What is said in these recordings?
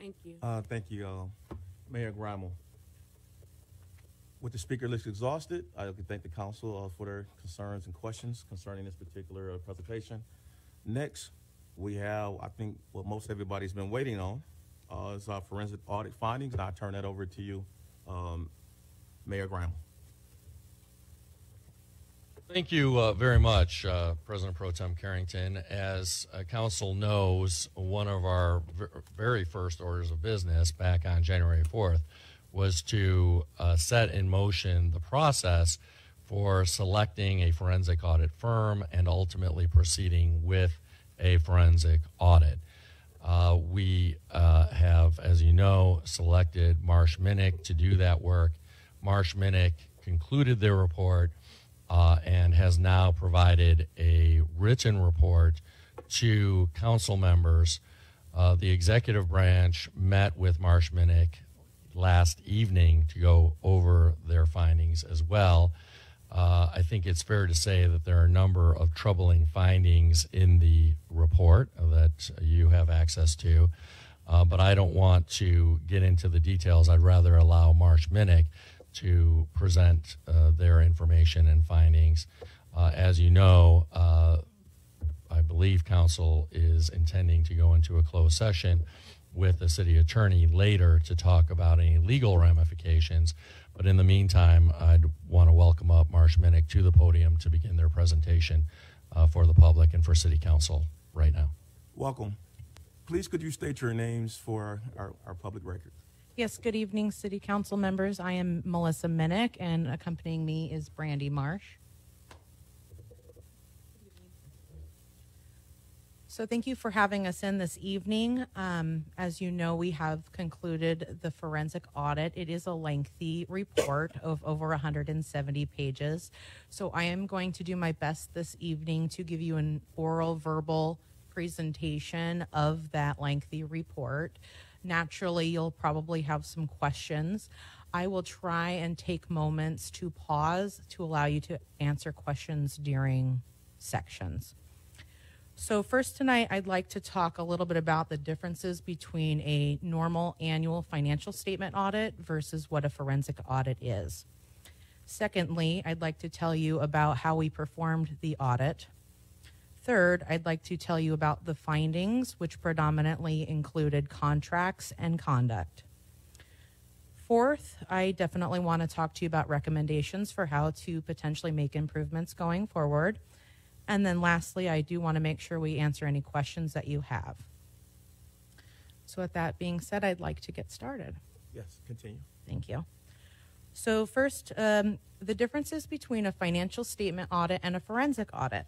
Thank you. Thank you, Mayor Grimal. With the speaker list exhausted, I can thank the council for their concerns and questions concerning this particular presentation. Next, we have, I think, what most everybody's been waiting on is our forensic audit findings, and I'll turn that over to you, Mayor Grimal. Thank you very much, President Pro Tem Carrington. As Council knows, one of our very first orders of business back on January 4th was to set in motion the process for selecting a forensic audit firm and ultimately proceeding with a forensic audit. We have, as you know, selected Marsh Minnick to do that work. Marsh Minnick concluded their report and has now provided a written report to council members. The executive branch met with Marsh Minnick last evening to go over their findings as well. I think it's fair to say that there are a number of troubling findings in the report that you have access to, but I don't want to get into the details. I'd rather allow Marsh Minnick to present their information and findings. As you know, I believe council is intending to go into a closed session with the city attorney later to talk about any legal ramifications. But in the meantime, I'd want to welcome up Marsh Minnick to the podium to begin their presentation for the public and for city council right now. Welcome. Please could you state your names for our public record? Yes, good evening, City Council members. I am Melissa Minnick, and accompanying me is Brandy Marsh. So thank you for having us in this evening. As you know, we have concluded the forensic audit. It is a lengthy report of over 170 pages. So I am going to do my best this evening to give you an oral verbal presentation of that lengthy report. Naturally, you'll probably have some questions. I will try and take moments to pause to allow you to answer questions during sections. So first tonight, I'd like to talk a little bit about the differences between a normal annual financial statement audit versus what a forensic audit is. Secondly, I'd like to tell you about how we performed the audit. Third, I'd like to tell you about the findings, which predominantly included contracts and conduct. Fourth, I definitely want to talk to you about recommendations for how to potentially make improvements going forward. And then lastly, I do want to make sure we answer any questions that you have. So with that being said, I'd like to get started. Yes, continue. Thank you. So first, the differences between a financial statement audit and a forensic audit.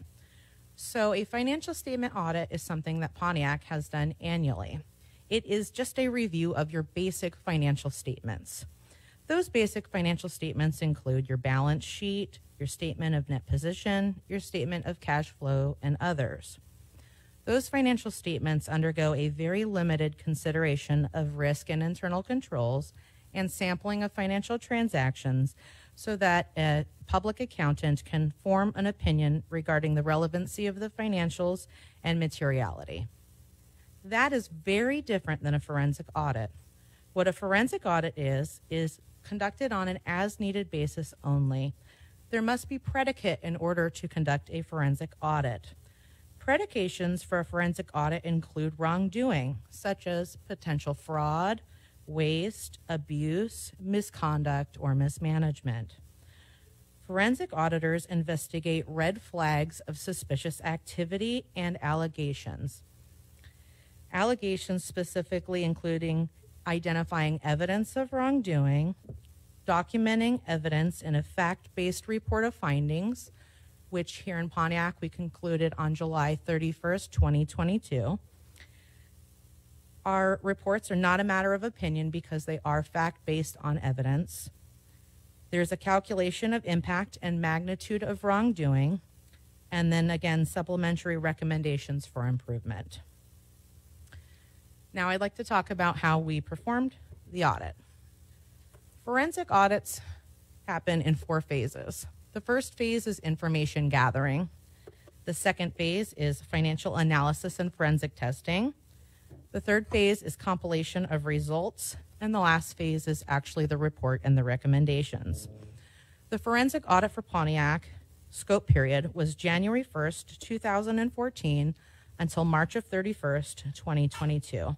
So a financial statement audit is something that Pontiac has done annually. It is just a review of your basic financial statements. Those basic financial statements include your balance sheet, your statement of net position, your statement of cash flow, and others. Those financial statements undergo a very limited consideration of risk and internal controls and sampling of financial transactions so that a public accountant can form an opinion regarding the relevancy of the financials and materiality. That is very different than a forensic audit. What a forensic audit is conducted on an as-needed basis only. There must be predicate in order to conduct a forensic audit. Predications for a forensic audit include wrongdoing, such as potential fraud, waste, abuse, misconduct, or mismanagement. Forensic auditors investigate red flags of suspicious activity and allegations. Allegations specifically including identifying evidence of wrongdoing, documenting evidence in a fact-based report of findings, which here in Pontiac we concluded on July 31st, 2022. Our reports are not a matter of opinion because they are fact-based on evidence. There's a calculation of impact and magnitude of wrongdoing, and then again, supplementary recommendations for improvement. Now I'd like to talk about how we performed the audit. Forensic audits happen in 4 phases. The first phase is information gathering. The second phase is financial analysis and forensic testing. The third phase is compilation of results, and the last phase is actually the report and the recommendations. The forensic audit for Pontiac scope period was January 1st, 2014 until March of 31st, 2022.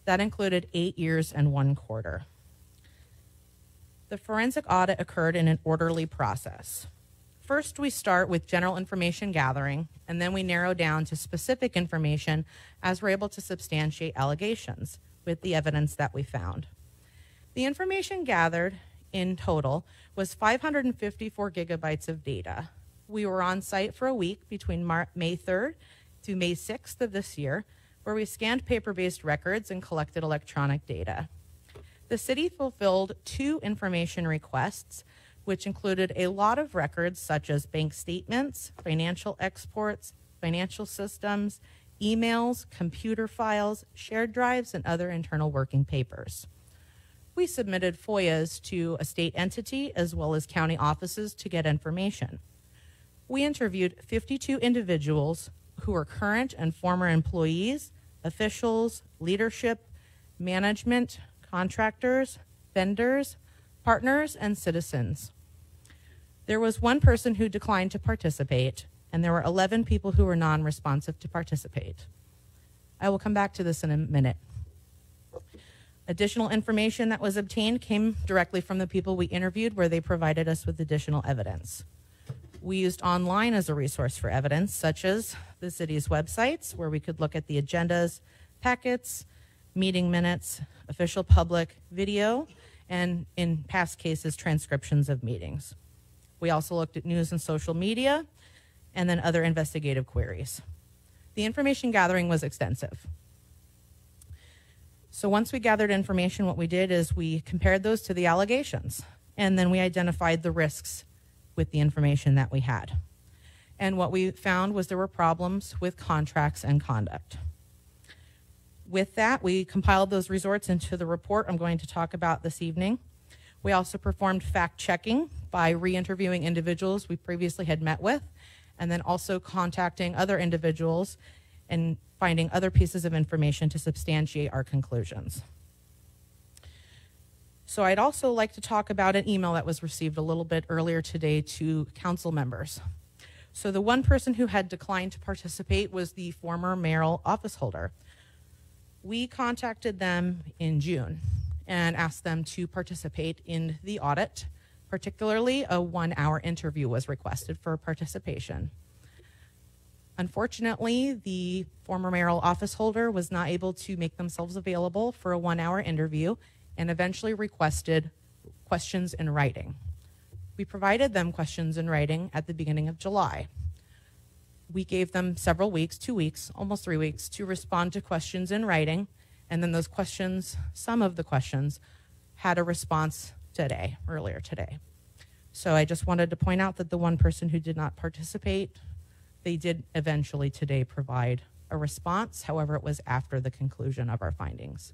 That included 8 years and 1 quarter. The forensic audit occurred in an orderly process. First, we start with general information gathering, and then we narrow down to specific information as we're able to substantiate allegations with the evidence that we found. The information gathered in total was 554 gigabytes of data. We were on site for a week between May 3rd through May 6th of this year, where we scanned paper-based records and collected electronic data. The city fulfilled 2 information requests, which included a lot of records such as bank statements, financial exports, financial systems, emails, computer files, shared drives, and other internal working papers. We submitted FOIAs to a state entity as well as county offices to get information. We interviewed 52 individuals who are current and former employees, officials, leadership, management, contractors, vendors, partners, and citizens. There was 1 person who declined to participate, and there were 11 people who were non-responsive to participate. I will come back to this in a minute. Additional information that was obtained came directly from the people we interviewed, where they provided us with additional evidence. We used online as a resource for evidence, such as the city's websites, where we could look at the agendas, packets, meeting minutes, official public video, and in past cases, transcriptions of meetings. We also looked at news and social media, and then other investigative queries. The information gathering was extensive. So once we gathered information, what we did is we compared those to the allegations, and then we identified the risks with the information that we had. And what we found was there were problems with contracts and conduct. With that, we compiled those results into the report I'm going to talk about this evening. We also performed fact-checking by re-interviewing individuals we previously had met with, and then also contacting other individuals and finding other pieces of information to substantiate our conclusions. So I'd also like to talk about an email that was received a little bit earlier today to council members. So the 1 person who had declined to participate was the former mayoral office holder. We contacted them in June and asked them to participate in the audit. Particularly, a 1-hour interview was requested for participation. Unfortunately, the former mayoral office holder was not able to make themselves available for a 1-hour interview and eventually requested questions in writing. We provided them questions in writing at the beginning of July. We gave them several weeks, 2 weeks, almost 3 weeks, to respond to questions in writing, and then those questions, some of the questions, had a response today, earlier today. So I just wanted to point out that the 1 person who did not participate, they did eventually today provide a response. However, it was after the conclusion of our findings.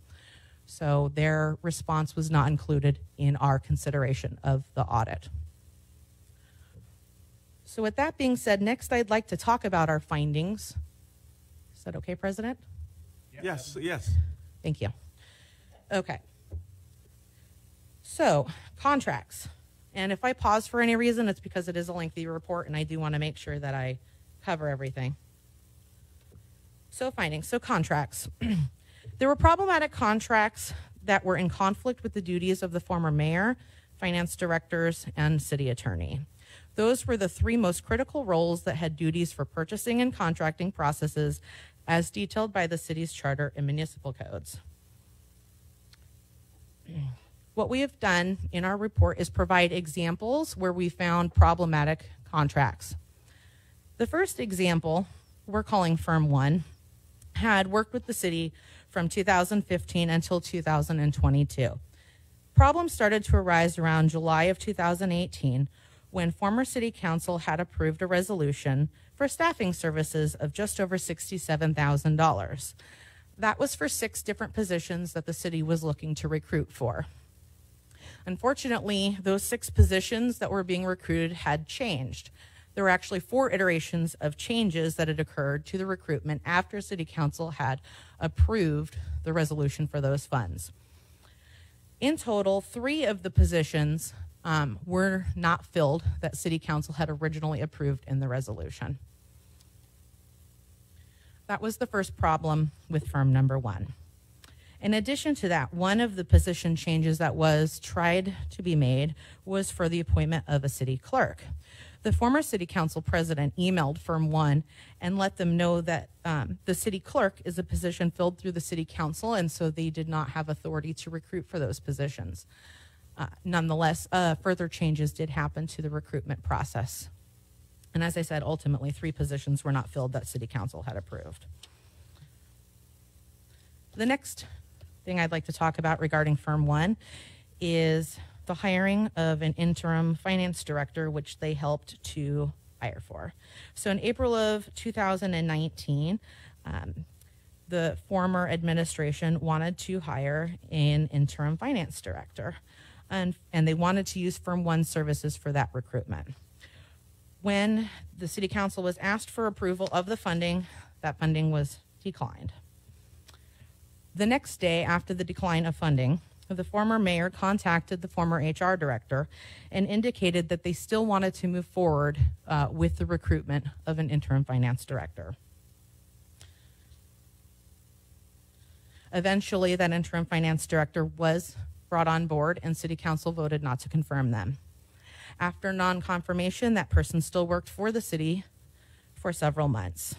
So their response was not included in our consideration of the audit. So with that being said, next I'd like to talk about our findings. Is that okay, President? Yes. Thank you. Okay. So, contracts. And if I pause for any reason, it's because it is a lengthy report and I do want to make sure that I cover everything. So, findings. So, contracts. There were problematic contracts that were in conflict with the duties of the former mayor, finance directors, and city attorney. Those were the 3 most critical roles that had duties for purchasing and contracting processes as detailed by the city's charter and municipal codes. What we have done in our report is provide examples where we found problematic contracts. The first example, we're calling Firm 1, had worked with the city from 2015 until 2022. Problems started to arise around July of 2018 when former city council had approved a resolution for staffing services of just over $67,000. That was for 6 different positions that the city was looking to recruit for. Unfortunately, those 6 positions that were being recruited had changed. There were actually 4 iterations of changes that had occurred to the recruitment after City Council had approved the resolution for those funds. In total, 3 of the positions were not filled that City Council had originally approved in the resolution. That was the first problem with firm number 1. In addition to that, one of the position changes that was tried to be made was for the appointment of a city clerk. The former City Council president emailed firm 1 and let them know that the city clerk is a position filled through the City Council, and so they did not have authority to recruit for those positions. Nonetheless, further changes did happen to the recruitment process. And as I said, ultimately, 3 positions were not filled that City Council had approved. The next thing I'd like to talk about regarding firm 1 is the hiring of an interim finance director, which they helped to hire for. So in April of 2019, the former administration wanted to hire an interim finance director, and they wanted to use firm 1 services for that recruitment. When the City Council was asked for approval of the funding, that funding was declined. The next day after the decline of funding, the former mayor contacted the former HR director and indicated that they still wanted to move forward with the recruitment of an interim finance director. Eventually, that interim finance director was brought on board, and City Council voted not to confirm them. After non-confirmation, that person still worked for the city for several months.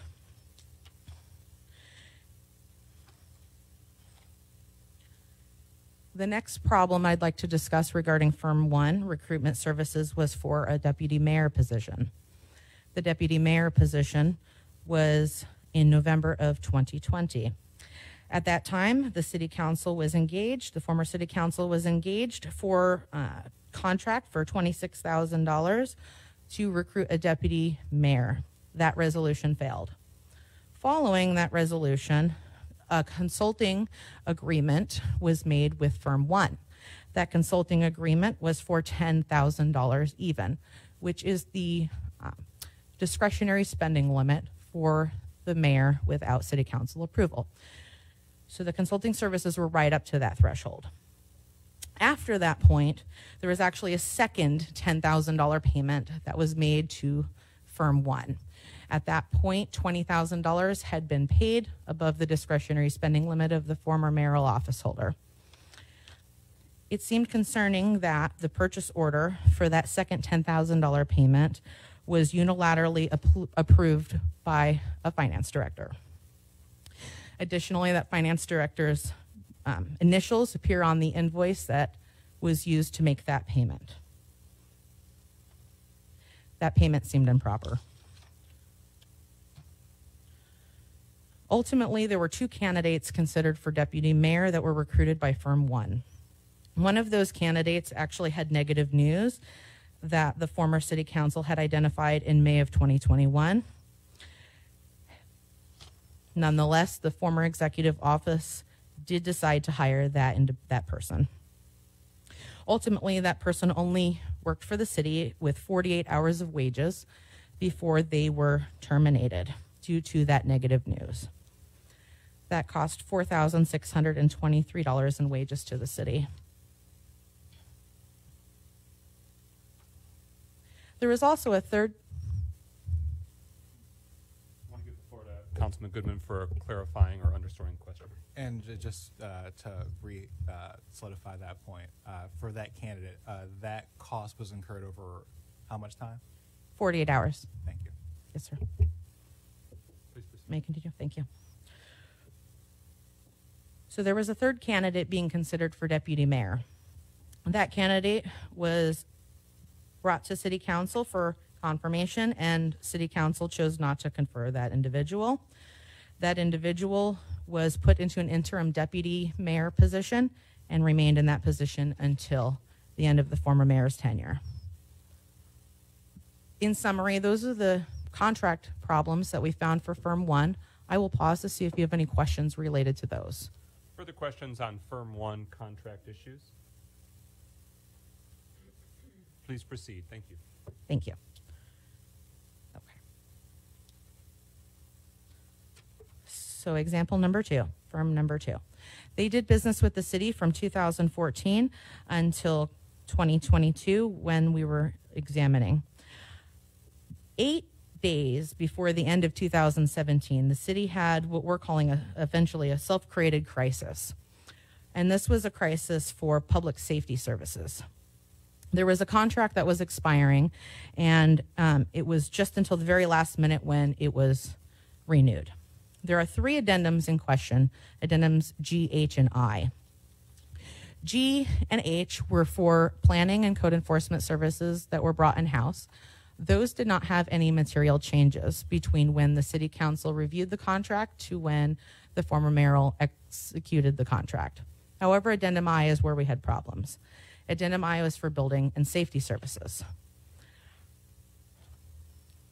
The next problem I'd like to discuss regarding firm 1 recruitment services was for a deputy mayor position. The deputy mayor position was in November of 2020. At that time, the City Council was engaged, the former City Council was engaged for a contract for $26,000 to recruit a deputy mayor. That resolution failed. Following that resolution, a consulting agreement was made with firm 1. That consulting agreement was for $10,000 even, which is the discretionary spending limit for the mayor without City Council approval. So the consulting services were right up to that threshold. After that point, there was actually a second $10,000 payment that was made to firm 1. At that point, $20,000 had been paid above the discretionary spending limit of the former mayoral office holder. It seemed concerning that the purchase order for that second $10,000 payment was unilaterally approved by a finance director. Additionally, that finance director's initials appear on the invoice that was used to make that payment. That payment seemed improper. Ultimately, there were 2 candidates considered for deputy mayor that were recruited by firm 1. One of those candidates actually had negative news that the former City Council had identified in May of 2021. Nonetheless, the former executive office did decide to hire that person. Ultimately, that person only worked for the city with 48 hours of wages before they were terminated due to that negative news. That cost $4,623 in wages to the city. There was also a third. I want to give the floor to Councilman Goodman for a clarifying or underscoring question. And just to solidify that point, for that candidate, that cost was incurred over how much time? 48 hours. Thank you. Yes, sir. Please proceed. May I continue? Thank you. So there was a third candidate being considered for deputy mayor. That candidate was brought to City Council for confirmation, and City Council chose not to confer that individual. That individual was put into an interim deputy mayor position and remained in that position until the end of the former mayor's tenure. In summary, those are the contract problems that we found for firm 1. I will pause to see if you have any questions related to those. Further questions on firm 1 contract issues? Please proceed. Thank you. Thank you. So example number 2, firm number 2. They did business with the city from 2014 until 2022 when we were examining. 8 days before the end of 2017, the city had what we're calling eventually a self-created crisis. And this was a crisis for public safety services. There was a contract that was expiring, and it was just until the very last minute when it was renewed. There are 3 addendums in question, addendums G, H, and I. G and H were for planning and code enforcement services that were brought in-house. Those did not have any material changes between when the city council reviewed the contract to when the former mayoral executed the contract. However, addendum I is where we had problems. Addendum I was for building and safety services.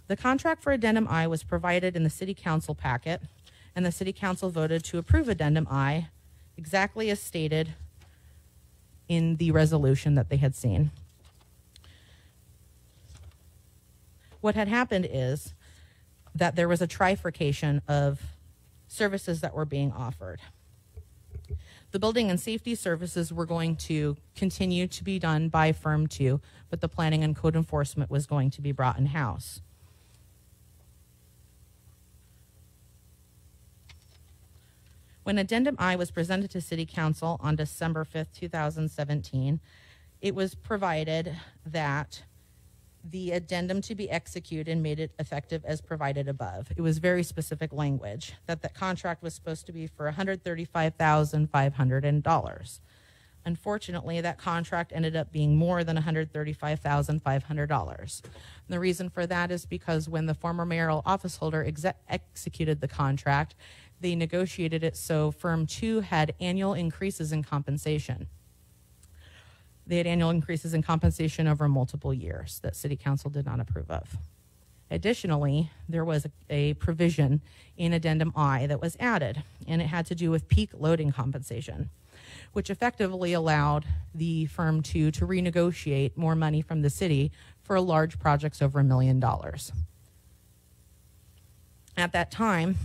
The contract for addendum I was provided in the city council packet, and the city council voted to approve addendum I exactly as stated in the resolution that they had seen. What had happened is that there was a trifurcation of services that were being offered. The building and safety services were going to continue to be done by firm 2, but the planning and code enforcement was going to be brought in-house. When addendum I was presented to city council on December 5th, 2017, it was provided that the addendum to be executed and made it effective as provided above. It was very specific language that the contract was supposed to be for $135,500. Unfortunately, that contract ended up being more than $135,500. The reason for that is because when the former mayoral office holder executed the contract, they negotiated it so firm 2 had annual increases in compensation. They had annual increases in compensation over multiple years that city council did not approve of. Additionally, there was a provision in addendum I that was added, and it had to do with peak loading compensation, which effectively allowed the firm 2 to renegotiate more money from the city for large projects over $1 million. At that time,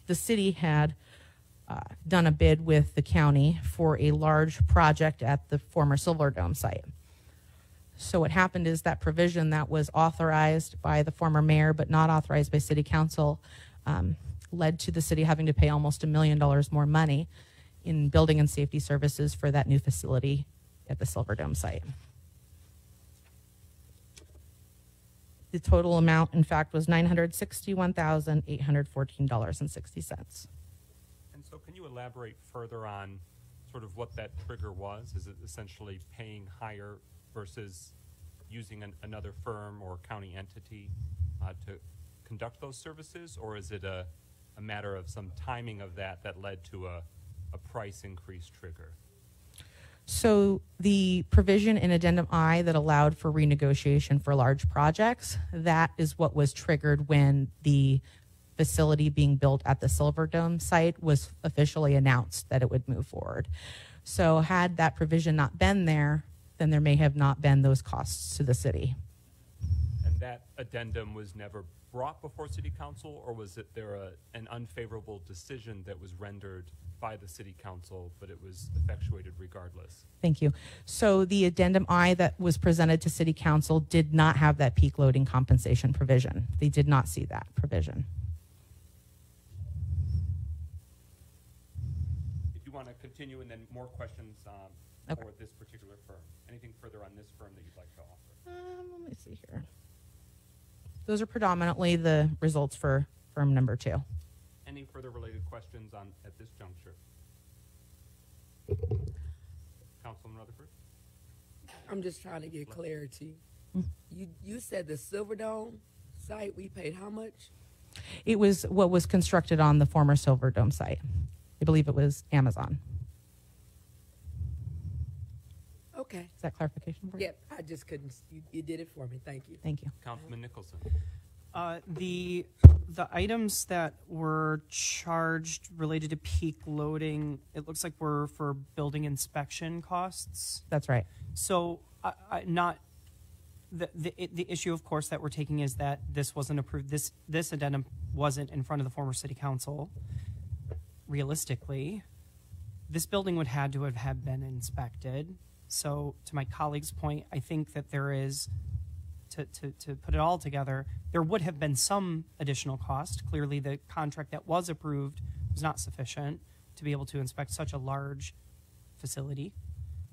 the city had done a bid with the county for a large project at the former Silverdome site. So what happened is that provision that was authorized by the former mayor but not authorized by city council led to the city having to pay almost $1 million more money in building and safety services for that new facility at the Silverdome site. The total amount, in fact, was $961,814.60. So can you elaborate further on sort of what that trigger was? Is it essentially paying higher versus using another firm or county entity to conduct those services? Or is it a matter of some timing of that led to a price increase trigger? So the provision in addendum I that allowed for renegotiation for large projects, that is what was triggered when the facility being built at the Silverdome site was officially announced that it would move forward. So had that provision not been there, then there may have not been those costs to the city. And that addendum was never brought before city council, or was it there an unfavorable decision that was rendered by the city council, but it was effectuated regardless? Thank you. So the addendum I that was presented to city council did not have that peak loading compensation provision. They did not see that provision. Want to continue, and then more questions Okay. for this particular firm. Anything further on this firm that you'd like to offer? Let me see here. Those are predominantly the results for firm number 2. Any further related questions at this juncture? Councilman Rutherford? I'm just trying to get clarity. Mm-hmm. You said the Silverdome site, we paid how much? It was what was constructed on the former Silverdome site. I believe it was Amazon. Okay. Is that clarification for you? Yep, I just couldn't. You did it for me. Thank you. Thank you. Councilman Nicholson? The items that were charged related to peak loading, it looks like were for building inspection costs. That's right. So, the issue, of course, that we're taking is that this wasn't approved. This addendum wasn't in front of the former city council. realistically, this building would had to have been inspected. So to my colleague's point, I think that there is, to put it all together, there would have been some additional cost. Clearly, the contract that was approved was not sufficient to be able to inspect such a large facility.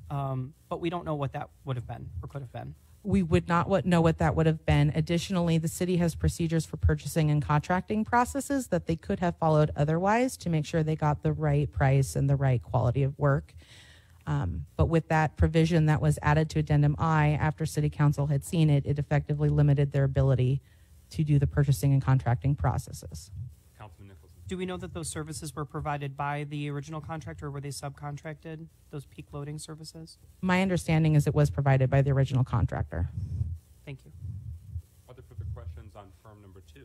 But we don't know what that would have been or could have been. We would not know what that would have been. Additionally, the city has procedures for purchasing and contracting processes that they could have followed otherwise to make sure they got the right price and the right quality of work. But with that provision that was added to Addendum I after City Council had seen it, it effectively limited their ability to do the purchasing and contracting processes. Councilman Nicholson. Do we know that those services were provided by the original contractor, or were they subcontracted, those peak loading services? My understanding is it was provided by the original contractor. Thank you. Are there further questions on firm number 2?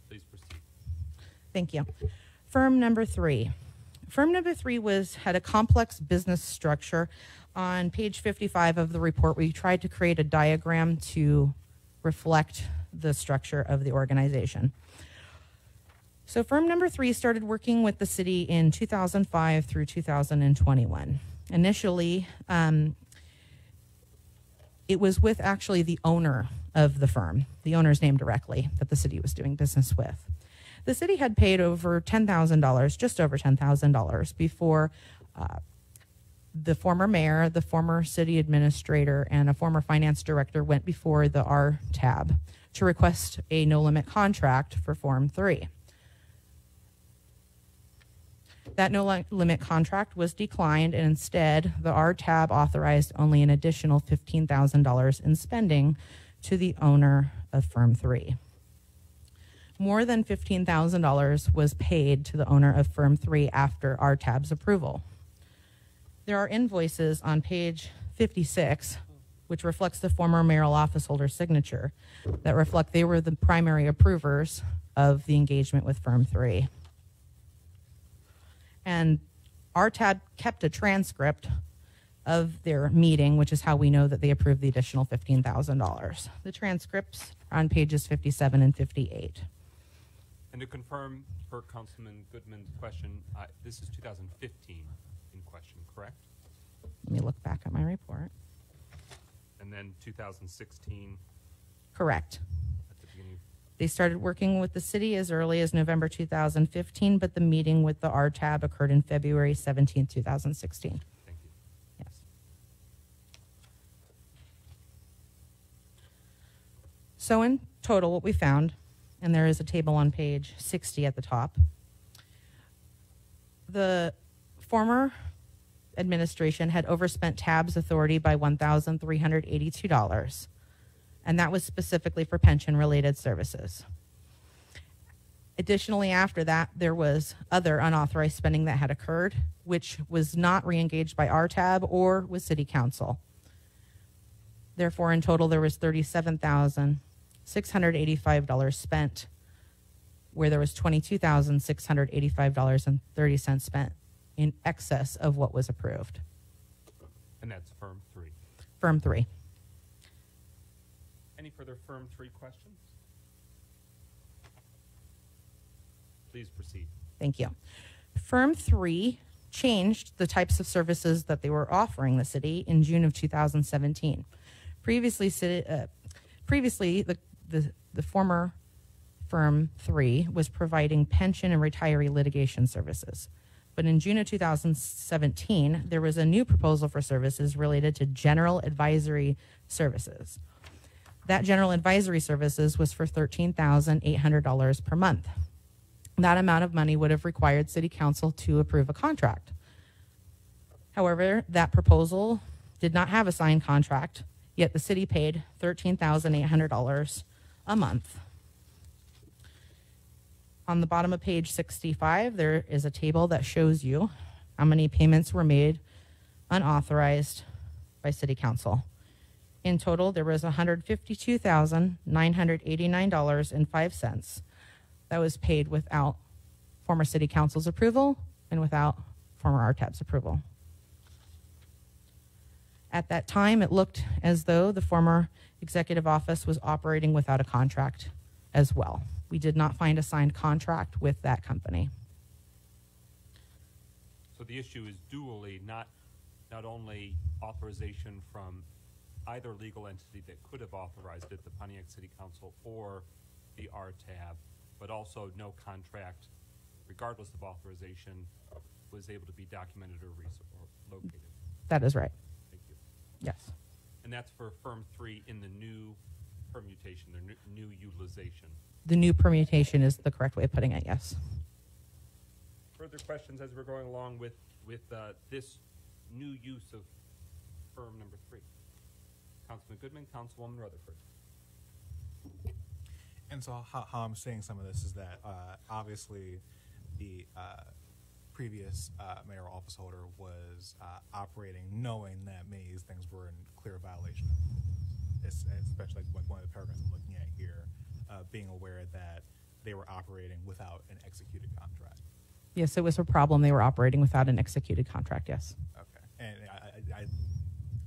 Please proceed. Thank you. Firm number 3. Firm number 3 had a complex business structure. On page 55 of the report, we tried to create a diagram to reflect the structure of the organization. So firm number 3 started working with the city in 2005 through 2021. Initially, it was with actually the owner of the firm, the owner's name directly, that the city was doing business with. The city had paid over $10,000, just over $10,000, before the former mayor, the former city administrator, and a former finance director went before the RTAB to request a no-limit contract for Form 3. That no-limit contract was declined, and instead, the RTAB authorized only an additional $15,000 in spending to the owner of Firm 3. More than $15,000 was paid to the owner of Firm 3 after RTAB's approval. There are invoices on page 56, which reflects the former mayoral office holder's signature, that reflect they were the primary approvers of the engagement with Firm 3. And RTAB kept a transcript of their meeting, which is how we know that they approved the additional $15,000. The transcripts are on pages 57 and 58. And to confirm, per Councilman Goodman's question, this is 2015 in question, correct? Let me look back at my report. And then 2016 Correct. at the beginning. They started working with the city as early as November 2015, but the meeting with the RTAB occurred in February 17, 2016. Thank you. Yes. So in total, what we found, and there is a table on page 60 at the top, the former administration had overspent TAB's authority by $1,382, and that was specifically for pension-related services. Additionally, after that, there was other unauthorized spending that had occurred, which was not re-engaged by RTAB or with City Council. Therefore, in total, there was $37,685 spent, where there was $22,685.30 spent in excess of what was approved. And that's Firm 3. Firm 3. Any further Firm 3 questions? Please proceed. Thank you. Firm 3 changed the types of services that they were offering the city in June of 2017. Previously, the former Firm 3 was providing pension and retiree litigation services. But in June of 2017, there was a new proposal for services related to general advisory services. That general advisory services was for $13,800 per month. That amount of money would have required City Council to approve a contract. However, that proposal did not have a signed contract, yet the city paid $13,800 a month. On the bottom of page 65, there is a table that shows you how many payments were made unauthorized by City Council. In total, there was $152,989.05 that was paid without former City Council's approval and without former RTAB's approval. At that time, it looked as though the former executive office was operating without a contract as well. We did not find a signed contract with that company. So the issue is dually, not only authorization from either legal entity that could have authorized it, the Pontiac City Council or the RTAB, but also no contract, regardless of authorization, was able to be documented or located. That is right. Thank you. Yes. And that's for firm 3 in the new permutation, the new utilization. The new permutation is the correct way of putting it, yes. Further questions as we're going along with this new use of firm number 3? Councilman Goodman, Councilwoman Rutherford. And so how I'm seeing some of this is that obviously the previous mayoral office holder was operating knowing that many of these things were in clear violation. Especially like one of the paragraphs I'm looking at here, being aware that they were operating without an executed contract. Yes, it was a problem. They were operating without an executed contract, yes. Okay. And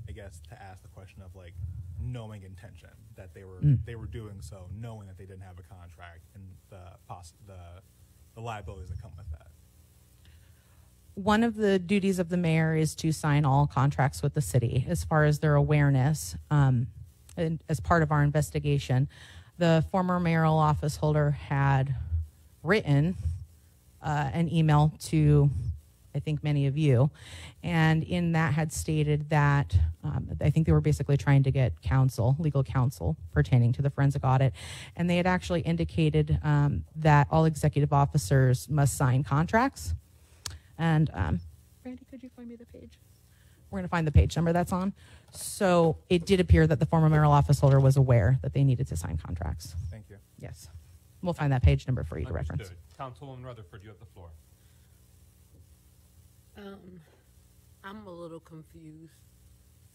I guess to ask the question of like knowing intention that they were doing so, knowing that they didn't have a contract, and the liabilities that come with that. One of the duties of the mayor is to sign all contracts with the city as far as their awareness. And as part of our investigation, the former mayoral office holder had written an email to, I think, many of you, and in that had stated that I think they were basically trying to get legal counsel pertaining to the forensic audit, and they had actually indicated that all executive officers must sign contracts. And Randy, could you find me the page? We're going to find the page number that's on. So it did appear that the former mayoral office holder was aware that they needed to sign contracts. Thank you. Yes. We'll find that page number for you to reference. Understood. Councilwoman Rutherford, you have the floor. I'm a little confused.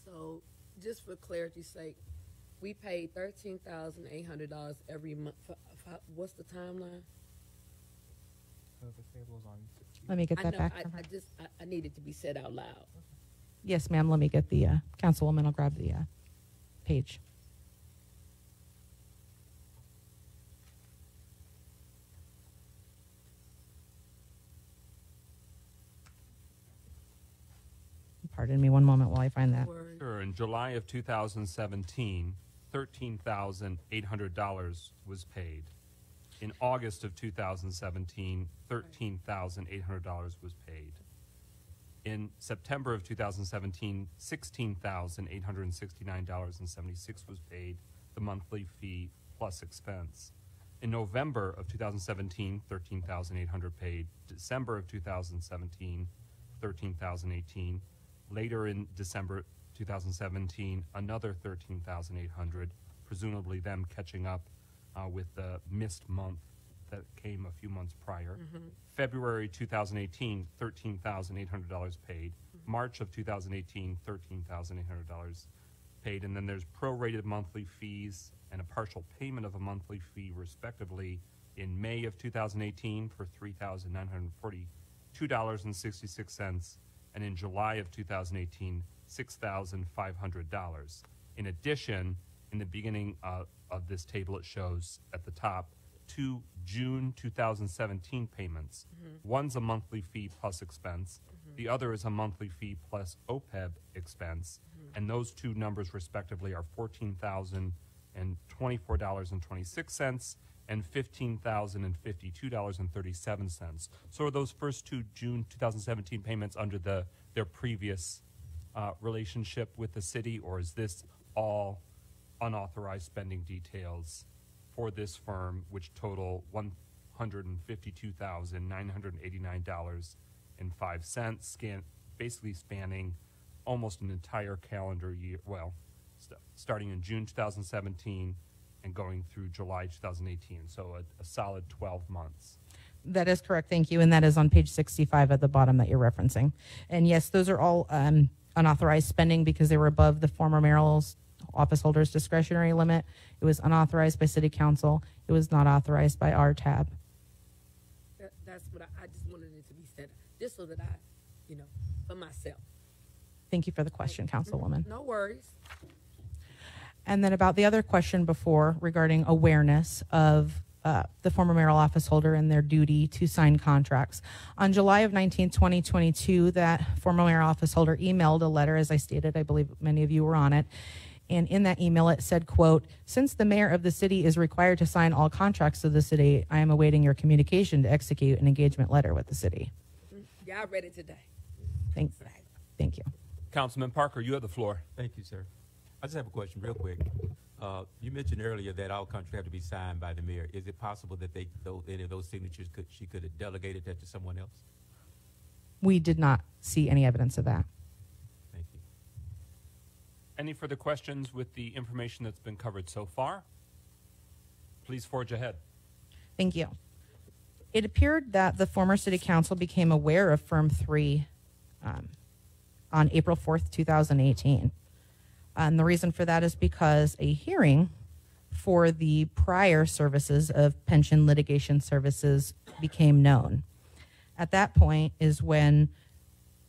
So, just for clarity's sake, we paid $13,800 every month. What's the timeline? So the table is on. Let me get that back. I need it to be said out loud. Yes, ma'am. Let me get the councilwoman. I'll grab the page. Pardon me one moment while I find that. Sure. In July of 2017, $13,800 was paid. In August of 2017, $13,800 was paid. In September of 2017, $16,869.76 was paid, the monthly fee plus expense. In November of 2017, $13,800 paid. December of 2017, $13,018. Later in December 2017, another $13,800, presumably them catching up with the missed month that came a few months prior. February 2018, $13,800 paid. March of 2018, $13,800 paid. And then there's prorated monthly fees and a partial payment of a monthly fee, respectively, in May of 2018 for $3,942.66, and in July of 2018, $6,500. In addition, in the beginning of this table, it shows at the top 2 June 2017 payments. One's a monthly fee plus expense. The other is a monthly fee plus OPEB expense. And those two numbers, respectively, are $14,024.26 and $15,052.37. So are those first 2 June 2017 payments under their previous relationship with the city, or is this all unauthorized spending details for this firm, which total $152,989.05, basically spanning almost an entire calendar year, starting in June 2017 and going through July 2018, so a solid 12 months. That is correct, thank you, and that is on page 65 at the bottom that you're referencing. And yes, those are all unauthorized spending because they were above the former mayoral office holder's discretionary limit. It was unauthorized by city council. It was not authorized by RTAB. That's what I just wanted it to be said, just so that I, for myself. Thank you for the question, Councilwoman. No worries. And then about the other question before regarding awareness of the former mayoral office holder and their duty to sign contracts. On July of 19, 2022, that former mayoral office holder emailed a letter, as I stated. I believe many of you were on it. And in that email, it said, quote, "Since the mayor of the city is required to sign all contracts of the city, I am awaiting your communication to execute an engagement letter with the city." Y'all ready today? Thank you. Councilman Parker, you have the floor. Thank you, sir. I just have a question real quick. You mentioned earlier that all contracts have to be signed by the mayor. Is it possible that any of those signatures she could have delegated that to someone else? We did not see any evidence of that. Thank you. Any further questions with the information that's been covered so far? Please forge ahead. Thank you. It appeared that the former city council became aware of Firm 3 on April 4th, 2018. And the reason for that is because a hearing for the prior services of pension litigation services became known. At that point is when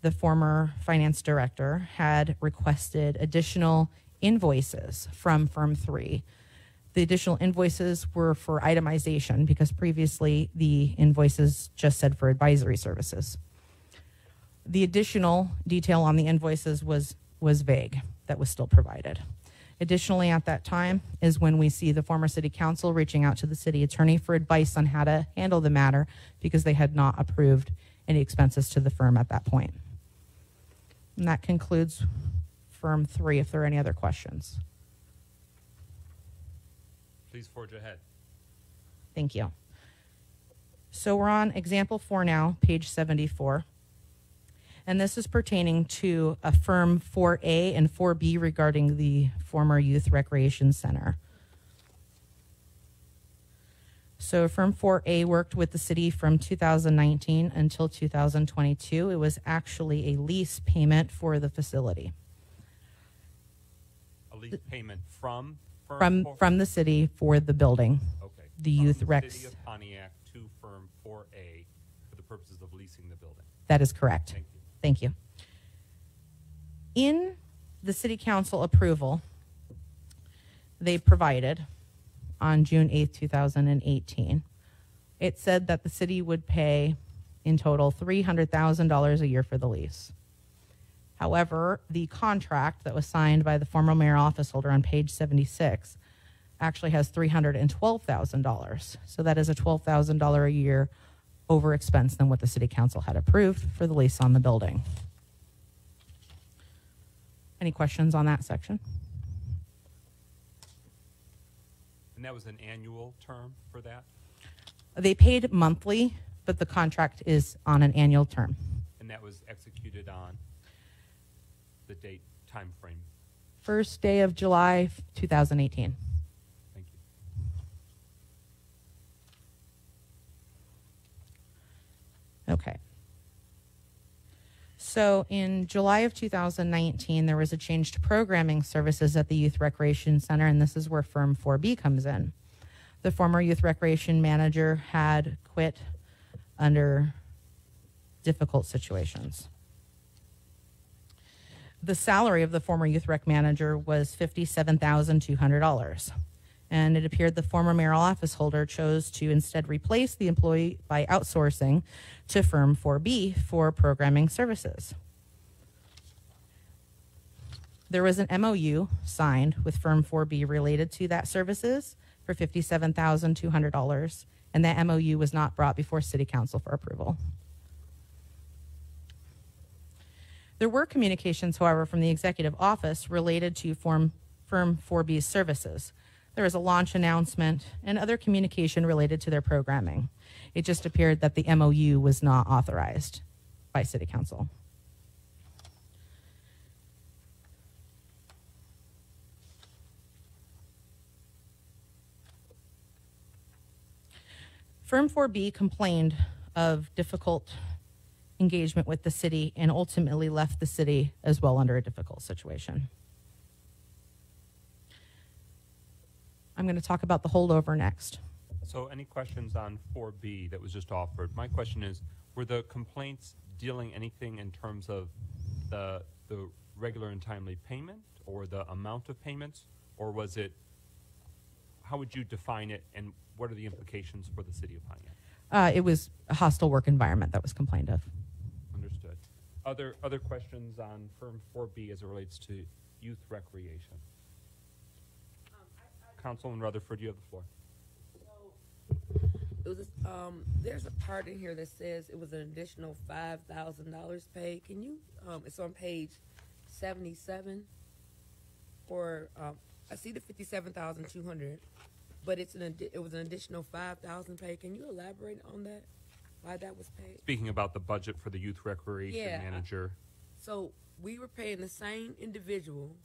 the former finance director had requested additional invoices from Firm 3. The additional invoices were for itemization because previously the invoices just said for advisory services. The additional detail on the invoices was vague. That was still provided. Additionally, at that time is when we see the former city council reaching out to the city attorney for advice on how to handle the matter because they had not approved any expenses to the firm at that point. And that concludes Firm 3, if there are any other questions. Please forge ahead. Thank you. So we're on example 4 now, page 74. And this is pertaining to a Firm 4A and 4B regarding the former Youth Recreation Center. So Firm 4A worked with the city from 2019 until 2022. It was actually a lease payment for the facility. A lease payment from Firm 4? From the city for the building. Okay. The Youth From Rec. the City of Pontiac to Firm 4A for the purposes of leasing the building. That is correct. Thank you. Thank you. In the city council approval they provided on June 8th, 2018, it said that the city would pay in total $300,000 a year for the lease. However, the contract that was signed by the former mayor office holder on page 76 actually has $312,000. So that is a $12,000 a year over expense than what the city council had approved for the lease on the building. Any questions on that section? And that was an annual term for that? They paid monthly, but the contract is on an annual term. And that was executed on the date, time frame? First day of July 2018. Thank you. Okay. So in July of 2019, there was a change to programming services at the Youth Recreation Center, and this is where Firm 4B comes in. The former youth recreation manager had quit under difficult situations. The salary of the former youth rec manager was $57,200. And it appeared the former mayoral office holder chose to instead replace the employee by outsourcing to Firm 4B for programming services. There was an MOU signed with Firm 4B related to that services for $57,200, and that MOU was not brought before City Council for approval. There were communications, however, from the executive office related to Firm 4B's services. There was a launch announcement and other communication related to their programming. It just appeared that the MOU was not authorized by City Council. Firm 4B complained of difficult engagement with the city and ultimately left the city as well under a difficult situation. I'm going to talk about the holdover next. So any questions on 4B that was just offered? My question is, were the complaints dealing anything in terms of the regular and timely payment or the amount of payments, or was it how would you define it, and what are the implications for the city of Pontiac? It was a hostile work environment that was complained of. Understood. Other questions on firm 4B as it relates to youth recreation? Councilman Rutherford, you have the floor. It was, there's a part in here that says it was an additional $5,000 paid. Can you, it's on page 77, or, I see the 57,200, but it was an additional 5,000 paid. Can you elaborate on that? Why that was paid? Speaking about the budget for the youth recreation Yeah. manager. So we were paying the same individual,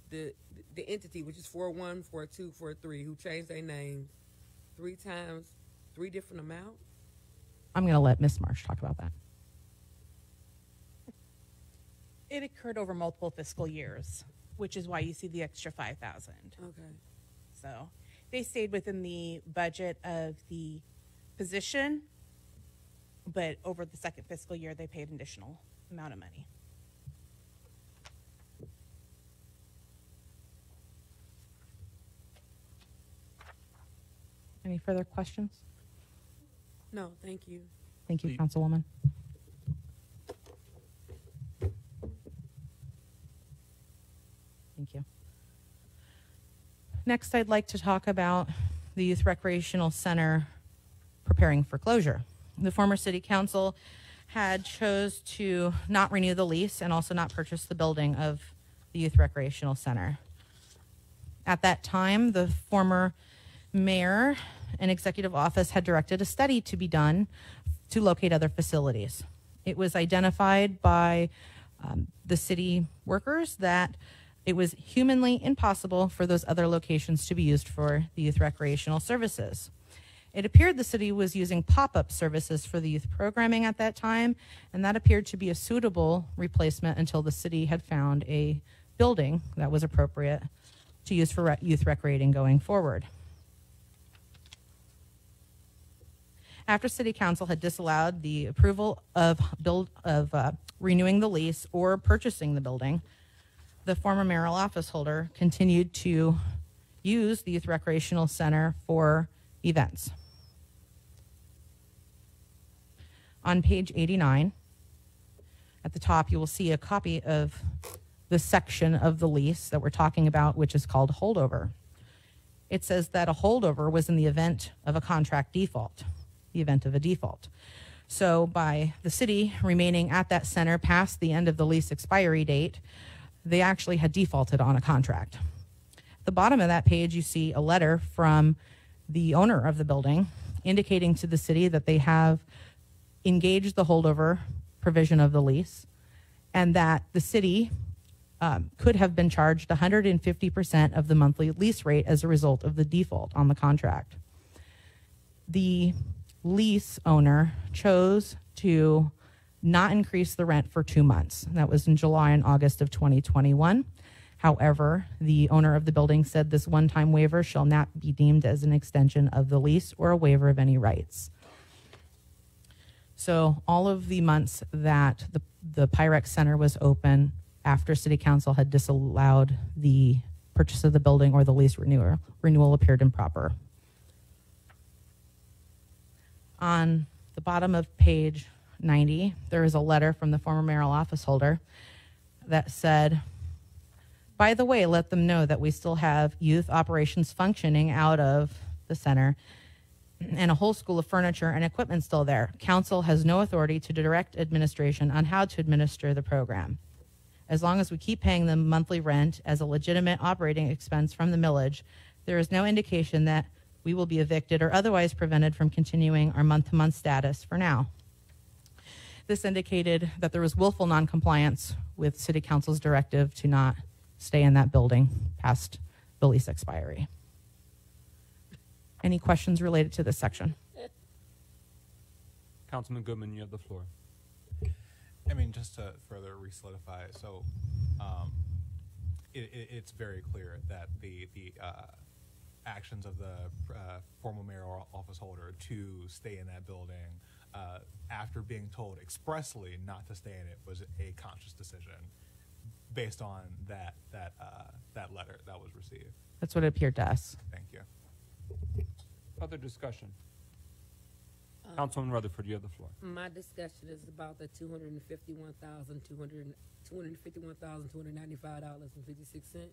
the entity, which is 41, 42, 43, who changed their names 3 times, 3 different amounts. I'm going to let Ms. Marsh talk about that. It occurred over multiple fiscal years, which is why you see the extra 5,000. Okay. So they stayed within the budget of the position, but over the second fiscal year, they paid an additional amount of money. Any further questions? No, thank you. Thank you, Please. Councilwoman. Thank you. Next, I'd like to talk about the Youth Recreational Center preparing for closure. The former city council had chose to not renew the lease and also not purchase the building of the Youth Recreational Center. At that time, the former mayor and executive office had directed a study to be done to locate other facilities. It was identified by the city workers that it was humanly impossible for those other locations to be used for the youth recreational services. It appeared the city was using pop-up services for the youth programming at that time, and that appeared to be a suitable replacement until the city had found a building that was appropriate to use for youth recreating going forward. After City Council had disallowed the approval of renewing the lease or purchasing the building, the former mayoral office holder continued to use the Youth Recreational Center for events. On page 89, at the top, you will see a copy of the section of the lease that we're talking about, which is called holdover. It says that a holdover was in the event of a contract default, the event of a default. So by the city remaining at that center past the end of the lease expiry date, they actually had defaulted on a contract. At the bottom of that page, you see a letter from the owner of the building indicating to the city that they have engaged the holdover provision of the lease and that the city could have been charged 150% of the monthly lease rate as a result of the default on the contract. The lease owner chose to not increase the rent for 2 months. That was in July and August of 2021. However, the owner of the building said this one-time waiver shall not be deemed as an extension of the lease or a waiver of any rights. So all of the months that the Pyrex Center was open after City Council had disallowed the purchase of the building or the lease renewal appeared improper. On the bottom of page 90, there is a letter from the former mayoral office holder that said, by the way, let them know that we still have youth operations functioning out of the center and a whole school of furniture and equipment still there. Council has no authority to direct administration on how to administer the program. As long as we keep paying them monthly rent as a legitimate operating expense from the millage, there is no indication that we will be evicted or otherwise prevented from continuing our month-to-month status for now. This indicated that there was willful noncompliance with City Council's directive to not stay in that building past the lease expiry. Any questions related to this section? Councilman Goodman, you have the floor. I mean, just to further re-solidify, so it's very clear that the actions of the former mayoral office holder to stay in that building after being told expressly not to stay in it was a conscious decision. based on that letter that was received. That's what it appeared to us. Thank you. Other discussion? Councilman Rutherford, you have the floor. My discussion is about the $251,295.56.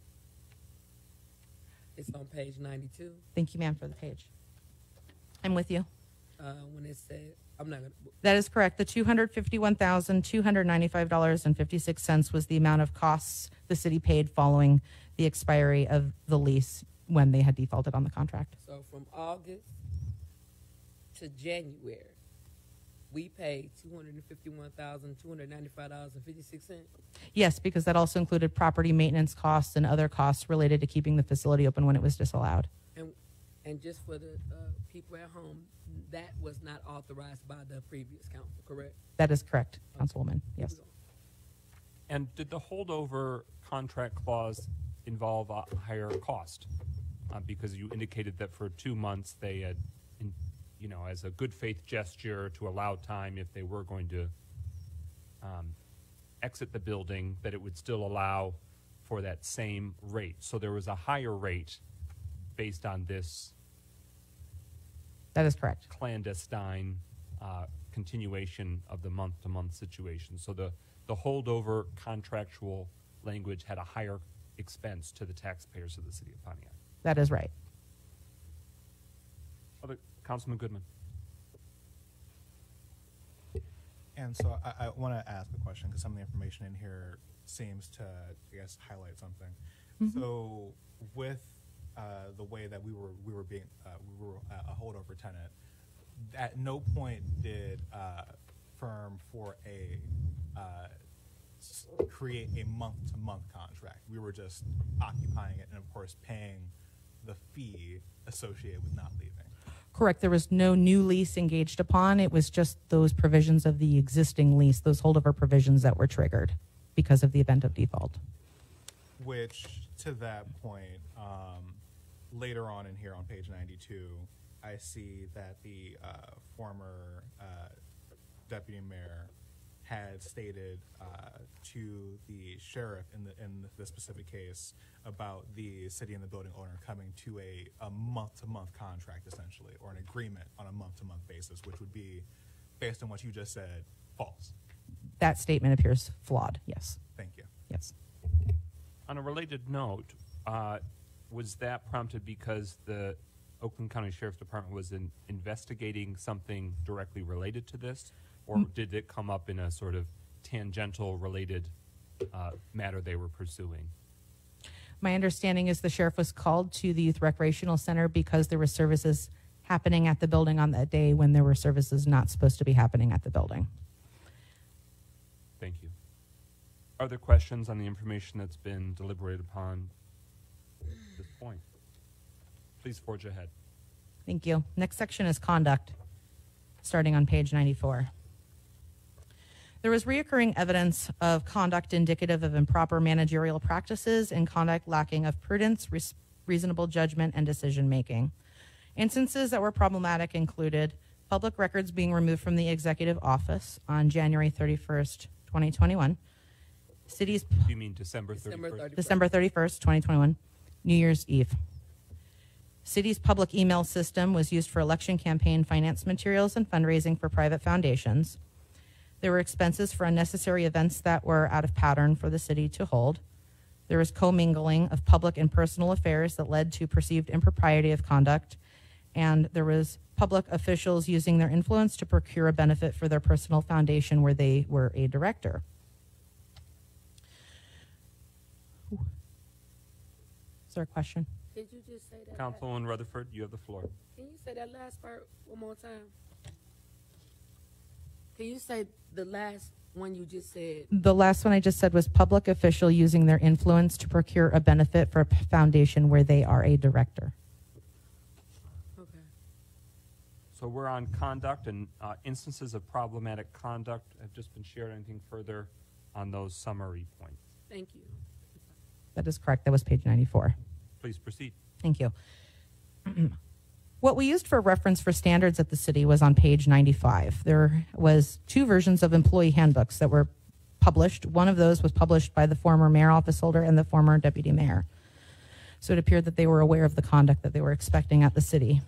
It's on page 92. Thank you, ma'am, for the page. I'm with you. When it said, I'm not gonna. That is correct. The $251,295.56 was the amount of costs the city paid following the expiry of the lease when they had defaulted on the contract. So from August to January, we paid $251,295.56. Yes, because that also included property maintenance costs and other costs related to keeping the facility open when it was disallowed. And just for the people at home, that was not authorized by the previous council, correct? That is correct, Councilwoman. Yes. And did the holdover contract clause involve a higher cost? Because you indicated that for 2 months they had, as a good faith gesture to allow time if they were going to exit the building, that it would still allow for that same rate. So there was a higher rate based on this That is correct. clandestine continuation of the month-to-month situation. So the holdover contractual language had a higher expense to the taxpayers of the city of Pontiac. That is right. Councilman Goodman. And so I want to ask a question because some of the information in here seems to, I guess, highlight something. Mm-hmm. So with the way that we were a holdover tenant, at no point did firm for create a month-to-month contract. We were just occupying it and, of course, paying the fee associated with not leaving. Correct. There was no new lease engaged upon. It was just those provisions of the existing lease, those holdover provisions that were triggered because of the event of default. Which, to that point, later on in here on page 92, I see that the former deputy mayor had stated to the sheriff in the specific case about the city and the building owner coming to a month-to-month contract, essentially, or an agreement on a month-to-month basis, which would be, based on what you just said, false. That statement appears flawed. Yes. Thank you. Yes. On a related note, was that prompted because the Oakland County Sheriff's Department was investigating something directly related to this, or did it come up in a sort of tangential related matter they were pursuing? My understanding is the sheriff was called to the youth recreational center because there were services happening at the building on that day when there were services not supposed to be happening at the building. Thank you. Are there questions on the information that's been deliberated upon at this point? Please forge ahead. Thank you. Next section is conduct, starting on page 94. There was reoccurring evidence of conduct indicative of improper managerial practices and conduct lacking of prudence, reasonable judgment, and decision-making. Instances that were problematic included public records being removed from the executive office on January 31st, 2021. City's You mean December 31st? December 31st, 2021, New Year's Eve. City's public email system was used for election campaign finance materials and fundraising for private foundations. There were expenses for unnecessary events that were out of pattern for the city to hold. There was commingling of public and personal affairs that led to perceived impropriety of conduct. And there was public officials using their influence to procure a benefit for their personal foundation where they were a director. Is there a question? Did you just say that? Councilwoman Rutherford, you have the floor. Can you say that last part one more time? Can you say the last one you just said? The last one I just said was public official using their influence to procure a benefit for a foundation where they are a director. Okay. So we're on conduct, and instances of problematic conduct have just been shared. Anything further on those summary points? Thank you. That is correct. That was page 94. Please proceed. Thank you. What we used for reference for standards at the city was on page 95. There was 2 versions of employee handbooks that were published. One of those was published by the former mayor office holder and the former deputy mayor. So it appeared that they were aware of the conduct that they were expecting at the city.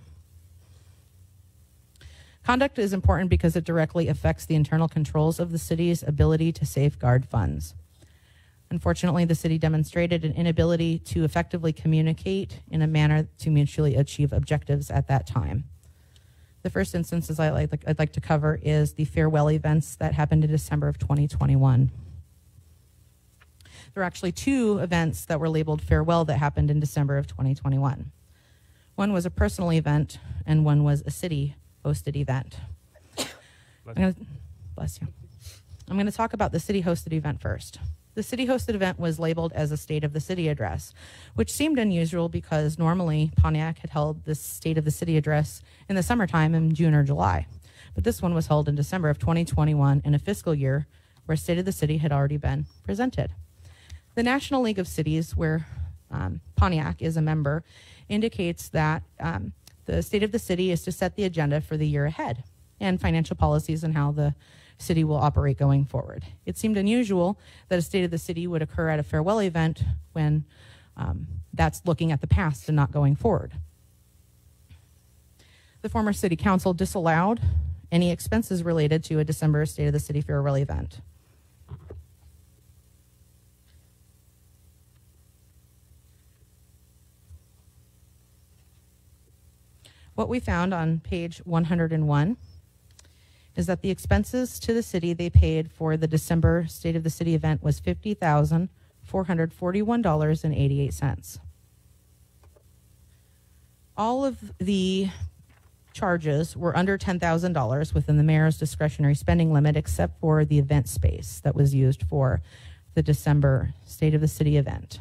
Conduct is important because it directly affects the internal controls of the city's ability to safeguard funds. Unfortunately, the city demonstrated an inability to effectively communicate in a manner to mutually achieve objectives at that time. The first instances I'd like to cover is the farewell events that happened in December of 2021. There are actually two events that were labeled farewell that happened in December of 2021. One was a personal event and one was a city-hosted event. Bless you. I'm going to talk about the city-hosted event first. The city-hosted event was labeled as a State of the City address, which seemed unusual because normally Pontiac had held this State of the City address in the summertime in June or July. But this one was held in December of 2021 in a fiscal year where State of the City had already been presented. The National League of Cities, where Pontiac is a member, indicates that the State of the City is to set the agenda for the year ahead and financial policies and how the city will operate going forward. It seemed unusual that a State of the City would occur at a farewell event when that's looking at the past and not going forward. The former city council disallowed any expenses related to a December State of the City farewell event. What we found on page 101 is that the expenses to the city they paid for the December State of the City event was $50,441.88. All of the charges were under $10,000 within the mayor's discretionary spending limit, except for the event space that was used for the December State of the City event.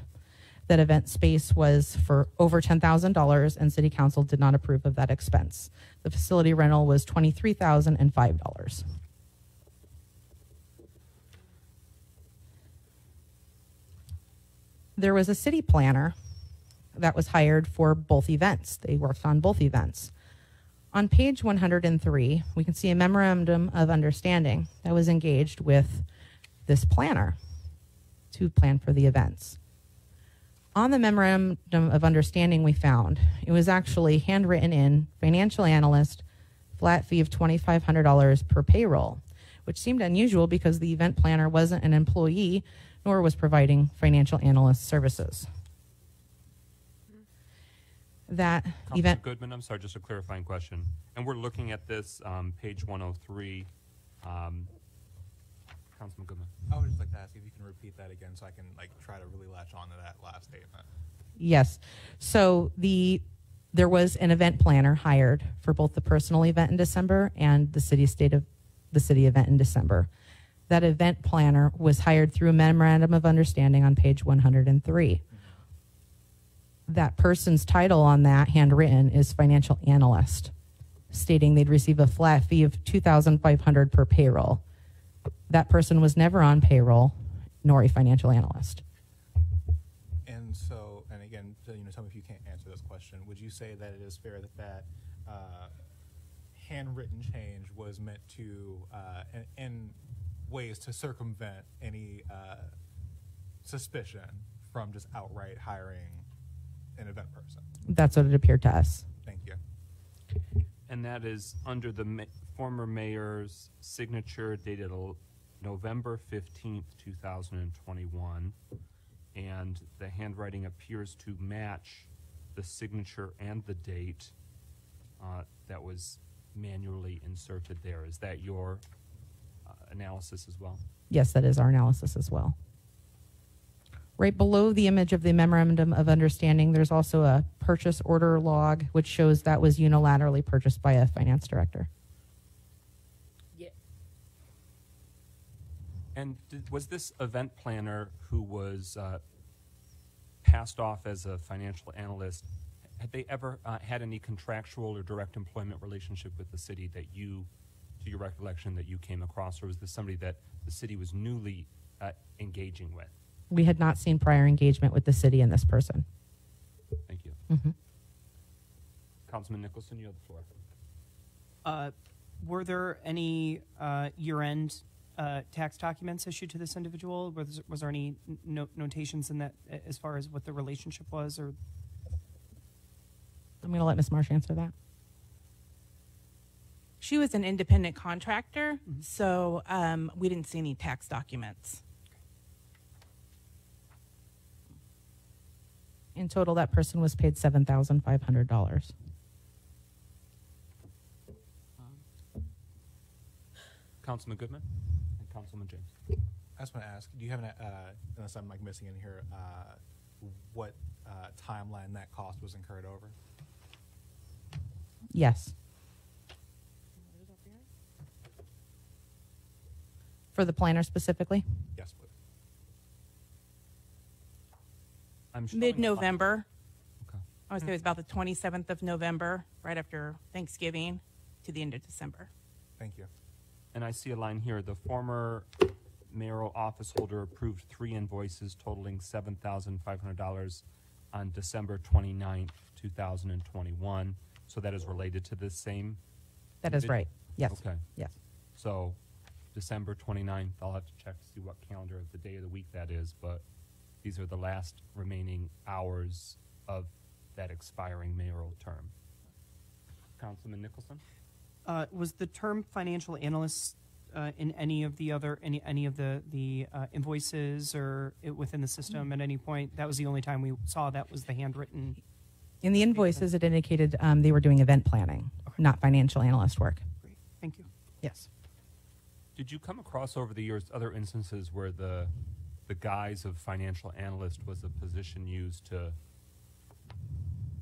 That event space was for over $10,000, and City Council did not approve of that expense. The facility rental was $23,005. There was a city planner that was hired for both events. They worked on both events. On page 103, we can see a memorandum of understanding that was engaged with this planner to plan for the events. On the memorandum of understanding we found, it was actually handwritten in financial analyst, flat fee of $2,500 per payroll, which seemed unusual because the event planner wasn't an employee nor was providing financial analyst services. That Councilman event. Goodman, I'm sorry, just a clarifying question. And we're looking at this page 103. Councilman Goodman. I would just like to ask if you can repeat that again so I can try to really latch on to that last statement. Yes. So there was an event planner hired for both the personal event in December and the State of the City event in December. That event planner was hired through a memorandum of understanding on page 103. That person's title on that, handwritten, is financial analyst, stating they'd receive a flat fee of $2,500 per payroll. That person was never on payroll, nor a financial analyst. And so, and again, tell me if you can't answer this question. Would you say that it is fair that handwritten change was meant to, in ways to circumvent any suspicion from just outright hiring an event person? That's what it appeared to us. Thank you. And that is under the former mayor's signature dated November 15th, 2021. And the handwriting appears to match the signature and the date that was manually inserted there. Is that your analysis as well? Yes, that is our analysis as well. Right below the image of the memorandum of understanding, there's also a purchase order log, which shows that was unilaterally purchased by a finance director. Yeah. And was this event planner who was passed off as a financial analyst, had they ever had any contractual or direct employment relationship with the city that you, to your recollection, that you came across, or was this somebody that the city was newly engaging with? We had not seen prior engagement with the city and this person. Thank you. Mm-hmm. Councilman Nicholson, you have the floor. Were there any year-end tax documents issued to this individual? Was there any notations in that as far as what the relationship was? Or I'm going to let Ms. Marsh answer that. She was an independent contractor, so we didn't see any tax documents. In total, that person was paid $7,500. Councilman Goodman and Councilman James. I just want to ask, do you have unless I'm like missing in here, what timeline that cost was incurred over? Yes. For the planner specifically? Yes, please. I'm showing Mid-November. Okay. I would say it was about the 27th of November, right after Thanksgiving, to the end of December. Thank you. And I see a line here. The former mayoral office holder approved 3 invoices totaling $7,500 on December 29th, 2021. So that is related to this same? That is right. Yes. Okay. Yes. So December 29th, I'll have to check to see what calendar of the day of the week that is, but these are the last remaining hours of that expiring mayoral term. Councilman Nicholson? was the term financial analyst in any of the other any of the invoices or within the system at any point? That was the only time we saw that was the handwritten. In the invoices, it indicated they were doing event planning, not financial analyst work. Great, thank you. Yes. Did you come across over the years other instances where the guise of financial analyst was a position used to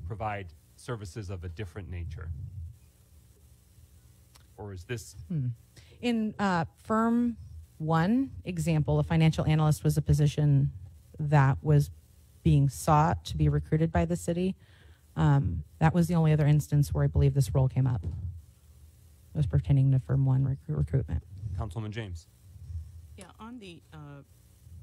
provide services of a different nature? Or is this? In firm one example, a financial analyst was a position that was being sought to be recruited by the city. That was the only other instance where I believe this role came up. It was pertaining to firm one recruitment. Councilman James. Yeah, on the,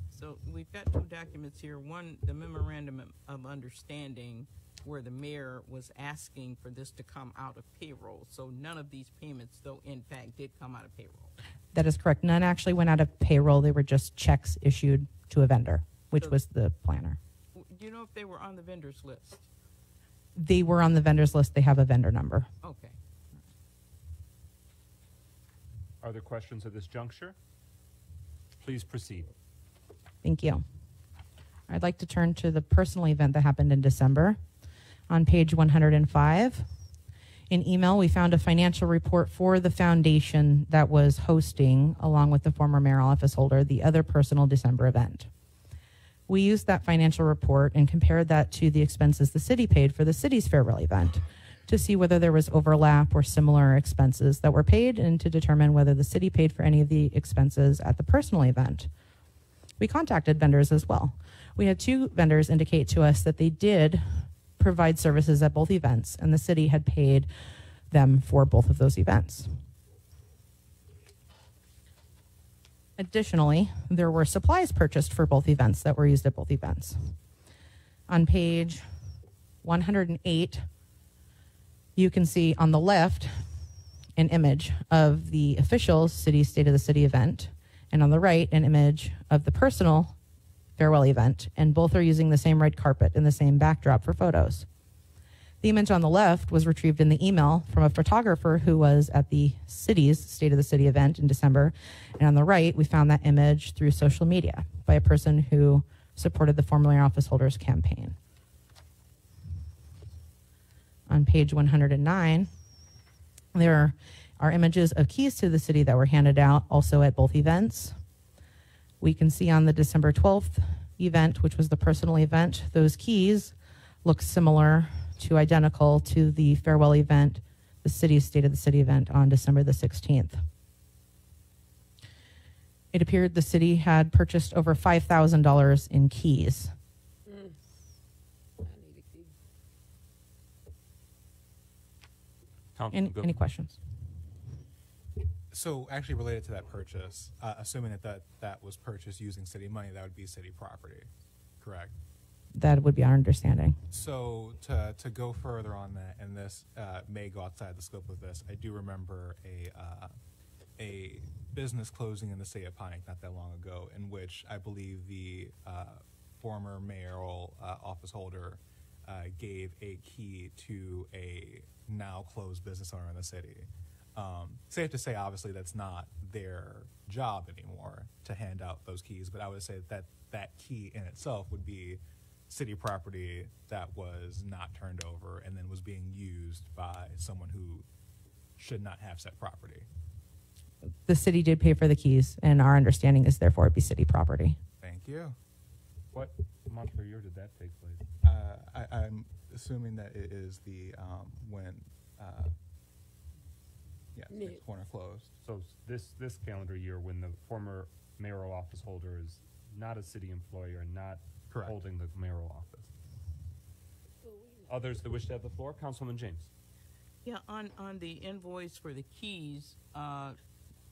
so we've got two documents here. One, the memorandum of understanding where the mayor was asking for this to come out of payroll. So none of these payments, though, in fact, did come out of payroll. That is correct. None actually went out of payroll. They were just checks issued to a vendor, which So- was the planner. Do you know if they were on the vendors list? They were on the vendors list. They have a vendor number. Okay. Are there questions at this juncture? Please proceed. Thank you. I'd like to turn to the personal event that happened in December. On page 105, in email, we found a financial report for the foundation that was hosting, along with the former mayor office holder, the other personal December event. We used that financial report and compared that to the expenses the city paid for the city's farewell event to see whether there was overlap or similar expenses that were paid and to determine whether the city paid for any of the expenses at the personal event. We contacted vendors as well. We had two vendors indicate to us that they did provide services at both events, and the city had paid them for both of those events. Additionally, there were supplies purchased for both events that were used at both events. On page 108, you can see on the left an image of the official City State of the City event, and on the right, an image of the personal farewell event, and both are using the same red carpet and the same backdrop for photos. The image on the left was retrieved in the email from a photographer who was at the city's State of the City event in December, and on the right, we found that image through social media by a person who supported the former mayor office holders campaign. On page 109, there are images of keys to the city that were handed out also at both events. We can see on the December 12th event, which was the personal event, those keys look similar to identical to the farewell event, the city's State of the City event on December the 16th. It appeared the city had purchased over $5,000 in keys. I need a key. Councilman Any questions? So actually related to that purchase, assuming that was purchased using city money, that would be city property, correct? That would be our understanding. So to go further on that, and this may go outside the scope of this, I do remember a business closing in the city of Pontiac not that long ago, in which I believe the former mayoral office holder gave a key to a now closed business owner in the city. Safe to say, obviously, that's not their job anymore to hand out those keys, but I would say that that key in itself would be city property that was not turned over and then was being used by someone who should not have said property. The city did pay for the keys, and our understanding is therefore it'd be city property. Thank you. What month or year did that take place? I'm assuming that it is the when Nick's Corner closed. So this calendar year, when the former mayoral office holder is not a city employee or not Correct. holding the mayoral office. Others that wish to have the floor, Councilman James. Yeah, on the invoice for the keys,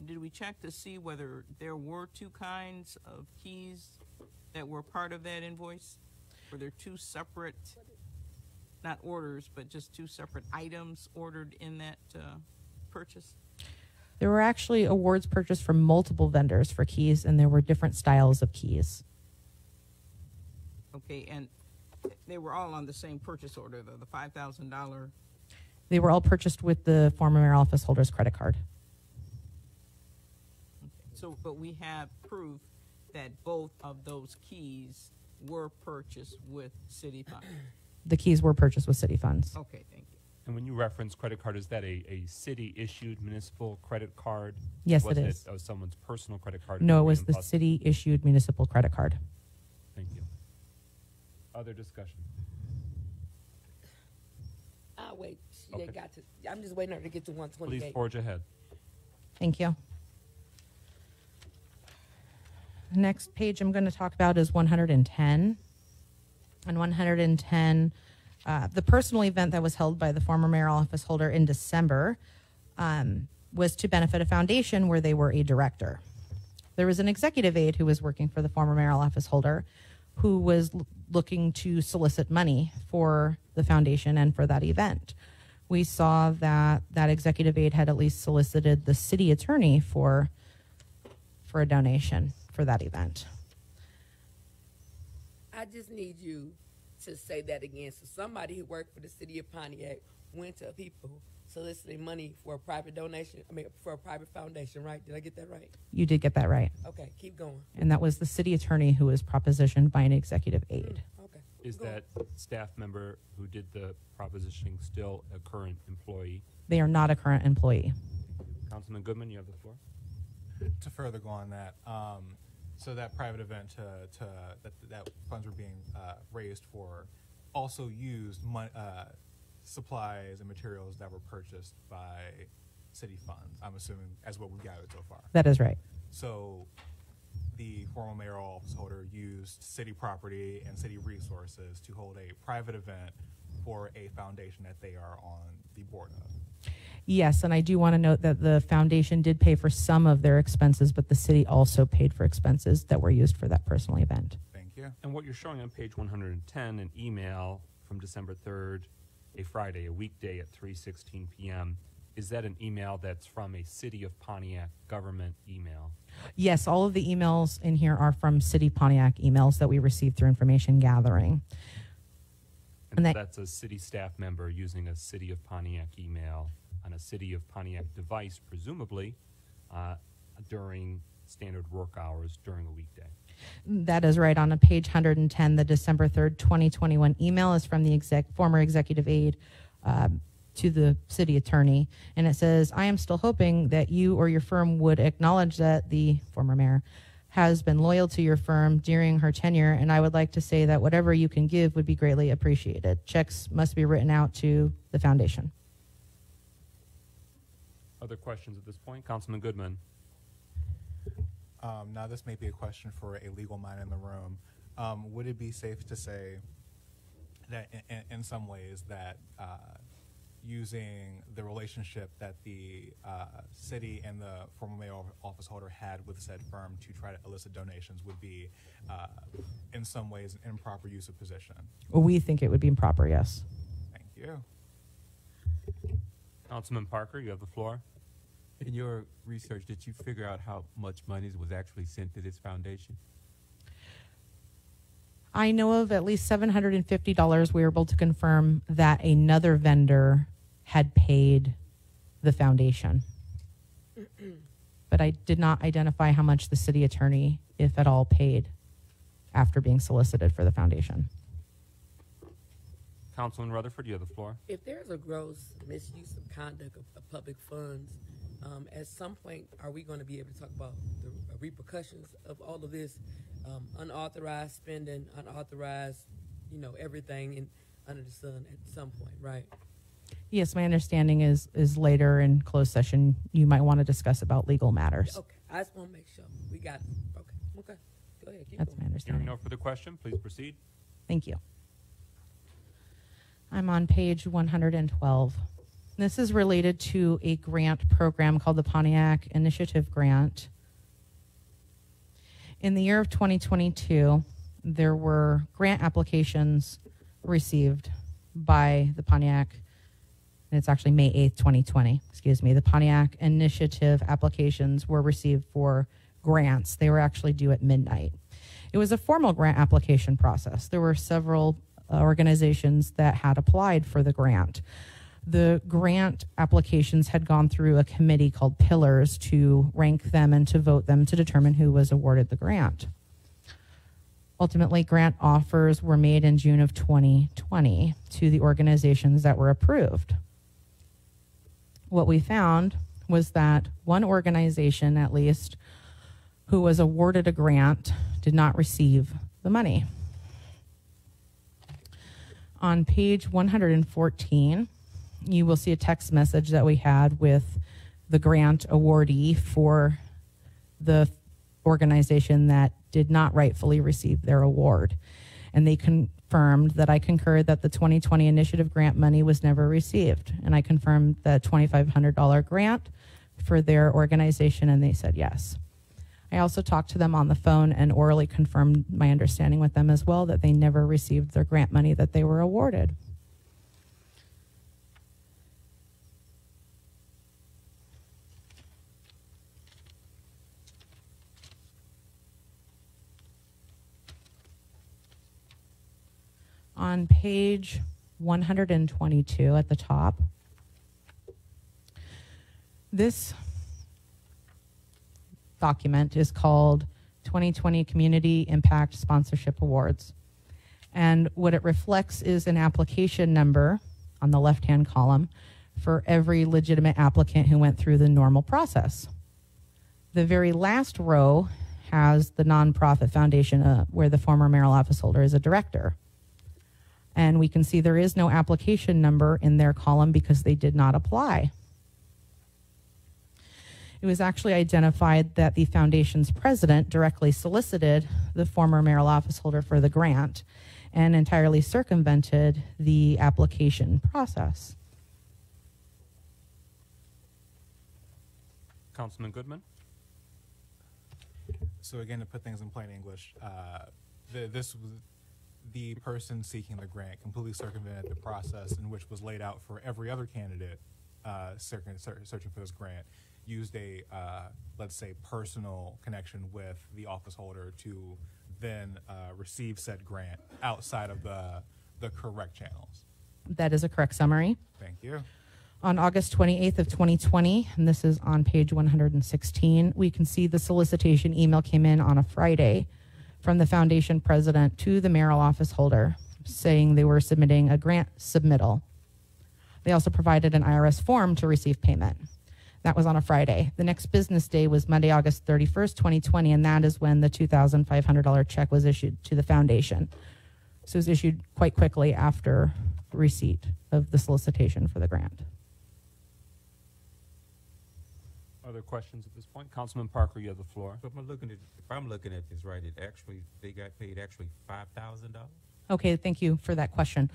did we check to see whether there were two kinds of keys that were part of that invoice? Were there two separate, not orders, but just two separate items ordered in that purchase? There were actually awards purchased from multiple vendors for keys, and there were different styles of keys. Okay, and they were all on the same purchase order, though, the $5,000. They were all purchased with the former mayor office holder's credit card. Okay. So, but we have proof that both of those keys were purchased with city funds. The keys were purchased with city funds. Okay, thank you. And when you reference credit card, is that a city-issued municipal credit card? Yes, was it is. Someone's personal credit card? No, it was Green the Plus? city-issued municipal credit card. Thank you. Other discussion? I'll wait. She Okay. ain't got to. I'm just waiting on her to get to 128. Please forge ahead. Thank you. The next page I'm going to talk about is 110. On 110, the personal event that was held by the former mayoral office holder in December was to benefit a foundation where they were a director. There was an executive aide who was working for the former mayoral office holder who was looking to solicit money for the foundation and for that event. We saw that that executive aide had at least solicited the city attorney for a donation for that event. I just need you to say that again. So somebody who worked for the city of Pontiac went to people soliciting money for a private donation, for a private foundation, right? Did I get that right? You did get that right. Okay, keep going. And that was the city attorney who was propositioned by an executive aide. Okay. Is keep going. that staff member who did the propositioning still a current employee? They are not a current employee. Councilman Goodman, you have the floor. To further go on that, so that private event that funds were being raised for also used supplies and materials that were purchased by city funds, I'm assuming, as what we've gathered so far. That is right. So the former mayoral office holder used city property and city resources to hold a private event for a foundation that they are on the board of. Yes, and I do want to note that the foundation did pay for some of their expenses, but the city also paid for expenses that were used for that personal event. Thank you. And what you're showing on page 110, an email from December 3rd, a Friday, a weekday at 3:16 p.m., is that an email that's from a City of Pontiac government email? Yes, all of the emails in here are from City Pontiac emails that we received through information gathering. And And that's a city staff member using a City of Pontiac email on a City of Pontiac device, presumably during standard work hours during a weekday. That is right. On a page 110, the December 3rd, 2021 email is from the former executive aide to the city attorney. And it says, I am still hoping that you or your firm would acknowledge that the former mayor has been loyal to your firm during her tenure, and I would like to say that whatever you can give would be greatly appreciated. Checks must be written out to the foundation. Other questions at this point? Councilman Goodman. Now, this may be a question for a legal mind in the room. Would it be safe to say that in some ways that using the relationship that the city and the former mayor office holder had with said firm to try to elicit donations would be in some ways an improper use of position? Well, we think it would be improper, yes. Thank you. Councilman Parker, you have the floor. In your research, did you figure out how much money was actually sent to this foundation? I know of at least $750 we were able to confirm that another vendor had paid the foundation. But I did not identify how much the city attorney, if at all, paid after being solicited for the foundation. Councilman Rutherford, you have the floor. If there's a gross misuse of conduct of public funds, at some point, are we going to be able to talk about the repercussions of all of this unauthorized spending, unauthorized, everything under the sun at some point, right? Yes, my understanding is later in closed session, you might want to discuss about legal matters. Okay, I just want to make sure we got it. Okay, go ahead. Keep That's going. my Hearing understanding. no further question, please proceed. Thank you. I'm on page 112. This is related to a grant program called the Pontiac Initiative Grant. In the year of 2022, there were grant applications received by the Pontiac, and it's actually May 8th, 2020, the Pontiac Initiative applications were received for grants. They were actually due at midnight. It was a formal grant application process. There were several organizations that had applied for the grant. The grant applications had gone through a committee called Pillars to rank them and to vote them to determine who was awarded the grant. Ultimately, grant offers were made in June of 2020 to the organizations that were approved. What we found was that one organization, at least, who was awarded a grant did not receive the money. On page 114, you will see a text message that we had with the grant awardee for the organization that did not rightfully receive their award. And they confirmed that I concurred that the 2020 initiative grant money was never received. And I confirmed the $2,500 grant for their organization, and they said yes. I also talked to them on the phone and orally confirmed my understanding with them as well that they never received their grant money that they were awarded. On page 122 at the top, this document is called 2020 Community Impact Sponsorship Awards. And what it reflects is an application number on the left-hand column for every legitimate applicant who went through the normal process. The very last row has the nonprofit foundation where the former mayoral office holder is a director. And we can see there is no application number in their column because they did not apply. It was actually identified that the foundation's president directly solicited the former mayoral office holder for the grant and entirely circumvented the application process. Councilman Goodman? So again, to put things in plain English, this was the person seeking the grant completely circumvented the process in which was laid out for every other candidate searching for this grant, used a, let's say, personal connection with the office holder to then receive said grant outside of the correct channels. That is a correct summary. Thank you. On August 28th of 2020, and this is on page 116, we can see the solicitation email came in on a Friday from the foundation president to the mayoral office holder saying they were submitting a grant submittal. They also provided an IRS form to receive payment. That was on a Friday. The next business day was Monday, August 31st, 2020, and that is when the $2,500 check was issued to the foundation. So it was issued quite quickly after receipt of the solicitation for the grant. Other questions at this point? Councilman Parker, you have the floor. So if I'm looking at this right, they got paid actually $5,000? Okay, thank you for that question.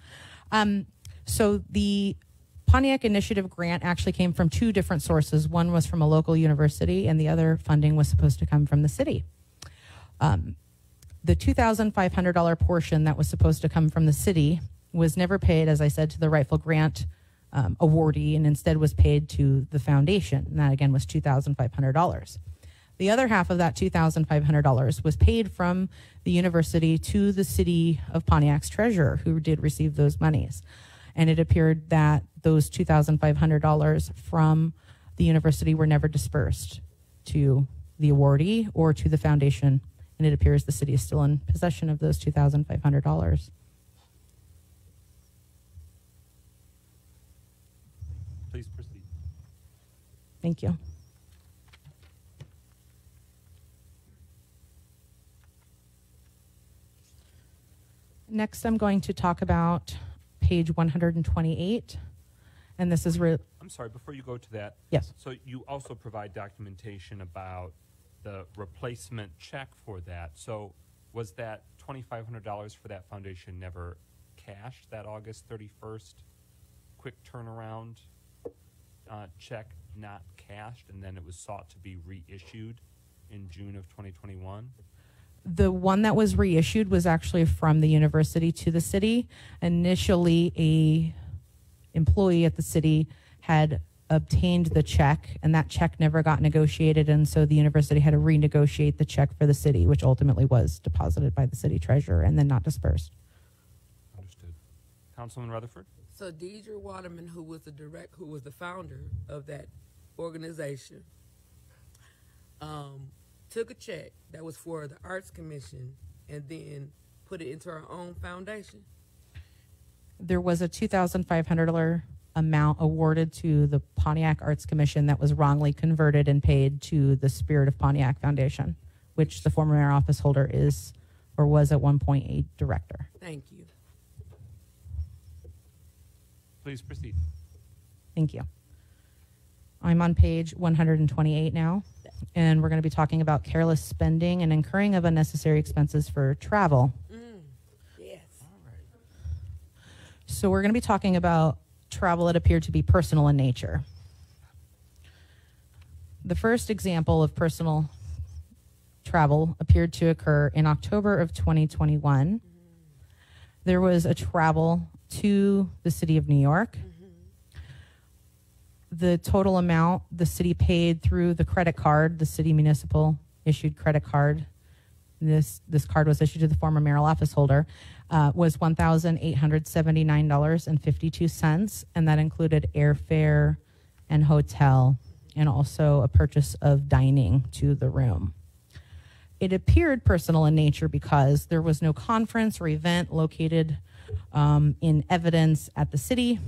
So the Pontiac Initiative grant actually came from two different sources. One was from a local university, and the other funding was supposed to come from the city. The $2,500 portion that was supposed to come from the city was never paid, as I said, to the rightful grant awardee and instead was paid to the foundation. And that again was $2,500. The other half of that $2,500 was paid from the university to the city of Pontiac's treasurer, who did receive those monies. And it appeared that those $2,500 from the university were never dispersed to the awardee or to the foundation. And it appears the city is still in possession of those $2,500. Please proceed. Thank you. Next, I'm going to talk about page 128. And this is I'm sorry, before you go to that. Yes. So you also provide documentation about the replacement check for that. So was that $2,500 for that foundation never cashed, that August 31st quick turnaround check not cashed, and then it was sought to be reissued in June of 2021? The one that was reissued was actually from the university to the city. Initially, a employee at the city had obtained the check, and that check never got negotiated, and so the university had to renegotiate the check for the city, which ultimately was deposited by the city treasurer and then not dispersed. Understood. Councilman Rutherford? So Deidre Waterman, who was the founder of that organization, took a check that was for the Arts Commission and then put it into our own foundation. There was a $2,500 amount awarded to the Pontiac Arts Commission that was wrongly converted and paid to the Spirit of Pontiac Foundation, which the former mayor office holder is or was at one point a director. Thank you. Please proceed. Thank you. I'm on page 128 now, and we're going to be talking about careless spending and incurring of unnecessary expenses for travel. Yes. So we're going to be talking about travel that appeared to be personal in nature. The first example of personal travel appeared to occur in October of 2021. There was a travel to the city of New York. The total amount the city paid through the credit card, the city municipal issued credit card, this card was issued to the former mayoral office holder, was $1,879.52, and that included airfare and hotel and also a purchase of dining to the room. It appeared personal in nature because there was no conference or event located in evidence at the city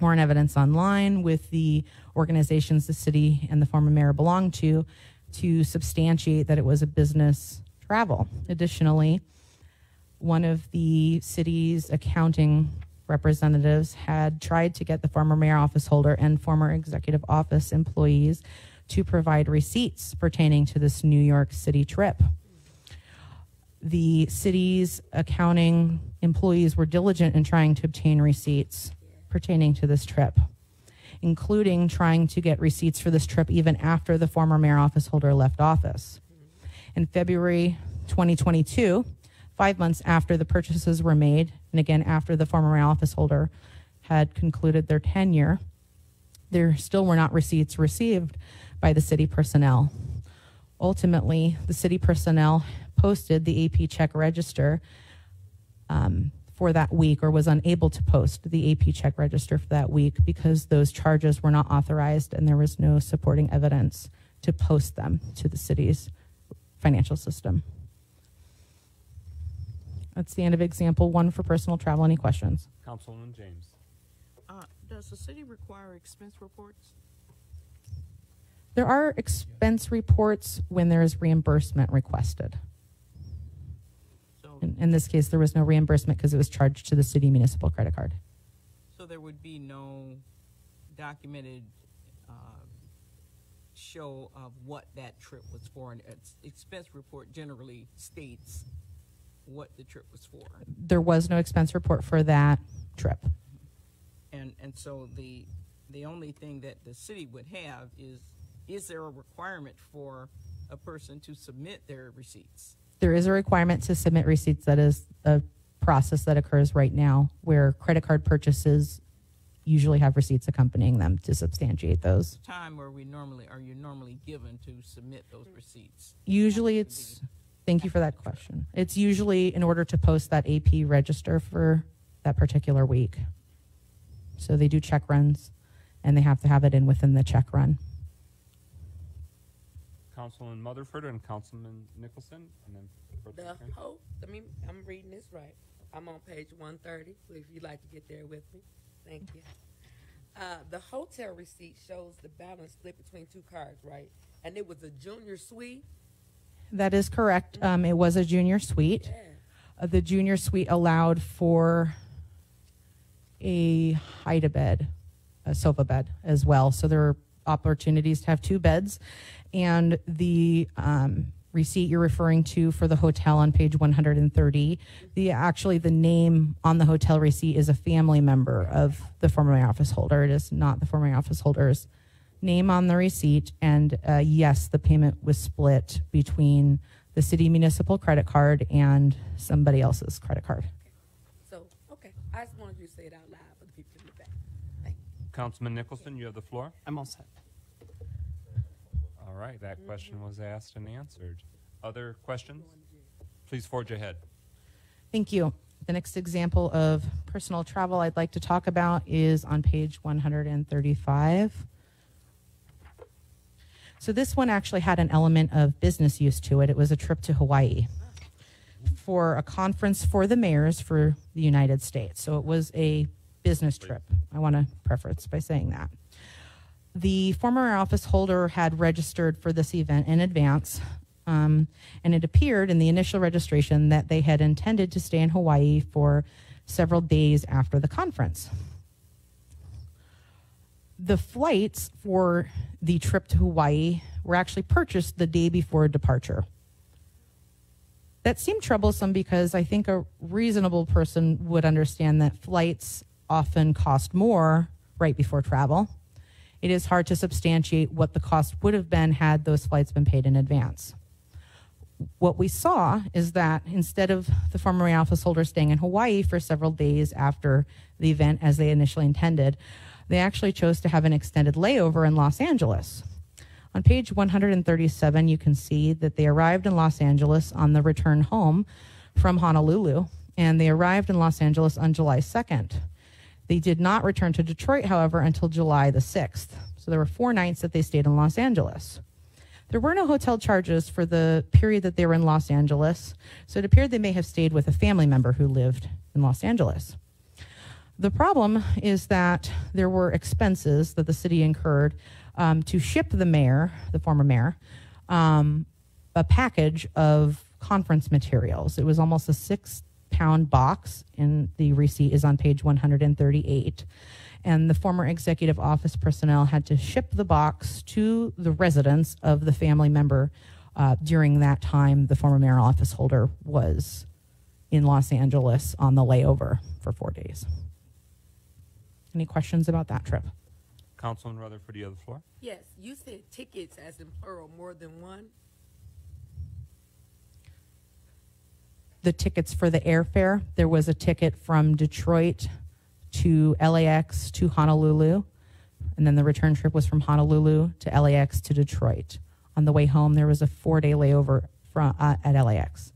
or in evidence online with the organizations the city and the former mayor belonged to substantiate that it was a business travel. Additionally, one of the city's accounting representatives had tried to get the former mayor office holder and former executive office employees to provide receipts pertaining to this New York City trip. The city's accounting employees were diligent in trying to obtain receipts pertaining to this trip, including trying to get receipts for this trip even after the former mayor office holder left office. In February 2022, 5 months after the purchases were made, and again after the former mayor office holder had concluded their tenure, there still were not receipts received by the city personnel. Ultimately, the city personnel posted the AP check register for that week, or was unable to post the AP check register for that week because those charges were not authorized and there was no supporting evidence to post them to the city's financial system. That's the end of example one for personal travel. Any questions? Councilman James. Does the city require expense reports? There are expense reports when there is reimbursement requested. So, In this case, there was no reimbursement because it was charged to the city municipal credit card. so there would be no documented show of what that trip was for. An expense report generally states what the trip was for. There was no expense report for that trip. And so the only thing that the city would have is there a requirement for a person to submit their receipts? There is a requirement to submit receipts. That is a process that occurs right now where credit card purchases usually have receipts accompanying them to substantiate those. Time are you normally given to submit those receipts? Usually it's, thank you for that question. It's usually in order to post that AP register for that particular week. So they do check runs, and they have to have it in within the check run. Councilman Motherford and Councilman Nicholson, and then I'm reading this right. I'm on page 130, if you'd like to get there with me. Thank you. The hotel receipt shows the balance split between two cards, right? And it was a junior suite. That is correct. It was a junior suite. Yeah. The junior suite allowed for a hide-a-bed, a sofa bed as well. So there are opportunities to have two beds. And the receipt you're referring to for the hotel on page 130, the name on the hotel receipt is a family member of the former mayor office holder. It is not the former mayor office holder's name on the receipt. And yes, the payment was split between the city municipal credit card and somebody else's credit card. So, okay. I just wanted you to say it out loud for the people in the back. Thank you. Councilman Nicholson, you have the floor. I'm all set. All right, that question was asked and answered. Other questions? Please forge ahead. Thank you. The next example of personal travel I'd like to talk about is on page 135. So this one actually had an element of business use to it. It was a trip to Hawaii for a conference for the mayors for the United States. So it was a business trip. I want to preface by saying that. The former office holder had registered for this event in advance, and it appeared in the initial registration that they had intended to stay in Hawaii for several days after the conference. The flights for the trip to Hawaii were actually purchased the day before departure. That seemed troublesome because I think a reasonable person would understand that flights often cost more right before travel. It is hard to substantiate what the cost would have been had those flights been paid in advance. What we saw is that instead of the former mayor office holder staying in Hawaii for several days after the event as they initially intended, they actually chose to have an extended layover in Los Angeles. On page 137, you can see that they arrived in Los Angeles on the return home from Honolulu, and they arrived in Los Angeles on July 2nd. They did not return to Detroit, however, until July the 6th. So there were 4 nights that they stayed in Los Angeles. There were no hotel charges for the period that they were in Los Angeles, so it appeared they may have stayed with a family member who lived in Los Angeles. The problem is that there were expenses that the city incurred to ship the mayor, the former mayor, a package of conference materials. It was almost a 6-pound box, and the receipt is on page 138. And the former executive office personnel had to ship the box to the residence of the family member during that time the former mayor office holder was in Los Angeles on the layover for 4 days. Any questions about that trip? Councilman Rutherford, you have the floor. Yes, you said tickets as in plural, more than one. The tickets for the airfare, there was a ticket from Detroit to LAX to Honolulu, and then the return trip was from Honolulu to LAX to Detroit. On the way home, there was a 4-day layover at LAX.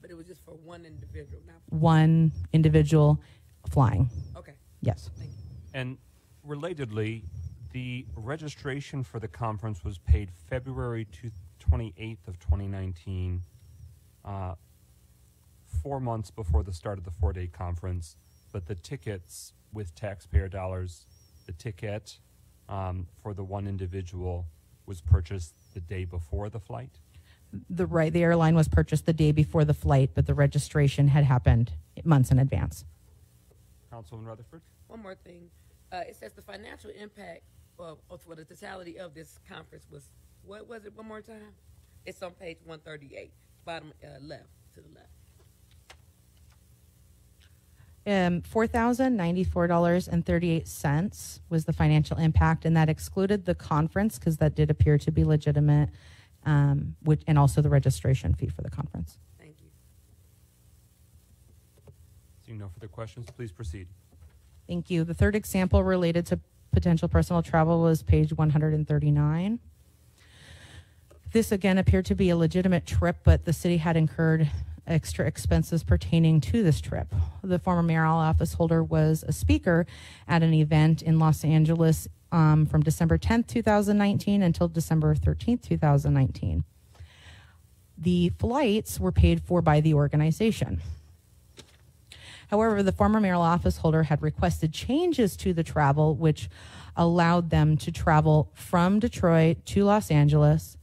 But it was just for one individual, not One individual flying. Okay. Yes. Thank you. And relatedly, the registration for the conference was paid February 28th of 2019, 4 months before the start of the 4-day conference. But the tickets with taxpayer dollars, the ticket for the one individual was purchased the day before the flight? The airline was purchased the day before the flight, but the registration had happened months in advance. Councilman Rutherford? One more thing. It says the financial impact for the totality of this conference was, what was it one more time? It's on page 138, bottom left, to the left. $4,094.38 was the financial impact, and that excluded the conference because that did appear to be legitimate, and also the registration fee for the conference. Thank you. Seeing no further questions, please proceed. Thank you. The third example related to potential personal travel was page 139. This again appeared to be a legitimate trip, but the city had incurred extra expenses pertaining to this trip. The former mayoral office holder was a speaker at an event in Los Angeles from December 10th, 2019 until December 13th, 2019. The flights were paid for by the organization. However, the former mayoral office holder had requested changes to the travel, which allowed them to travel from Detroit to Los Angeles.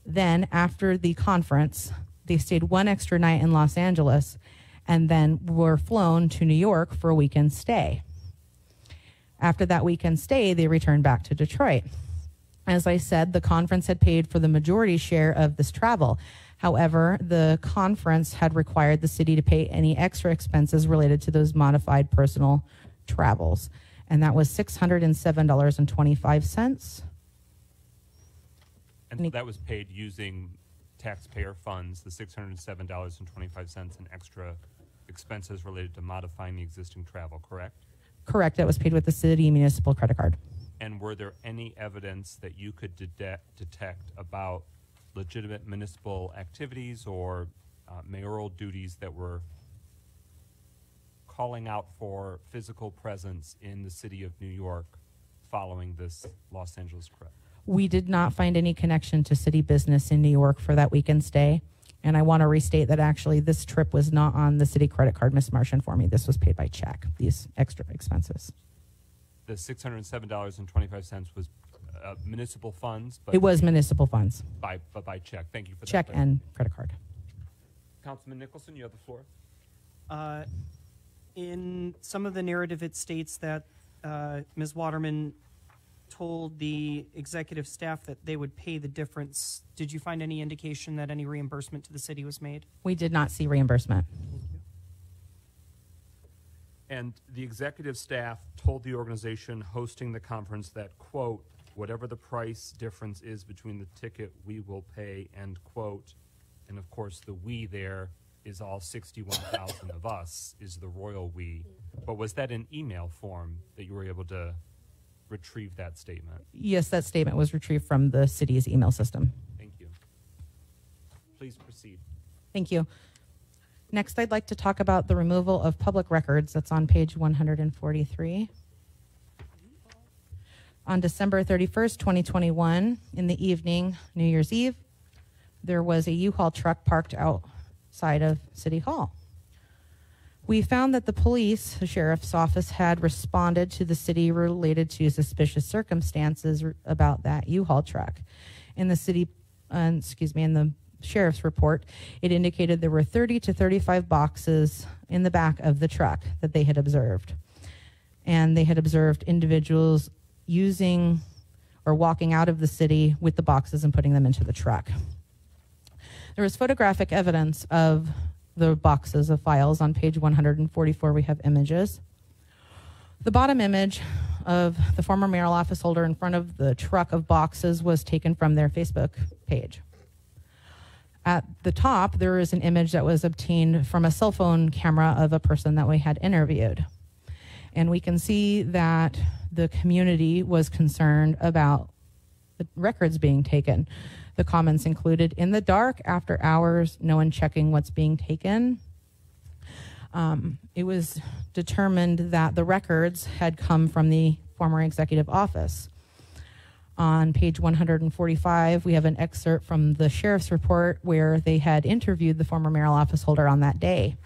Then, after the conference, they stayed one extra night in Los Angeles and then were flown to New York for a weekend stay. After that weekend stay, they returned back to Detroit. As I said, the conference had paid for the majority share of this travel. However, the conference had required the city to pay any extra expenses related to those modified personal travels, and that was $607.25. And that was paid using taxpayer funds, the $607.25 in extra expenses related to modifying the existing travel, correct? Correct. That was paid with the city municipal credit card. And were there any evidence that you could detect about legitimate municipal activities or mayoral duties that were calling out for physical presence in the city of New York following this Los Angeles trip? We did not find any connection to city business in New York for that weekend stay. And I want to restate that actually this trip was not on the city credit card, Ms. Martian, for me. This was paid by check, these extra expenses. The $607.25 was municipal funds? But it was municipal funds. By check. Thank you for that. Check and credit card. Councilman Nicholson, you have the floor. In some of the narrative, it states that Ms. Waterman told the executive staff that they would pay the difference. Did you find any indication that any reimbursement to the city was made? We did not see reimbursement. And the executive staff told the organization hosting the conference that, quote, whatever the price difference is between the ticket, we will pay, end quote. And of course, the we there is all 61,000 of us, is the royal we. But was that in email form that you were able to retrieve that statement? Yes, that statement was retrieved from the city's email system. Thank you. Please proceed. Thank you. Next, I'd like to talk about the removal of public records. That's on page 143. On December 31st, 2021, in the evening, New Year's Eve, there was a U-Haul truck parked outside of City Hall. We found that the police, the sheriff's office, had responded to the city related to suspicious circumstances about that U-Haul truck. In the city, in the sheriff's report, it indicated there were 30 to 35 boxes in the back of the truck that they had observed. And they had observed individuals using or walking out of the city with the boxes and putting them into the truck. There was photographic evidence of the boxes of files. On page 144, we have images. The bottom image of the former mayoral office holder in front of the truck of boxes was taken from their Facebook page. At the top, there is an image that was obtained from a cell phone camera of a person that we had interviewed. And we can see that the community was concerned about the records being taken. The comments included, in the dark, after hours, no one checking what's being taken. It was determined that the records had come from the former executive office. On page 145, we have an excerpt from the sheriff's report where they had interviewed the former mayoral office holder on that day.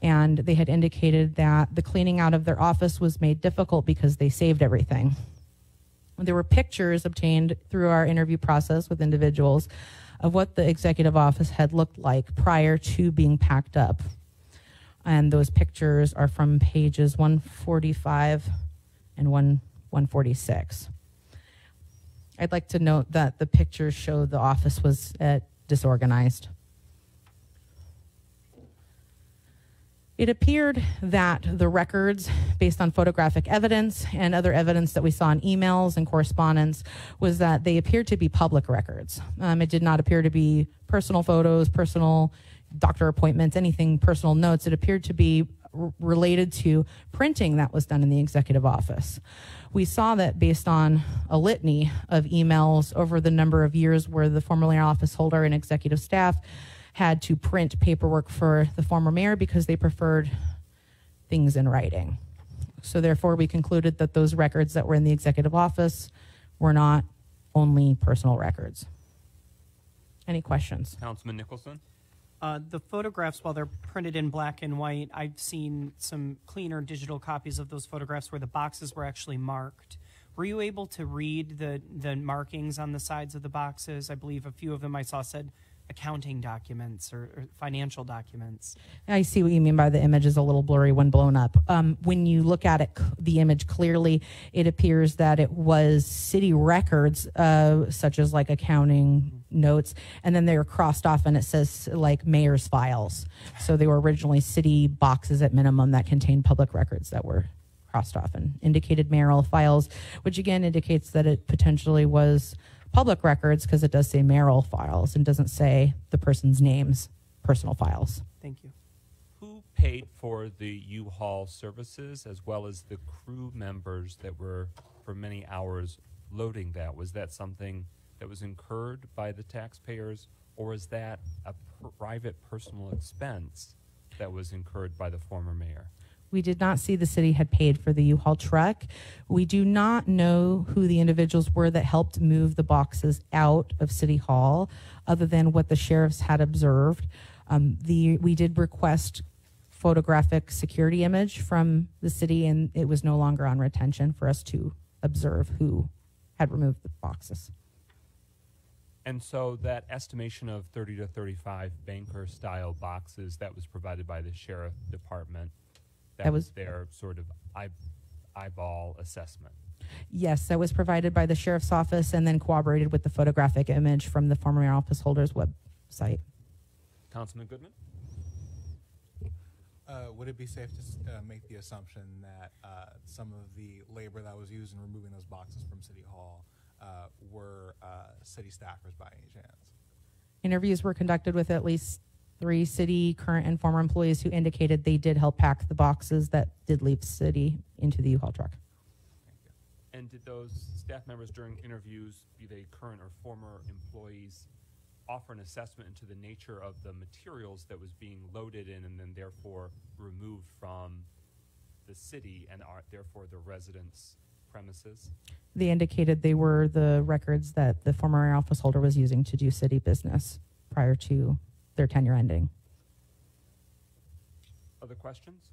And they had indicated that the cleaning out of their office was made difficult because they saved everything. There were pictures obtained through our interview process with individuals of what the executive office had looked like prior to being packed up. And those pictures are from pages 145 and 146. I'd like to note that the pictures show the office was disorganized. It appeared that the records, based on photographic evidence and other evidence that we saw in emails and correspondence, was that they appeared to be public records. It did not appear to be personal photos, personal doctor appointments, anything personal notes. It appeared to be related to printing that was done in the executive office. We saw that based on a litany of emails over the number of years where the former mayor office holder and executive staff had to print paperwork for the former mayor because they preferred things in writing. So therefore, we concluded that those records that were in the executive office were not only personal records. Any questions? Councilman Nicholson? The photographs, while they're printed in black and white, I've seen some cleaner digital copies of those photographs where the boxes were actually marked. Were you able to read the markings on the sides of the boxes? I believe a few of them I saw said accounting documents or financial documents. I see what you mean by the image is a little blurry when blown up. When you look at it, the image clearly, it appears that it was city records, such as like accounting notes, and then they were crossed off and it says like mayor's files. So they were originally city boxes at minimum that contained public records that were crossed off and indicated mayoral files, which again indicates that it potentially was public records because it does say mayoral files and doesn't say the person's names, personal files. Thank you. Who paid for the U-Haul services as well as the crew members that were for many hours loading that? Was that something that was incurred by the taxpayers, or was that a private personal expense that was incurred by the former mayor? We did not see the city had paid for the U-Haul truck. We do not know who the individuals were that helped move the boxes out of City Hall, other than what the sheriffs had observed. We did request photographic security image from the city, and it was no longer on retention for us to observe who had removed the boxes. And so that estimation of 30 to 35 banker-style boxes that was provided by the sheriff department, that was their sort of eyeball assessment. Yes, that was provided by the sheriff's office and then corroborated with the photographic image from the former mayor office holder's website. Councilman Goodman? Would it be safe to make the assumption that some of the labor that was used in removing those boxes from City Hall were city staffers by any chance? Interviews were conducted with at least 3 city current and former employees who indicated they did help pack the boxes that did leave city into the U-Haul truck. And did those staff members during interviews, be they current or former employees, offer an assessment into the nature of the materials that was being loaded in and then therefore removed from the city and are therefore the residents' premises? They indicated they were the records that the former mayor office holder was using to do city business prior to their tenure ending. Other questions?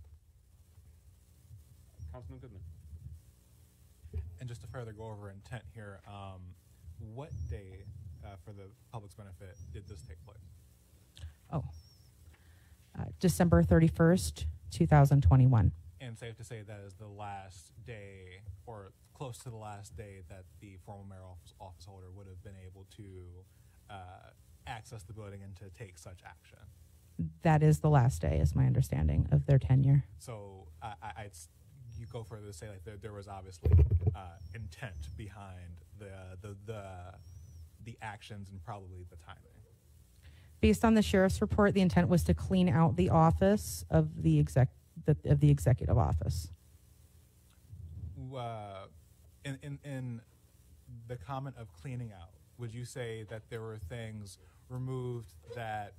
Councilman Goodman. And just to further go over intent here, what day, for the public's benefit, did this take place? December 31st, 2021. And safe to say that is the last day, or close to the last day, that the former mayor office holder would have been able to access the building and to take such action. That is the last day, is my understanding of their tenure. So you go further to say like there was obviously intent behind the actions and probably the timing. Based on the sheriff's report, the intent was to clean out the office of the executive office. In the comment of cleaning out, would you say that there were things removed that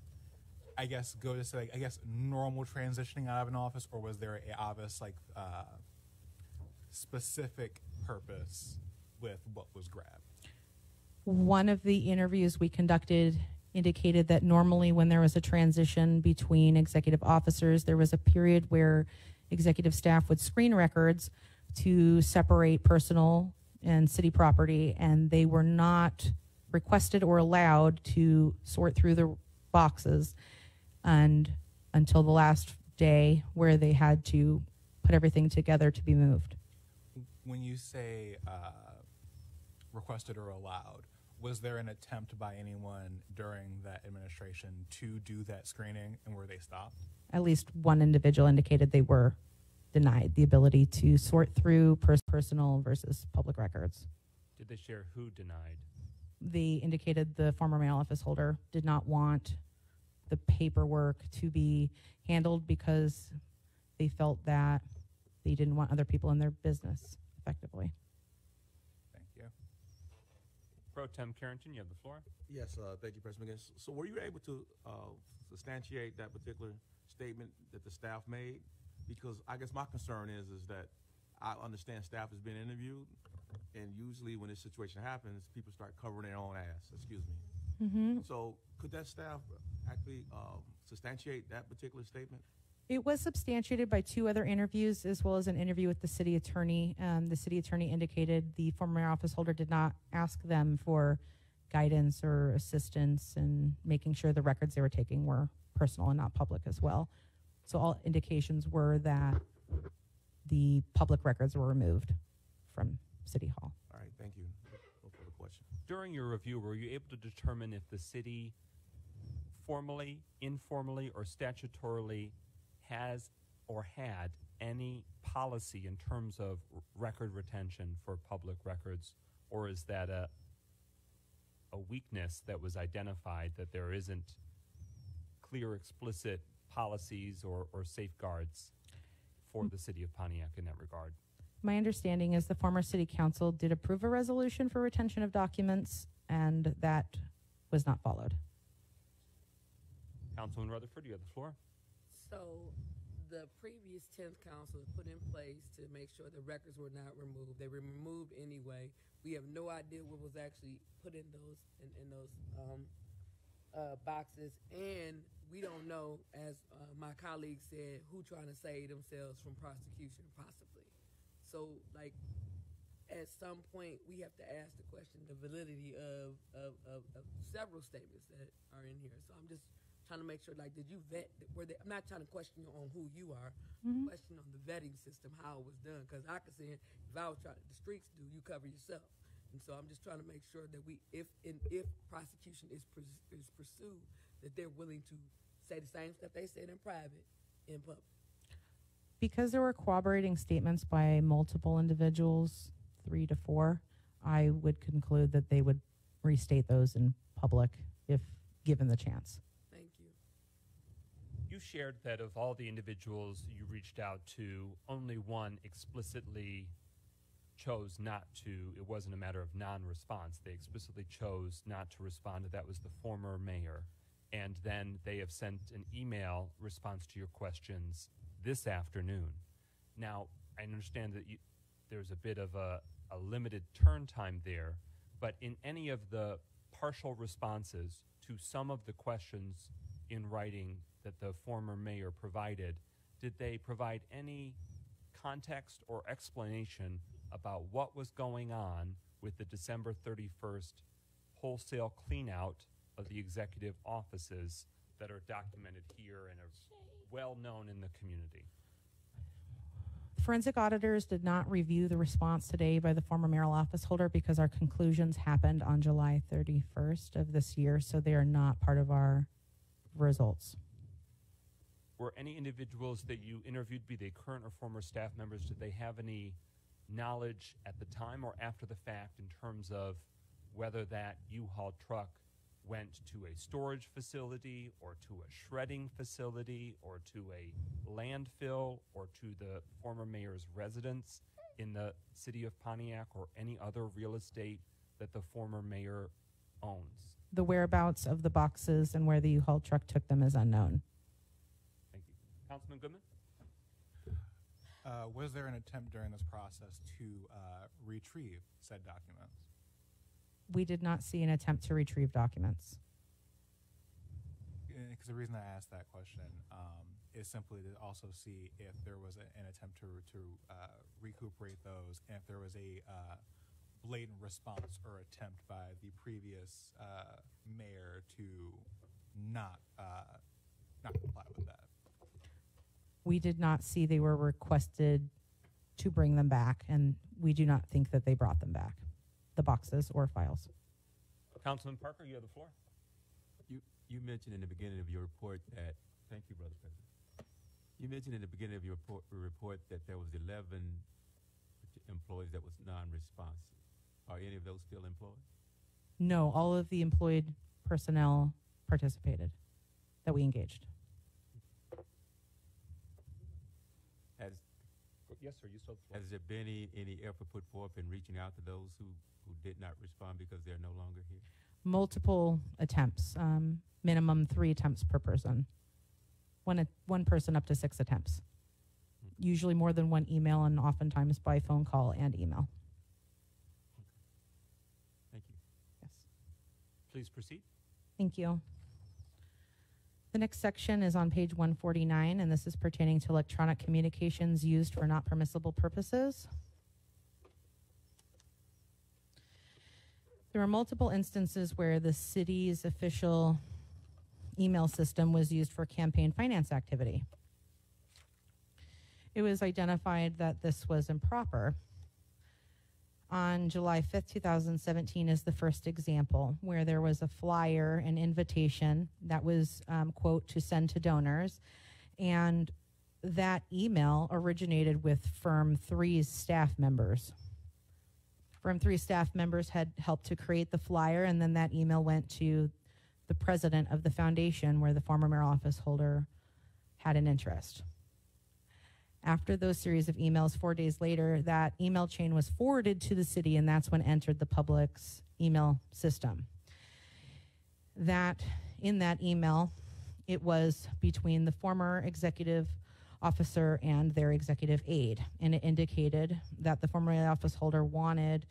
I guess go to say, I guess, normal transitioning out of an office, or was there a obvious specific purpose with what was grabbed? One of the interviews we conducted indicated that normally when there was a transition between executive officers, there was a period where executive staff would screen records to separate personal and city property, and they were not requested or allowed to sort through the boxes and until the last day where they had to put everything together to be moved. When you say requested or allowed, was there an attempt by anyone during that administration to do that screening, and were they stopped? At least one individual indicated they were denied the ability to sort through personal versus public records. Did they share who denied? They indicated the former mail office holder did not want the paperwork to be handled because they felt that they didn't want other people in their business effectively. Thank you. Pro Tem Carrington, you have the floor. Yes, thank you, President McGinnis. So were you able to substantiate that particular statement that the staff made? Because I guess my concern is that I understand staff is being interviewed, and usually when this situation happens, people start covering their own ass, excuse me. Mm-hmm. So could that staff actually substantiate that particular statement? It was substantiated by 2 other interviews, as well as an interview with the city attorney. The city attorney indicated the former mayor office holder did not ask them for guidance or assistance in making sure the records they were taking were personal and not public as well. So all indications were that the public records were removed from City Hall. All right, thank you. No further question. During your review, were you able to determine if the city formally, informally, or statutorily has or had any policy in terms of record retention for public records, or is that a weakness that was identified, that there isn't clear, explicit policies or safeguards for the city of Pontiac in that regard? My understanding is the former city council did approve a resolution for retention of documents, and that was not followed. Councilman Rutherford, you have the floor. So the previous 10th council put in place to make sure the records were not removed. They were removed anyway. We have no idea what was actually put in those boxes, and we don't know, as my colleague said, who trying to save themselves from prosecution, possibly. So, like, at some point, we have to ask the question, the validity of several statements that are in here. So I'm just trying to make sure, like, did you vet? I'm not trying to question you on who you are, question on the vetting system, how it was done. Because I could say, if I was trying to, the streets do, you cover yourself. And so I'm just trying to make sure that if prosecution is pursued, that they're willing to say the same stuff they said in private, in public. Because there were corroborating statements by multiple individuals, 3 to 4, I would conclude that they would restate those in public if given the chance. Thank you. You shared that of all the individuals you reached out to, only one explicitly chose not to. It wasn't a matter of non-response. They explicitly chose not to respond. That was the former mayor. And then they have sent an email response to your questions this afternoon. Now, I understand that there's a bit of a limited turn time there, but in any of the partial responses to some of the questions in writing that the former mayor provided, did they provide any context or explanation about what was going on with the December 31st wholesale cleanout of the executive offices that are documented here and are well known in the community? Forensic auditors did not review the response today by the former mayoral office holder because our conclusions happened on July 31st of this year, so they are not part of our results. Were any individuals that you interviewed, be they current or former staff members, did they have any knowledge at the time or after the fact in terms of whether that U-Haul truck went to a storage facility or to a shredding facility or to a landfill or to the former mayor's residence in the city of Pontiac or any other real estate that the former mayor owns? The whereabouts of the boxes and where the U-Haul truck took them is unknown. Thank you. Councilman Goodman? Was there an attempt during this process to retrieve said documents? We did not see an attempt to retrieve documents. Because the reason I asked that question is simply to also see if there was an attempt to recuperate those, and if there was a blatant response or attempt by the previous mayor to not comply with that. We did not see they were requested to bring them back, and we do not think that they brought them back, the boxes or files. Councilman Parker, you have the floor. You mentioned in the beginning of your report that, thank you, Brother President. You mentioned in the beginning of your report that there was 11 employees that was non-responsive. Are any of those still employed? No, all of the employed personnel participated that we engaged. Has Yes, sir, you still have the floor. has there been any effort put forth in reaching out to those who did not respond because they're no longer here? Multiple attempts, minimum 3 attempts per person. One person up to 6 attempts. Usually more than one email, and oftentimes by phone call and email. Thank you. Yes. Please proceed. Thank you. The next section is on page 149, and this is pertaining to electronic communications used for not permissible purposes. There were multiple instances where the city's official email system was used for campaign finance activity. It was identified that this was improper. On July 5th, 2017 is the first example where there was a flyer, an invitation that was, quote, to send to donors. And that email originated with Firm 3's staff members. Firm 3 staff members had helped to create the flyer, and then that email went to the president of the foundation where the former mayor office holder had an interest. After those series of emails, 4 days later, that email chain was forwarded to the city, and that's when entered the public's email system. In that email, it was between the former executive officer and their executive aide, and it indicated that the former office holder wanted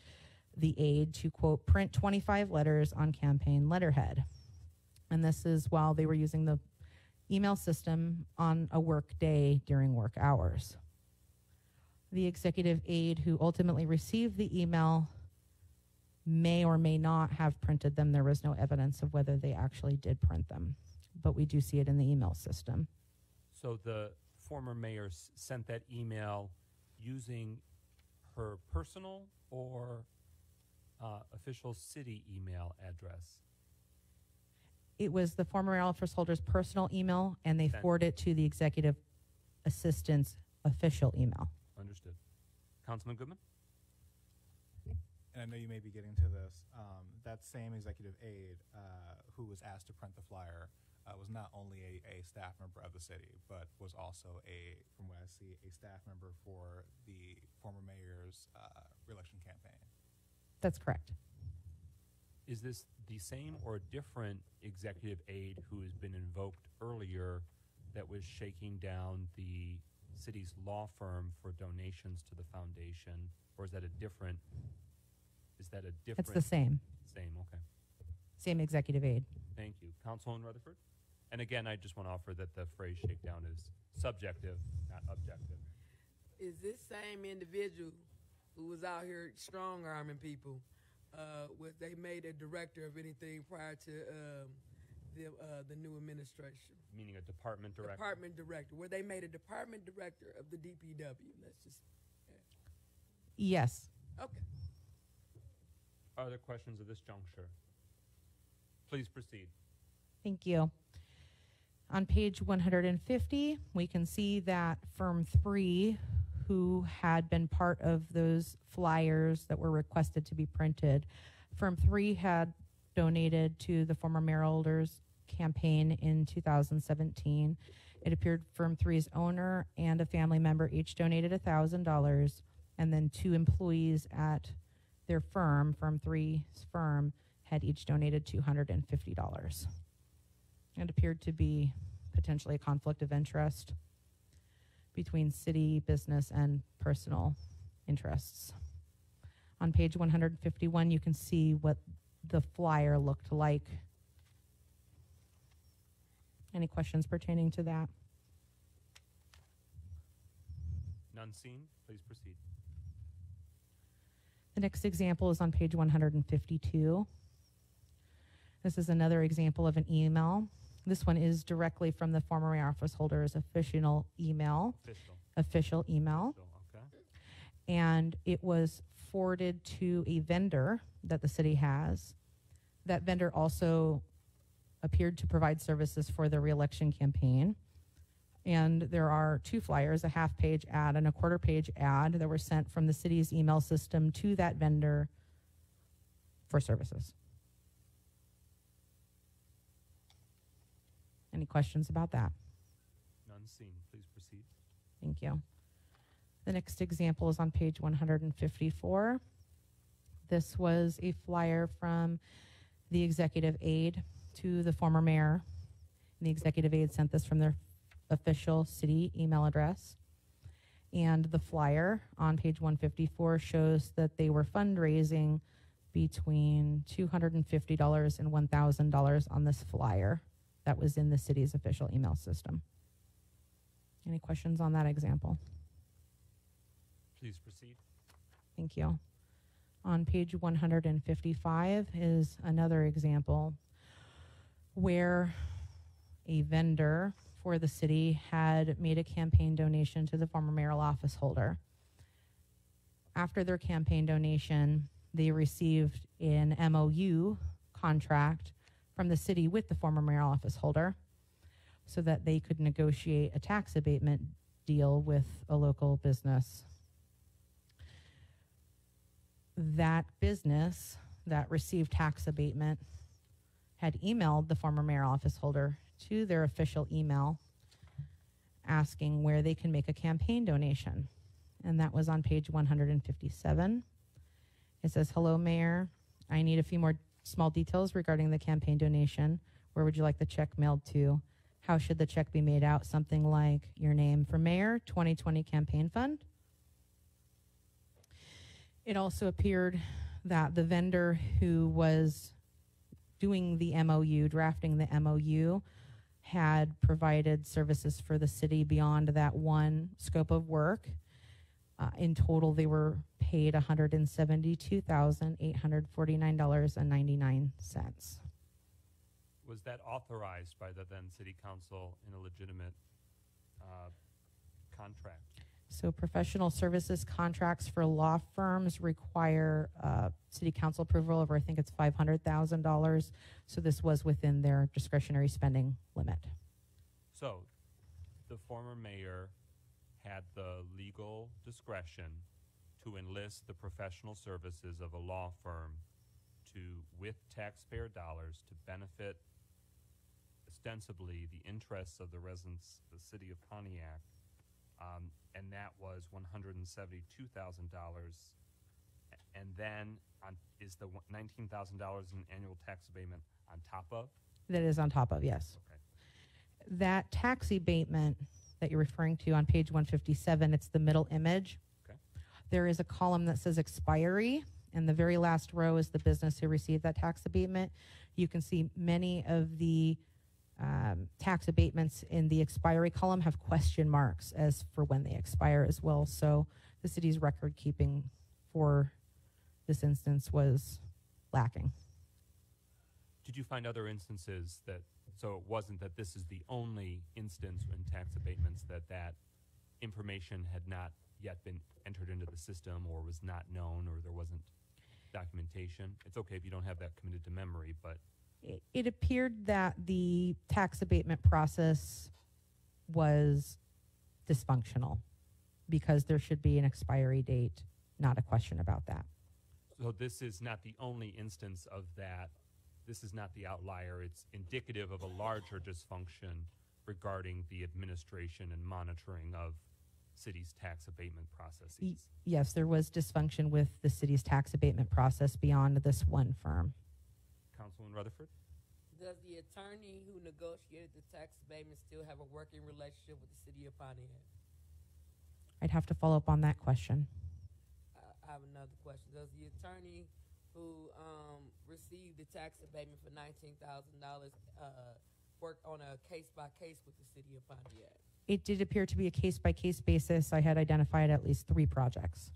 the aide to, quote, print 25 letters on campaign letterhead. And this is while they were using the email system on a work day during work hours. The executive aide who ultimately received the email may or may not have printed them. There was no evidence of whether they actually did print them, but we do see it in the email system. So the former mayor sent that email using her personal or official city email address? It was the former office holder's personal email, and they Okay. forwarded it to the executive assistant's official email. Understood. Councilman Goodman? And I know you may be getting to this. That same executive aide who was asked to print the flyer was not only a staff member of the city, but was also from what I see, a staff member for the former mayor's re-election campaign. That's correct. Is this the same or a different executive aide who has been invoked earlier that was shaking down the city's law firm for donations to the foundation? Or is that a different? It's the same. Same, okay. Same executive aide. Thank you. Councilman Rutherford? And again, I just want to offer that the phrase shakedown is subjective, not objective. Is this same individual who was out here strong arming people? They made a director of anything prior to the new administration? Meaning a department director? Department director. Where they made a department director of the DPW. Let's just. Yes. Okay. Other questions at this juncture? Please proceed. Thank you. On page 150, we can see that Firm 3, who had been part of those flyers that were requested to be printed, Firm 3 had donated to the former mayor holder's campaign in 2017. It appeared Firm 3's owner and a family member each donated $1,000, and then 2 employees at their firm, Firm 3's firm, had each donated $250. It appeared to be potentially a conflict of interest between city, business, and personal interests. On page 151, you can see what the flyer looked like. Any questions pertaining to that? None seen? Please proceed. The next example is on page 152. This is another example of an email. This one is directly from the former mayor office holder's official email. Official email. Okay. And it was forwarded to a vendor that the city has. That vendor also appeared to provide services for the re-election campaign. And there are 2 flyers, a half-page ad and a quarter-page ad that were sent from the city's email system to that vendor for services. Any questions about that? None seen. Please proceed. Thank you. The next example is on page 154. This was a flyer from the executive aide to the former mayor. And the executive aide sent this from their official city email address. And the flyer on page 154 shows that they were fundraising between $250 and $1,000 on this flyer that was in the city's official email system. Any questions on that example? Please proceed. Thank you. On page 155 is another example where a vendor for the city had made a campaign donation to the former mayoral office holder. After their campaign donation, they received an MOU contract from the city with the former mayoral office holder so that they could negotiate a tax abatement deal with a local business. That business that received tax abatement had emailed the former mayor office holder to their official email asking where they can make a campaign donation. And that was on page 157. It says, "Hello, Mayor. I need a few more small details regarding the campaign donation. Where would you like the check mailed to? How should the check be made out? Something like your name for mayor, 2020 campaign fund." It also appeared that the vendor who was doing the MOU, drafting the MOU, had provided services for the city beyond that one scope of work. In total, they were paid $172,849.99. Was that authorized by the then city council in a legitimate contract? So professional services contracts for law firms require city council approval over, I think it's $500,000. So this was within their discretionary spending limit. So the former mayor had the legal discretion to enlist the professional services of a law firm to, with taxpayer dollars, to benefit ostensibly the interests of the residents of the city of Pontiac. And that was $172,000. And then is the $19,000 in annual tax abatement on top of? That is on top of, yes. Okay. That tax abatement that you're referring to on page 157, it's the middle image. Okay. There is a column that says expiry, and the very last row is the business who received that tax abatement. You can see many of the tax abatements in the expiry column have question marks as for when they expire as well. So the city's record keeping for this instance was lacking. Did you find other instances that, so it wasn't that this is the only instance in tax abatements that information had not yet been entered into the system or was not known or there wasn't documentation? It's okay if you don't have that committed to memory, but it appeared that the tax abatement process was dysfunctional because there should be an expiry date, not a question about that. so this is not the only instance of that. This is not the outlier. It's indicative of a larger dysfunction regarding the administration and monitoring of city's tax abatement processes. Yes, there was dysfunction with the city's tax abatement process beyond this one firm. Councilman Rutherford? Does the attorney who negotiated the tax abatement still have a working relationship with the city of Pontiac? I'd have to follow up on that question. I have another question. Does the attorney who received the tax abatement for $19,000 work on a case-by-case with the city of Pontiac? It did appear to be a case-by-case basis. I had identified at least 3 projects.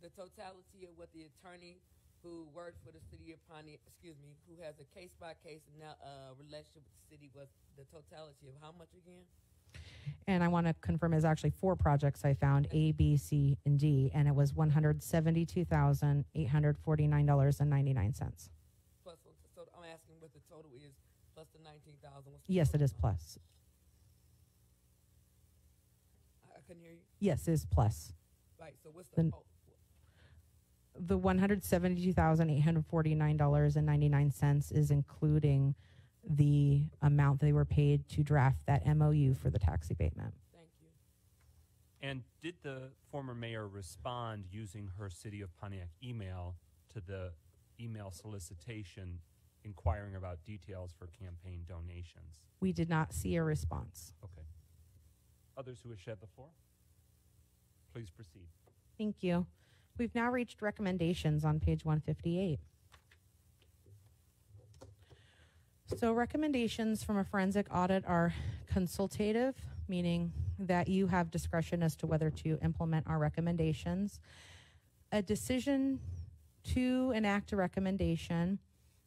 The totality of what the attorney who worked for the city of Pontiac, who has a case-by-case and now relationship with the city, was the totality of how much again? And I want to confirm it's actually 4 projects I found, A, B, C, and D, and it was $172,849.99. Plus, so I'm asking what the total is plus the $19,000. Yes, it is plus. I couldn't hear you. Yes, it is plus. Right. So what's the The $172,849.99 is including the amount they were paid to draft that MOU for the tax abatement. Thank you. And did the former mayor respond using her City of Pontiac email to the email solicitation inquiring about details for campaign donations? We did not see a response. Okay. Others who wish to have the floor? Please proceed. Thank you. We've now reached recommendations on page 158. So recommendations from a forensic audit are consultative, meaning that you have discretion as to whether to implement our recommendations. A decision to enact a recommendation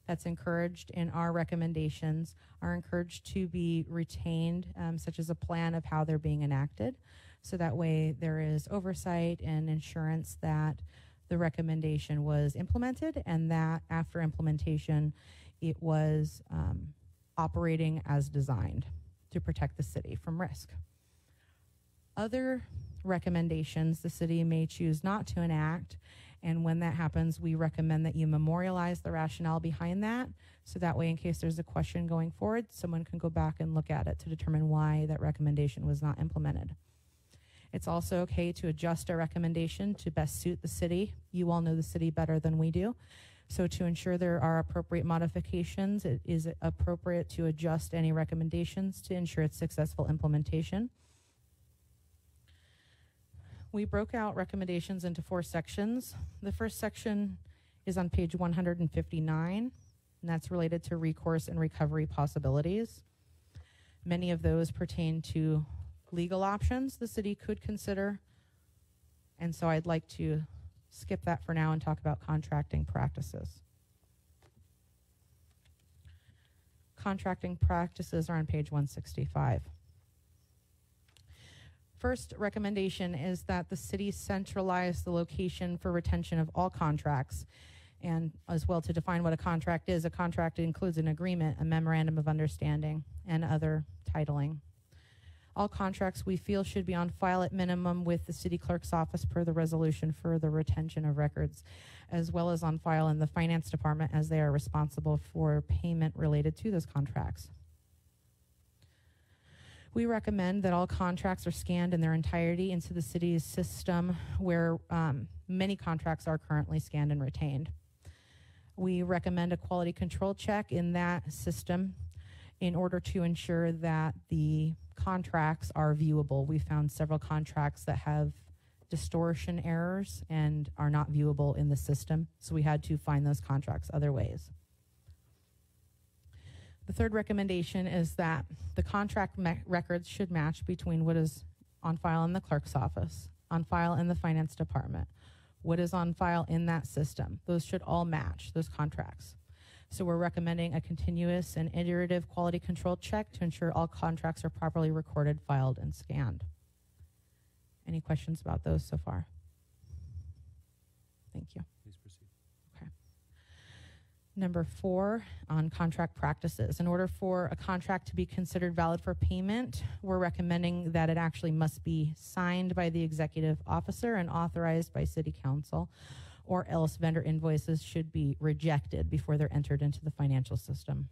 that's encouraged in our recommendations are encouraged to be retained, such as a plan of how they're being enacted. So that way there is oversight and assurance that the recommendation was implemented and that after implementation it was operating as designed to protect the city from risk. Other recommendations the city may choose not to enact, and when that happens, we recommend that you memorialize the rationale behind that, so that way in case there's a question going forward, someone can go back and look at it to determine why that recommendation was not implemented. It's also okay to adjust a recommendation to best suit the city. You all know the city better than we do. So to ensure there are appropriate modifications, it is appropriate to adjust any recommendations to ensure its successful implementation. We broke out recommendations into 4 sections. The first section is on page 159, and that's related to recourse and recovery possibilities. Many of those pertain to legal options the city could consider, and so I'd like to skip that for now and talk about contracting practices. Contracting practices are on page 165. First recommendation is that the city centralize the location for retention of all contracts, and as well to define what a contract is. A contract includes an agreement, a memorandum of understanding, and other titling. All contracts we feel should be on file at minimum with the city clerk's office per the resolution for the retention of records, as well as on file in the finance department as they are responsible for payment related to those contracts. We recommend that all contracts are scanned in their entirety into the city's system where many contracts are currently scanned and retained. We recommend a quality control check in that system in order to ensure that the contracts are viewable. We found several contracts that have distortion errors and are not viewable in the system, so we had to find those contracts other ways. The third recommendation is that the contract records should match between what is on file in the clerk's office, on file in the finance department, what is on file in that system. Those should all match, those contracts. So we're recommending a continuous and iterative quality control check to ensure all contracts are properly recorded, filed, and scanned. Any questions about those so far? Thank you. Please proceed. Okay. Number 4, on contract practices. In order for a contract to be considered valid for payment, we're recommending that it actually must be signed by the executive officer and authorized by city council, or else vendor invoices should be rejected before they're entered into the financial system.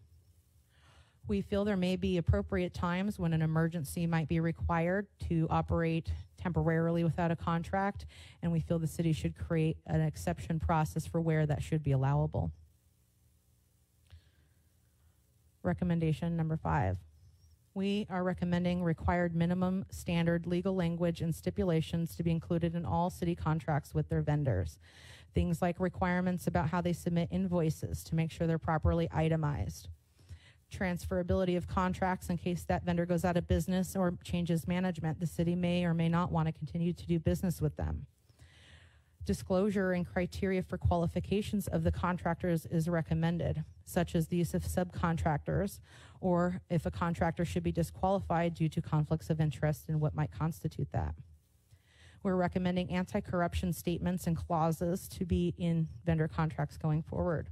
We feel there may be appropriate times when an emergency might be required to operate temporarily without a contract, and we feel the city should create an exception process for where that should be allowable. Recommendation number 5. We are recommending required minimum standard legal language and stipulations to be included in all city contracts with their vendors. Things like requirements about how they submit invoices to make sure they're properly itemized. Transferability of contracts in case that vendor goes out of business or changes management. The city may or may not want to continue to do business with them. Disclosure and criteria for qualifications of the contractors is recommended, such as the use of subcontractors, or if a contractor should be disqualified due to conflicts of interest and what might constitute that. We're recommending anti-corruption statements and clauses to be in vendor contracts going forward.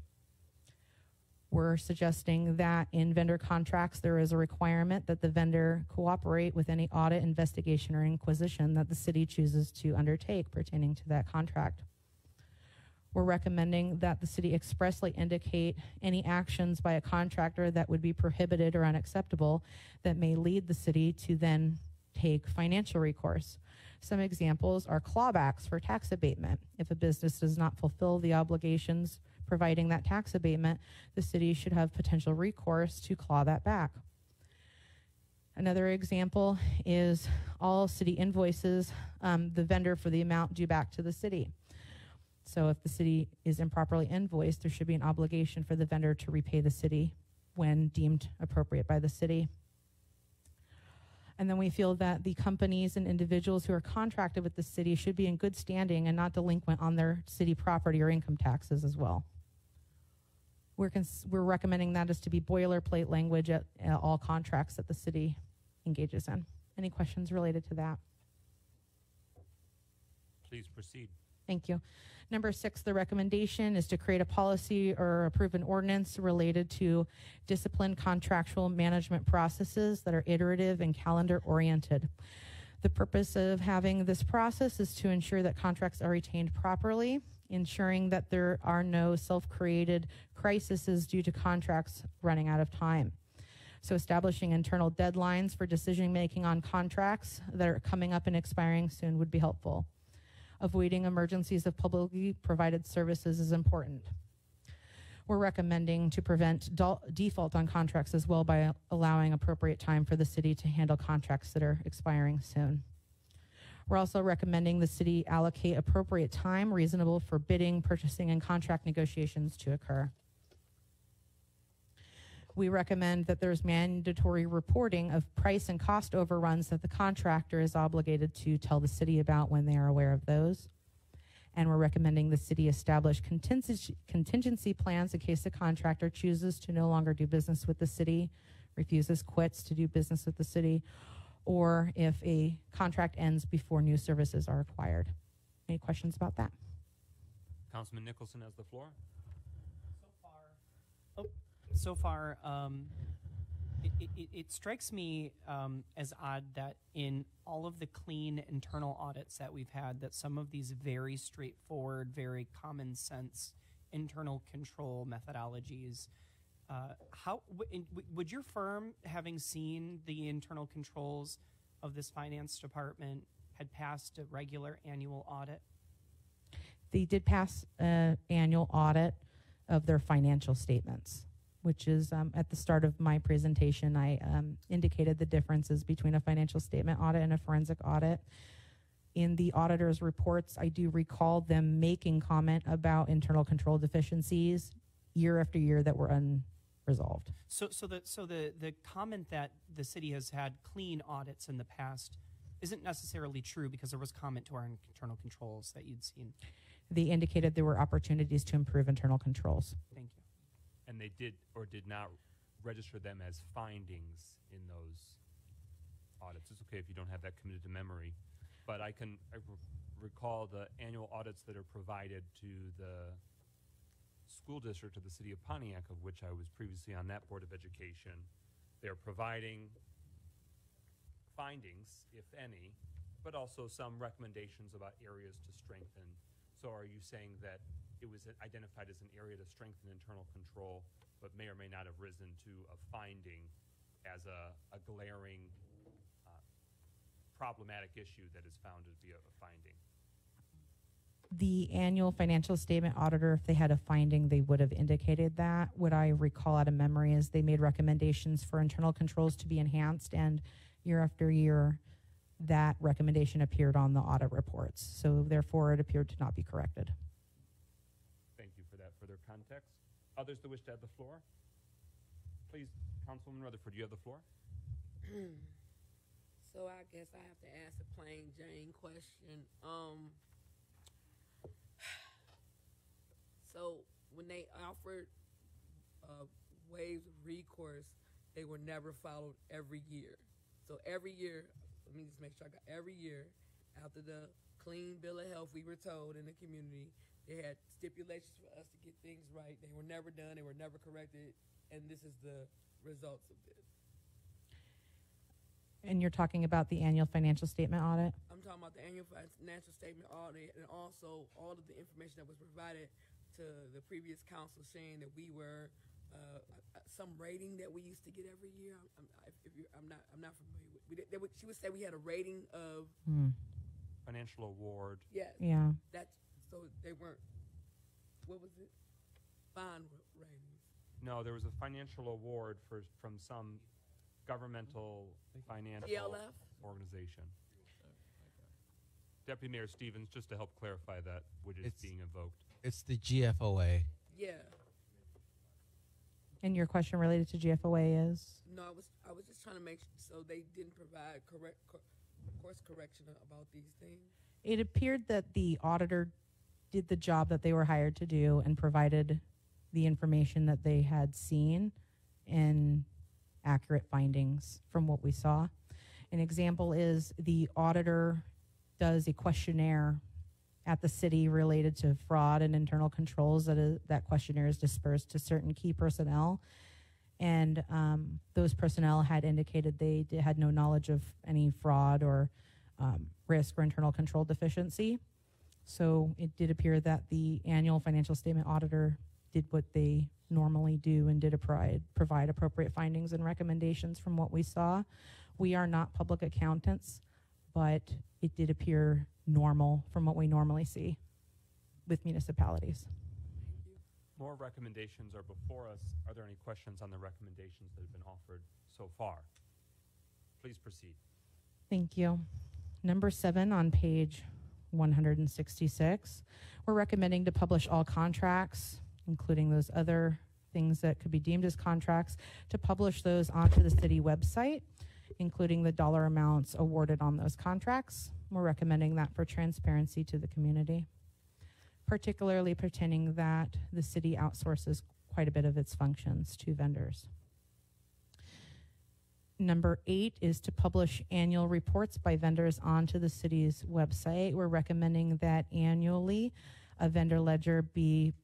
We're suggesting that in vendor contracts there is a requirement that the vendor cooperate with any audit, investigation, or inquisition that the city chooses to undertake pertaining to that contract. We're recommending that the city expressly indicate any actions by a contractor that would be prohibited or unacceptable that may lead the city to then take financial recourse. Some examples are clawbacks for tax abatement. If a business does not fulfill the obligations providing that tax abatement, the city should have potential recourse to claw that back. Another example is all city invoices, the vendor for the amount due back to the city. So if the city is improperly invoiced, there should be an obligation for the vendor to repay the city when deemed appropriate by the city. And then we feel that the companies and individuals who are contracted with the city should be in good standing and not delinquent on their city property or income taxes as well. We're recommending that as to be boilerplate language at all contracts that the city engages in. Any questions related to that? Please proceed. Thank you. Number 6, the recommendation is to create a policy or approve an ordinance related to disciplined contractual management processes that are iterative and calendar oriented. The purpose of having this process is to ensure that contracts are retained properly, ensuring that there are no self-created crises due to contracts running out of time. So establishing internal deadlines for decision making on contracts that are coming up and expiring soon would be helpful. Avoiding emergencies of publicly provided services is important. We're recommending to prevent default on contracts as well by allowing appropriate time for the city to handle contracts that are expiring soon. We're also recommending the city allocate appropriate time reasonable for bidding, purchasing, and contract negotiations to occur. We recommend that there's mandatory reporting of price and cost overruns that the contractor is obligated to tell the city about when they are aware of those. And we're recommending the city establish contingency plans in case the contractor chooses to no longer do business with the city, refuses, quits to do business with the city, or if a contract ends before new services are acquired. Any questions about that? Councilman Nicholson has the floor. So far, it strikes me as odd that in all of the clean internal audits that we've had, that some of these very straightforward, very common sense internal control methodologies, would your firm, having seen the internal controls of this finance department, had passed a regular annual audit? They did pass an annual audit of their financial statements, which is at the start of my presentation, I indicated the differences between a financial statement audit and a forensic audit. In the auditor's reports, I do recall them making comment about internal control deficiencies year after year that were unresolved. So the comment that the city has had clean audits in the past isn't necessarily true, because there was comment to our internal controls that you'd seen. They indicated there were opportunities to improve internal controls. Thank you. And they did or did not register them as findings in those audits. It's okay if you don't have that committed to memory, but I recall the annual audits that are provided to the school district of the city of Pontiac, of which I was previously on that Board of Education. They're providing findings, if any, but also some recommendations about areas to strengthen. So are you saying that it was identified as an area to strengthen internal control, but may or may not have risen to a finding as a glaring problematic issue that is found to be a finding? The annual financial statement auditor, if they had a finding, they would have indicated that. What I recall out of memory is they made recommendations for internal controls to be enhanced, and year after year, that recommendation appeared on the audit reports. So therefore, it appeared to not be corrected. Thank you for that further context. Others that wish to have the floor? Please, Councilwoman Rutherford, you have the floor. So I guess I have to ask a plain Jane question. So when they offered waves of recourse, they were never followed every year. So every year, let me just make sure I got every year, after the clean bill of health we were told in the community, they had stipulations for us to get things right. They were never done, they were never corrected, and this is the results of this. And you're talking about the annual financial statement audit? I'm talking about the annual financial statement audit, and also all of the information that was provided to the previous council saying that we were some rating that we used to get every year. I'm not familiar with. She would say we had a rating of financial award. Yes. Yeah. That's so they weren't. What was it? Bond ratings. No, there was a financial award from some governmental financial GLF? organization. Deputy Mayor Stevens, just to help clarify that, which is It's- being invoked. It's the GFOA. Yeah. And your question related to GFOA is? No, I was just trying to make so they didn't provide course correction about these things. It appeared that the auditor did the job that they were hired to do and provided the information that they had seen and accurate findings from what we saw. An example is the auditor does a questionnaire at the city related to fraud and internal controls. That questionnaire is dispersed to certain key personnel. And those personnel had indicated they had no knowledge of any fraud or risk or internal control deficiency. So it did appear that the annual financial statement auditor did what they normally do and did provide appropriate findings and recommendations from what we saw. We are not public accountants, but it did appear normal from what we normally see with municipalities. More recommendations are before us. Are there any questions on the recommendations that have been offered so far? Please proceed. Thank you. Number 7 on page 166, we're recommending to publish all contracts, including those other things that could be deemed as contracts, to publish those onto the city website, including the dollar amounts awarded on those contracts. We're recommending that for transparency to the community, particularly pertaining that the city outsources quite a bit of its functions to vendors. Number 8 is to publish annual reports by vendors onto the city's website. We're recommending that annually a vendor ledger be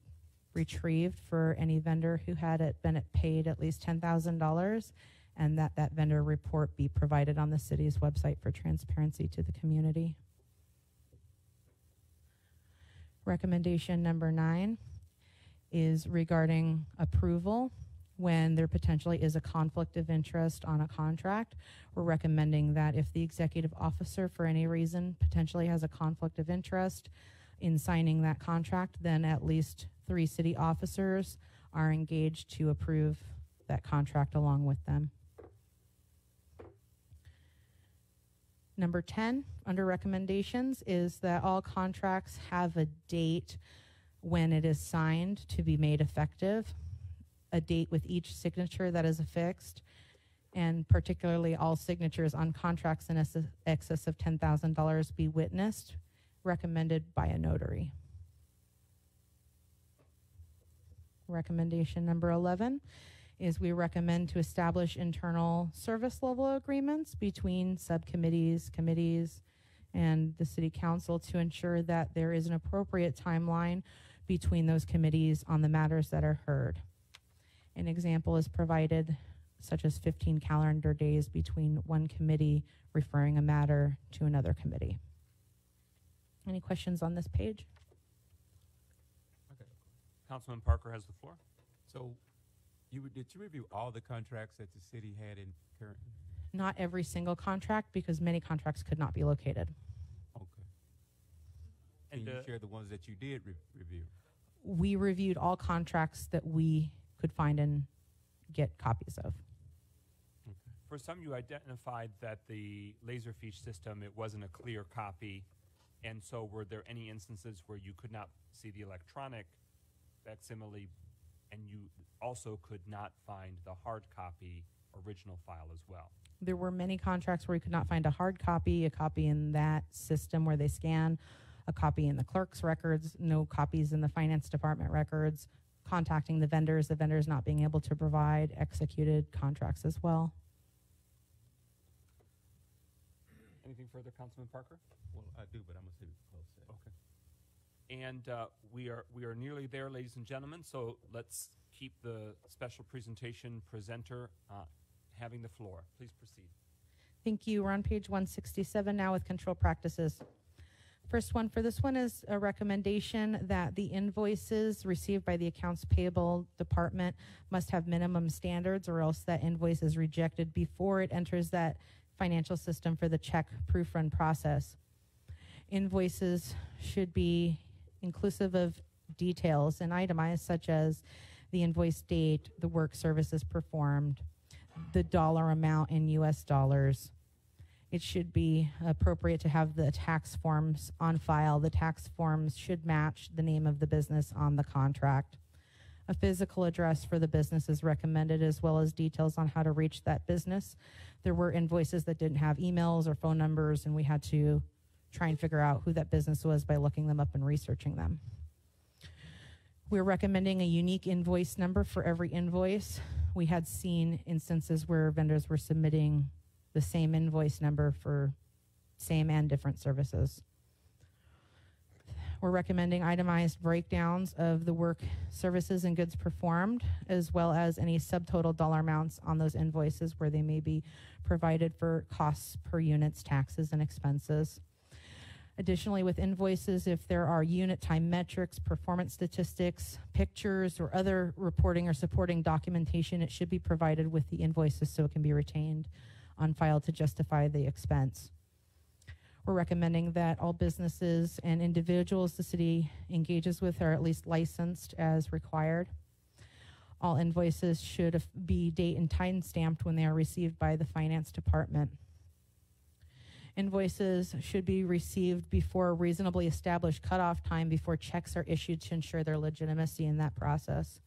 retrieved for any vendor who had been paid at least $10,000, and that vendor report be provided on the city's website for transparency to the community. Recommendation number 9 is regarding approval when there potentially is a conflict of interest on a contract. We're recommending that if the executive officer for any reason potentially has a conflict of interest in signing that contract, then at least 3 city officers are engaged to approve that contract along with them. Number 10, under recommendations, is that all contracts have a date when it is signed to be made effective, a date with each signature that is affixed, and particularly all signatures on contracts in excess of $10,000 be witnessed, recommended by a notary. Recommendation number 11 is we recommend to establish internal service level agreements between subcommittees, committees, and the city council to ensure that there is an appropriate timeline between those committees on the matters that are heard. An example is provided, such as 15 calendar days between one committee referring a matter to another committee. Any questions on this page? Okay. Councilman Parker has the floor. So, did you review all the contracts that the city had in currently? Not every single contract, because many contracts could not be located. Okay. And Can you share the ones that you did review? We reviewed all contracts that we could find and get copies of. For some, you identified that the Laserfiche system, it wasn't a clear copy, and so were there any instances where you could not see the electronic facsimile, and you also could not find the hard copy original file as well? There were many contracts where we could not find a hard copy, a copy in that system where they scan, a copy in the clerk's records, no copies in the finance department records, contacting the vendors not being able to provide executed contracts as well. Anything further, Councilman Parker? Well, I do, but I'm gonna save it for close session. Okay. And we are nearly there, ladies and gentlemen, so let's keep the special presentation presenter having the floor. Please proceed. Thank you. We're on page 167 now with control practices. First one for this one is a recommendation that the invoices received by the accounts payable department must have minimum standards, or else that invoice is rejected before it enters that financial system for the check proof run process. Invoices should be inclusive of details and itemized, such as the invoice date, the work services performed, the dollar amount in US dollars. It should be appropriate to have the tax forms on file. The tax forms should match the name of the business on the contract. A physical address for the business is recommended, as well as details on how to reach that business. There were invoices that didn't have emails or phone numbers, and we had to try and figure out who that business was by looking them up and researching them. We're recommending a unique invoice number for every invoice. We had seen instances where vendors were submitting the same invoice number for same and different services. We're recommending itemized breakdowns of the work, services, and goods performed, as well as any subtotal dollar amounts on those invoices where they may be provided for costs per units, taxes, and expenses. Additionally, with invoices, if there are unit time metrics, performance statistics, pictures, or other reporting or supporting documentation, it should be provided with the invoices so it can be retained on file to justify the expense. We're recommending that all businesses and individuals the city engages with are at least licensed as required. All invoices should be date and time stamped when they are received by the finance department. Invoices should be received before a reasonably established cutoff time before checks are issued to ensure their legitimacy in that process.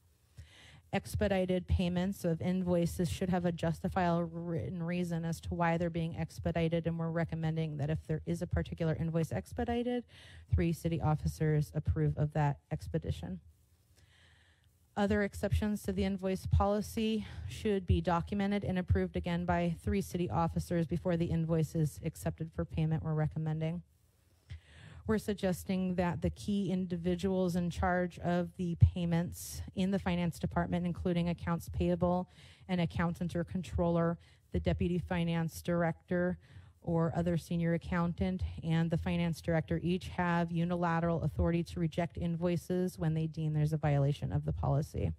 Expedited payments of invoices should have a justifiable written reason as to why they're being expedited, and we're recommending that if there is a particular invoice expedited, 3 city officers approve of that expedition. Other exceptions to the invoice policy should be documented and approved again by 3 city officers before the invoice is accepted for payment. We're recommending. We're suggesting that the key individuals in charge of the payments in the finance department, including accounts payable, an accountant or controller, the deputy finance director, or other senior accountant, and the finance director each have unilateral authority to reject invoices when they deem there's a violation of the policy.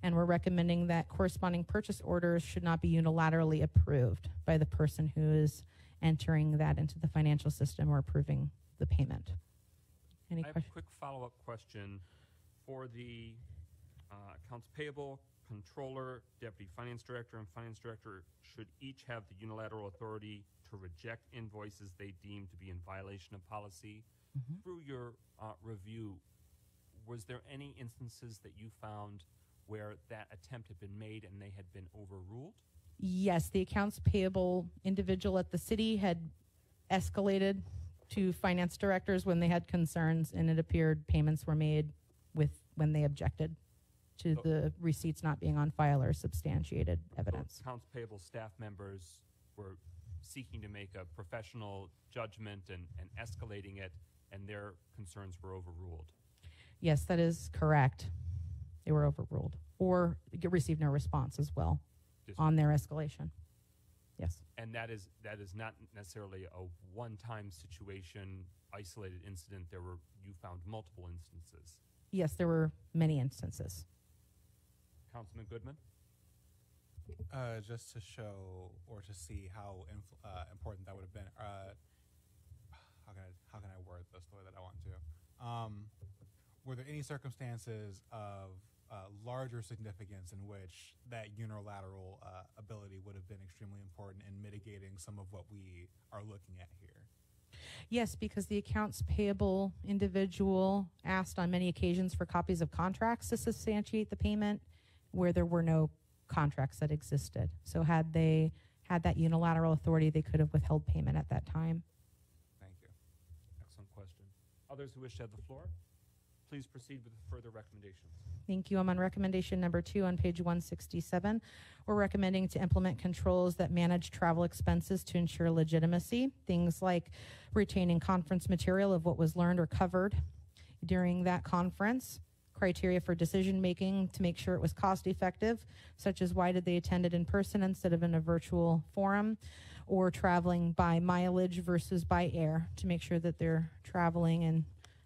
And we're recommending that corresponding purchase orders should not be unilaterally approved by the person who is entering that into the financial system or approving the payment. Any I have a questions? quick follow-up question. For the accounts payable, controller, deputy finance director, and finance director should each have the unilateral authority to reject invoices they deem to be in violation of policy. Through your review, was there any instances that you found where that attempt had been made and they had been overruled? Yes, the accounts payable individual at the city had escalated to finance directors when they had concerns, and it appeared payments were made with when they objected to the receipts not being on file or substantiated evidence. So accounts payable staff members were seeking to make a professional judgment and escalating it, and their concerns were overruled. Yes, that is correct. They were overruled or received no response as well on their escalation. Yes. And that is not necessarily a one-time situation, isolated incident. You found multiple instances. Yes, there were many instances. Councilman Goodman? Just to show or to see how important that would have been. How can I word this the way that I want to? Were there any circumstances of larger significance in which that unilateral ability would have been extremely important in mitigating some of what we are looking at here? Yes, because the accounts payable individual asked on many occasions for copies of contracts to substantiate the payment where there were no contracts that existed. So had they had that unilateral authority, they could have withheld payment at that time. Thank you. Excellent question. Others who wish to have the floor, please proceed with further recommendations. Thank you. I'm on recommendation number 2 on page 167. We're recommending to implement controls that manage travel expenses to ensure legitimacy. Things like retaining conference material of what was learned or covered during that conference, criteria for decision making to make sure it was cost effective, such as why did they attend it in person instead of in a virtual forum, or traveling by mileage versus by air to make sure that they're traveling and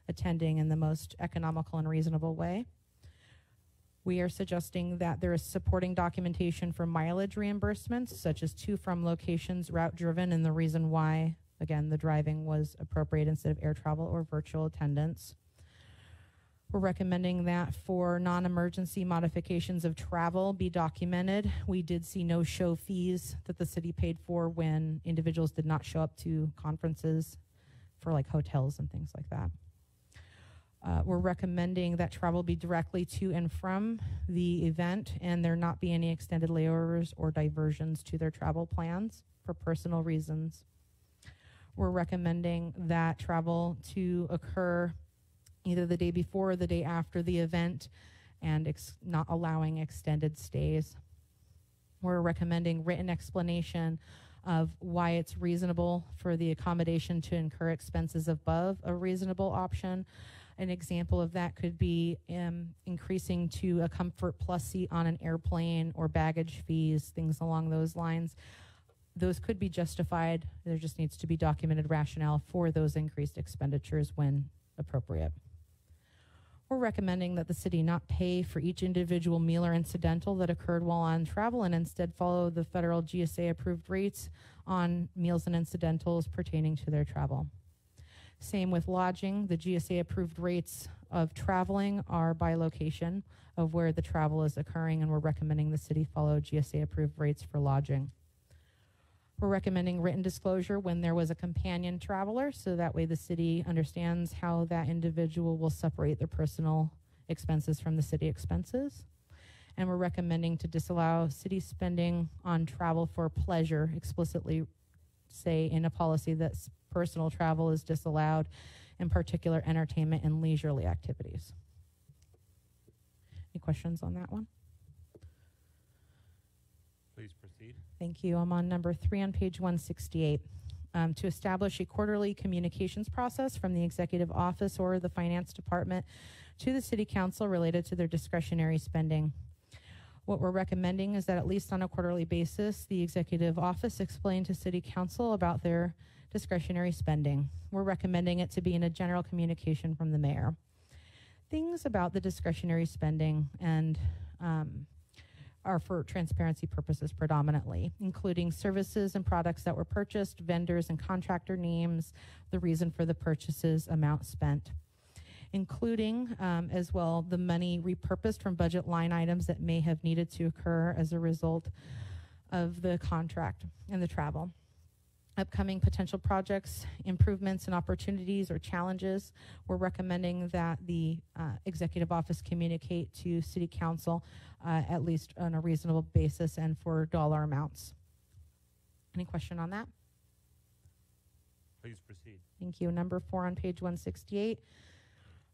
attending in the most economical and reasonable way. We are suggesting that there is supporting documentation for mileage reimbursements, such as to from locations, route driven, and the reason why Again, the driving was appropriate instead of air travel or virtual attendance. We're recommending that for non-emergency modifications of travel be documented. We did see no-show fees that the city paid for when individuals did not show up to conferences for like hotels and things like that. We're recommending that travel be directly to and from the event and there not be any extended layovers or diversions to their travel plans for personal reasons. We're recommending that travel to occur either the day before or the day after the event and not allowing extended stays. We're recommending written explanation of why it's reasonable for the accommodation to incur expenses above a reasonable option. An example of that could be increasing to a Comfort Plus seat on an airplane or baggage fees, things along those lines. Those could be justified. There just needs to be documented rationale for those increased expenditures when appropriate. We're recommending that the city not pay for each individual meal or incidental that occurred while on travel and instead follow the federal GSA approved rates on meals and incidentals pertaining to their travel. Same with lodging. The GSA approved rates of traveling are by location of where the travel is occurring, and we're recommending the city follow GSA approved rates for lodging. We're recommending written disclosure when there was a companion traveler, so that way the city understands how that individual will separate their personal expenses from the city expenses. And we're recommending to disallow city spending on travel for pleasure, explicitly say in a policy that personal travel is disallowed, in particular entertainment and leisurely activities. Any questions on that one? Please proceed. Thank you. I'm on number 3 on page 168. To establish a quarterly communications process from the executive office or the finance department to the city council related to their discretionary spending. What we're recommending is that at least on a quarterly basis, the executive office explain to city council about their discretionary spending. We're recommending it to be in a general communication from the mayor. Things about the discretionary spending and are for transparency purposes predominantly, including services and products that were purchased, vendors and contractor names, the reason for the purchases, amount spent, including as well the money repurposed from budget line items that may have needed to occur as a result of the contract and the travel. Upcoming potential projects, improvements and opportunities or challenges, we're recommending that the executive office communicate to city council at least on a reasonable basis and for dollar amounts. Any question on that? Please proceed. Thank you. Number 4 on page 168.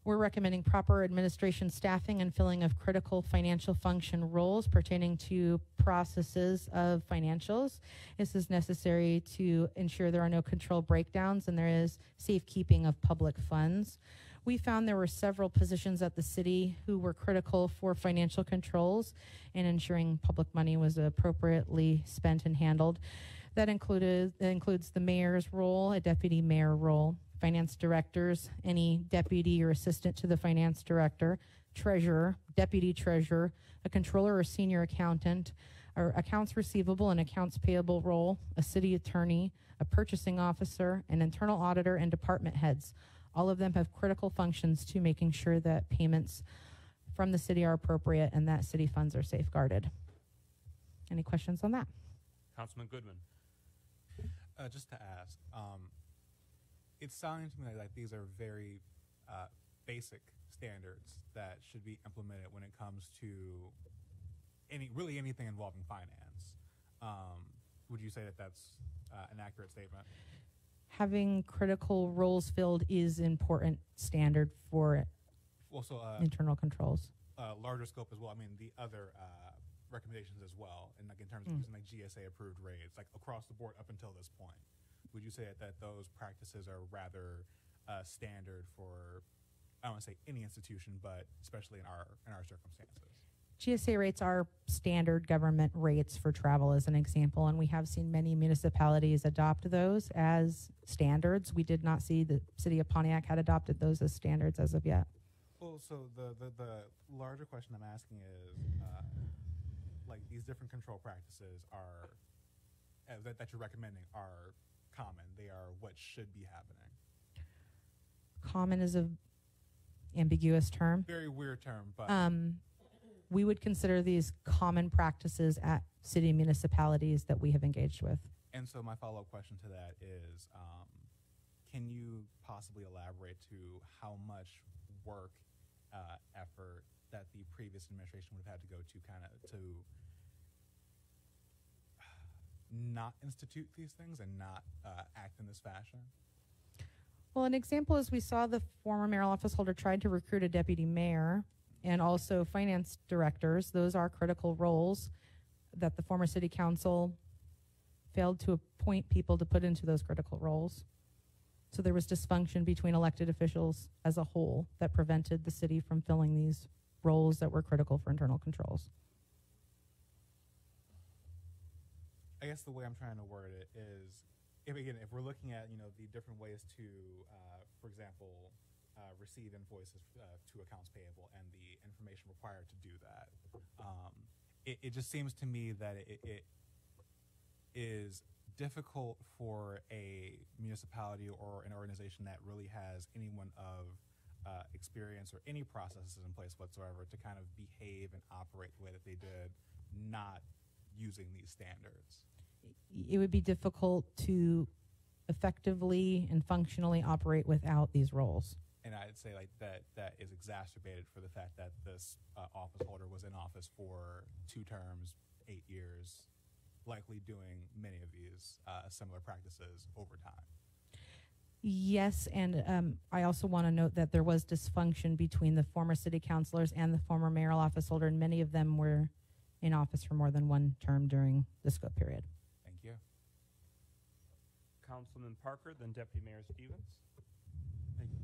We're recommending proper administration staffing and filling of critical financial function roles pertaining to processes of financials. This is necessary to ensure there are no control breakdowns and there is safekeeping of public funds. We found there were several positions at the city who were critical for financial controls and ensuring public money was appropriately spent and handled. That includes the mayor's role, a deputy mayor role, finance directors, any deputy or assistant to the finance director, treasurer, deputy treasurer, a controller or senior accountant, or accounts receivable and accounts payable role, a city attorney, a purchasing officer, an internal auditor, and department heads. All of them have critical functions to making sure that payments from the city are appropriate and that city funds are safeguarded. Any questions on that? Councilman Goodman. Just to ask, it's sounding to me like these are very basic standards that should be implemented when it comes to anything involving finance. Would you say that that's an accurate statement? Having critical roles filled is important standard for Also, internal controls. larger scope as well. I mean, the other recommendations as well, and like in terms of using like GSA approved rates, like across the board up until this point. Would you say that those practices are rather standard for, I don't want to say any institution, but especially in our circumstances? GSA rates are standard government rates for travel as an example, and we have seen many municipalities adopt those as standards. We did not see the city of Pontiac had adopted those as standards as of yet. Well, so the larger question I'm asking is, like these different control practices are, that you're recommending are common. They are what should be happening. Common is a ambiguous term. Very weird term, but We would consider these common practices at city and municipalities that we have engaged with. and so my follow-up question to that is, can you possibly elaborate to how much work, effort that the previous administration would have had to go to kind of to not institute these things and not act in this fashion? Well, an example is we saw the former mayoral office holder tried to recruit a deputy mayor and also finance directors. Those are critical roles that the former city council failed to appoint people to put into those critical roles. So there was dysfunction between elected officials as a whole that prevented the city from filling these roles that were critical for internal controls. I guess the way I'm trying to word it is, if we're looking at the different ways to, for example, receive invoices to accounts payable and the information required to do that, it just seems to me that it is difficult for a municipality or an organization that really has anyone of experience or any processes in place whatsoever to kind of behave and operate the way that they did, not using these standards. It would be difficult to effectively and functionally operate without these roles. And I'd say like that is exacerbated for the fact that this office holder was in office for 2 terms, 8 years, likely doing many of these similar practices over time. Yes, and I also want to note that there was dysfunction between the former city councilors and the former mayoral office holder, and many of them were in office for more than 1 term during the scope period. Thank you. Councilman Parker, then Deputy Mayor Stevens. Thank you.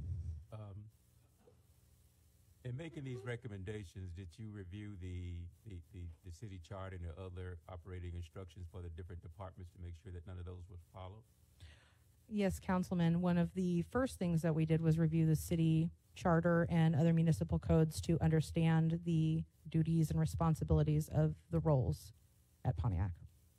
In making these recommendations, did you review the city chart and the other operating instructions for the different departments to make sure that none of those was followed? Yes, Councilman. One of the first things that we did was review the city charter and other municipal codes to understand the duties and responsibilities of the roles at Pontiac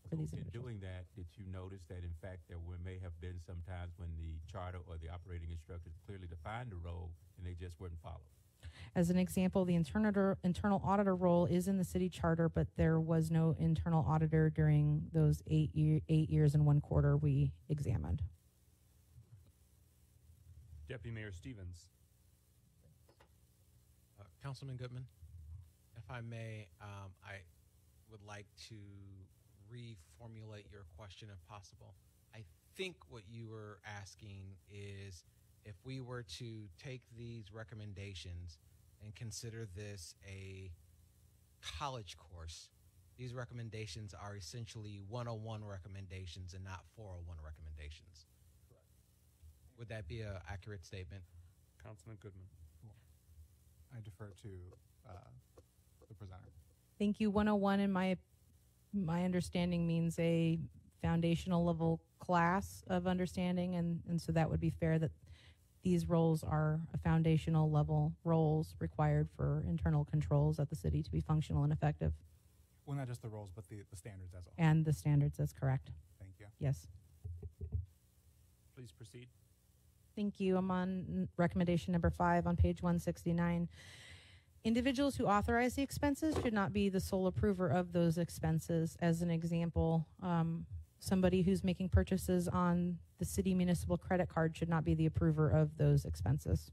for these In individuals. doing that, did you notice that in fact there may have been some times when the charter or the operating instructions clearly defined the role and they just weren't followed? As an example, the internal auditor role is in the city charter, but there was no internal auditor during those 8 years and 1 quarter we examined. Deputy Mayor Stevens. Councilman Goodman, if I may, I would like to reformulate your question if possible. I think what you were asking is if we were to take these recommendations and consider this a college course, these recommendations are essentially 101 recommendations and not 401 recommendations. Correct. Would that be an accurate statement? Councilman Goodman. I defer to the presenter. Thank you. 101 in my understanding means a foundational level class of understanding, and so that would be fair that these roles are a foundational level roles required for internal controls at the city to be functional and effective. Well, not just the roles, but the standards as a whole. And the standards, that's correct. Thank you. Yes. Please proceed. Thank you. I'm on recommendation number 5 on page 169. Individuals who authorize the expenses should not be the sole approver of those expenses. As an example, somebody who's making purchases on the city municipal credit card should not be the approver of those expenses.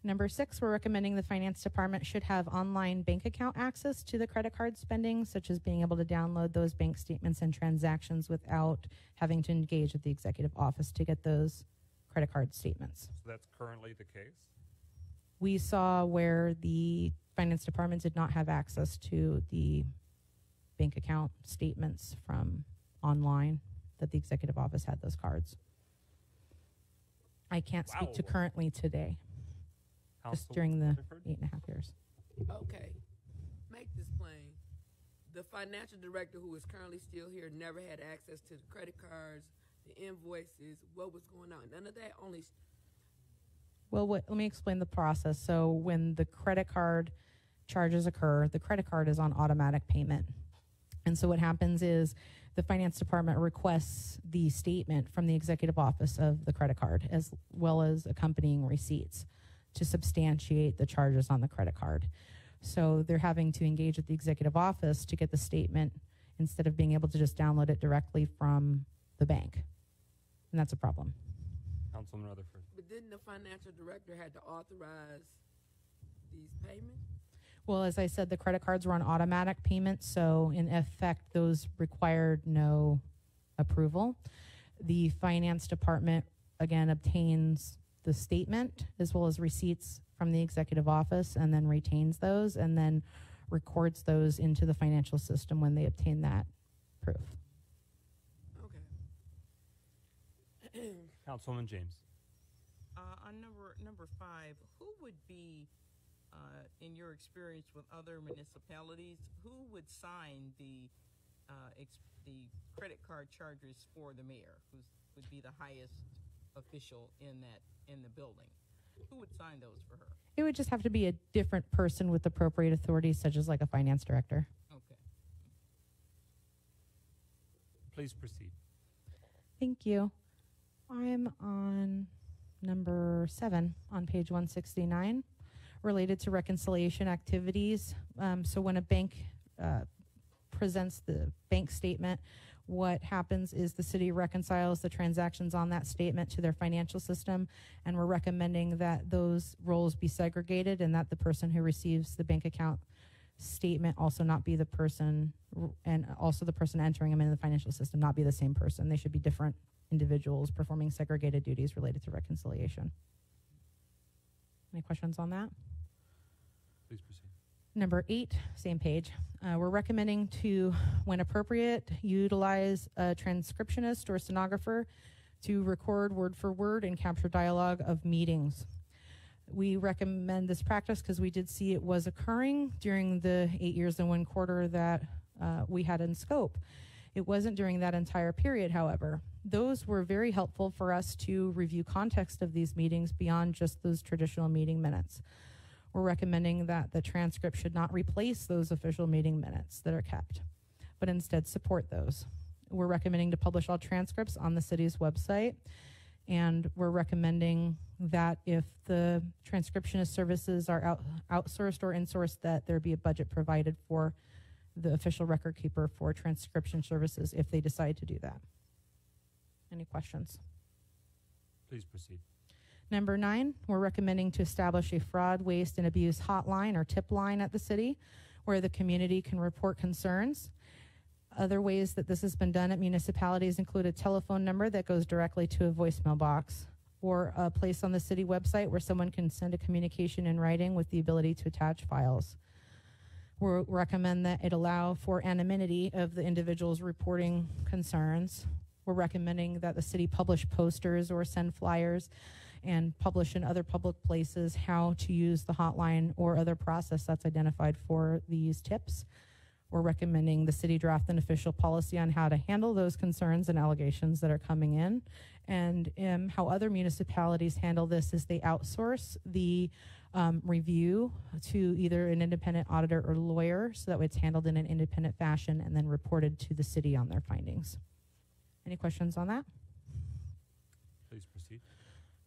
Number 6, we're recommending the finance department should have online bank account access to the credit card spending, such as being able to download those bank statements and transactions without having to engage with the executive office to get those credit card statements. So that's currently the case? We saw where the finance department did not have access to the bank account statements from online, that the executive office had those cards. I can't speak to Wow. currently today, just Councilwoman during the Rutherford? 8.5 years. Okay, make this plain. The financial director who is currently still here never had access to the credit cards, the invoices, what was going on. None of that, only Well, let me explain the process. So when the credit card charges occur, the credit card is on automatic payment. And so what happens is the finance department requests the statement from the executive office of the credit card, as well as accompanying receipts to substantiate the charges on the credit card. So they're having to engage with the executive office to get the statement instead of being able to just download it directly from the bank. And that's a problem. Councilman Rutherford. But didn't the financial director had to authorize these payments? Well, as I said, the credit cards were on automatic payments, so in effect, those required no approval. The finance department, again, obtains the statement as well as receipts from the executive office and then retains those and then records those into the financial system when they obtain that proof. Okay. Councilwoman James. On number 5, who would be, in your experience with other municipalities, who would sign the credit card charges for the mayor, who would be the highest official in the building? Who would sign those for her? It would just have to be a different person with appropriate authority, such as like a finance director. Okay. Please proceed. Thank you. I'm on number 7 on page 169, related to reconciliation activities. So when a bank presents the bank statement, what happens is the city reconciles the transactions on that statement to their financial system, and we're recommending that those roles be segregated and that the person who receives the bank account statement also not be the person, and also the person entering them in the financial system not be the same person. They should be different individuals performing segregated duties related to reconciliation. Any questions on that? Please proceed. Number 8, same page. We're recommending to, when appropriate, utilize a transcriptionist or stenographer to record word for word and capture dialogue of meetings. We recommend this practice because we did see it was occurring during the 8 years and 1 quarter that we had in scope. It wasn't during that entire period, however. Those were very helpful for us to review context of these meetings beyond just those traditional meeting minutes. We're recommending that the transcript should not replace those official meeting minutes that are kept, but instead support those. We're recommending to publish all transcripts on the city's website, and we're recommending that if the transcriptionist services are outsourced or insourced, that there be a budget provided for the official record keeper for transcription services if they decide to do that. Any questions? Please proceed. Number 9, we're recommending to establish a fraud, waste, and abuse hotline or tip line at the city where the community can report concerns. Other ways that this has been done at municipalities include a telephone number that goes directly to a voicemail box, or a place on the city website where someone can send a communication in writing with the ability to attach files. We recommend that it allow for anonymity of the individuals reporting concerns. We're recommending that the city publish posters or send flyers and publish in other public places how to use the hotline or other process that's identified for these tips. We're recommending the city draft an official policy on how to handle those concerns and allegations that are coming in. And how other municipalities handle this is they outsource the review to either an independent auditor or lawyer so that it's handled in an independent fashion and then reported to the city on their findings. Any questions on that? Please proceed.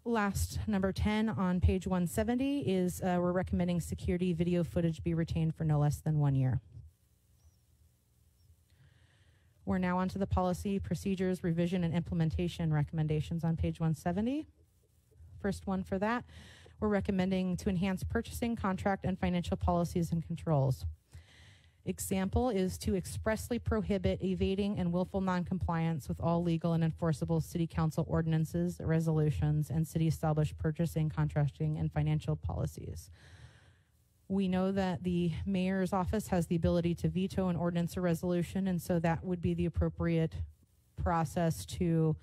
Last, number 10 on page 170 is we're recommending security video footage be retained for no less than 1 year. We're now onto the policy, procedures, revision, and implementation recommendations on page 170. First one for that, we're recommending to enhance purchasing, contract, and financial policies and controls. Example is to expressly prohibit evading and willful noncompliance with all legal and enforceable city council ordinances, resolutions, and city-established purchasing, contracting, and financial policies. We know that the mayor's office has the ability to veto an ordinance or resolution, and so that would be the appropriate process to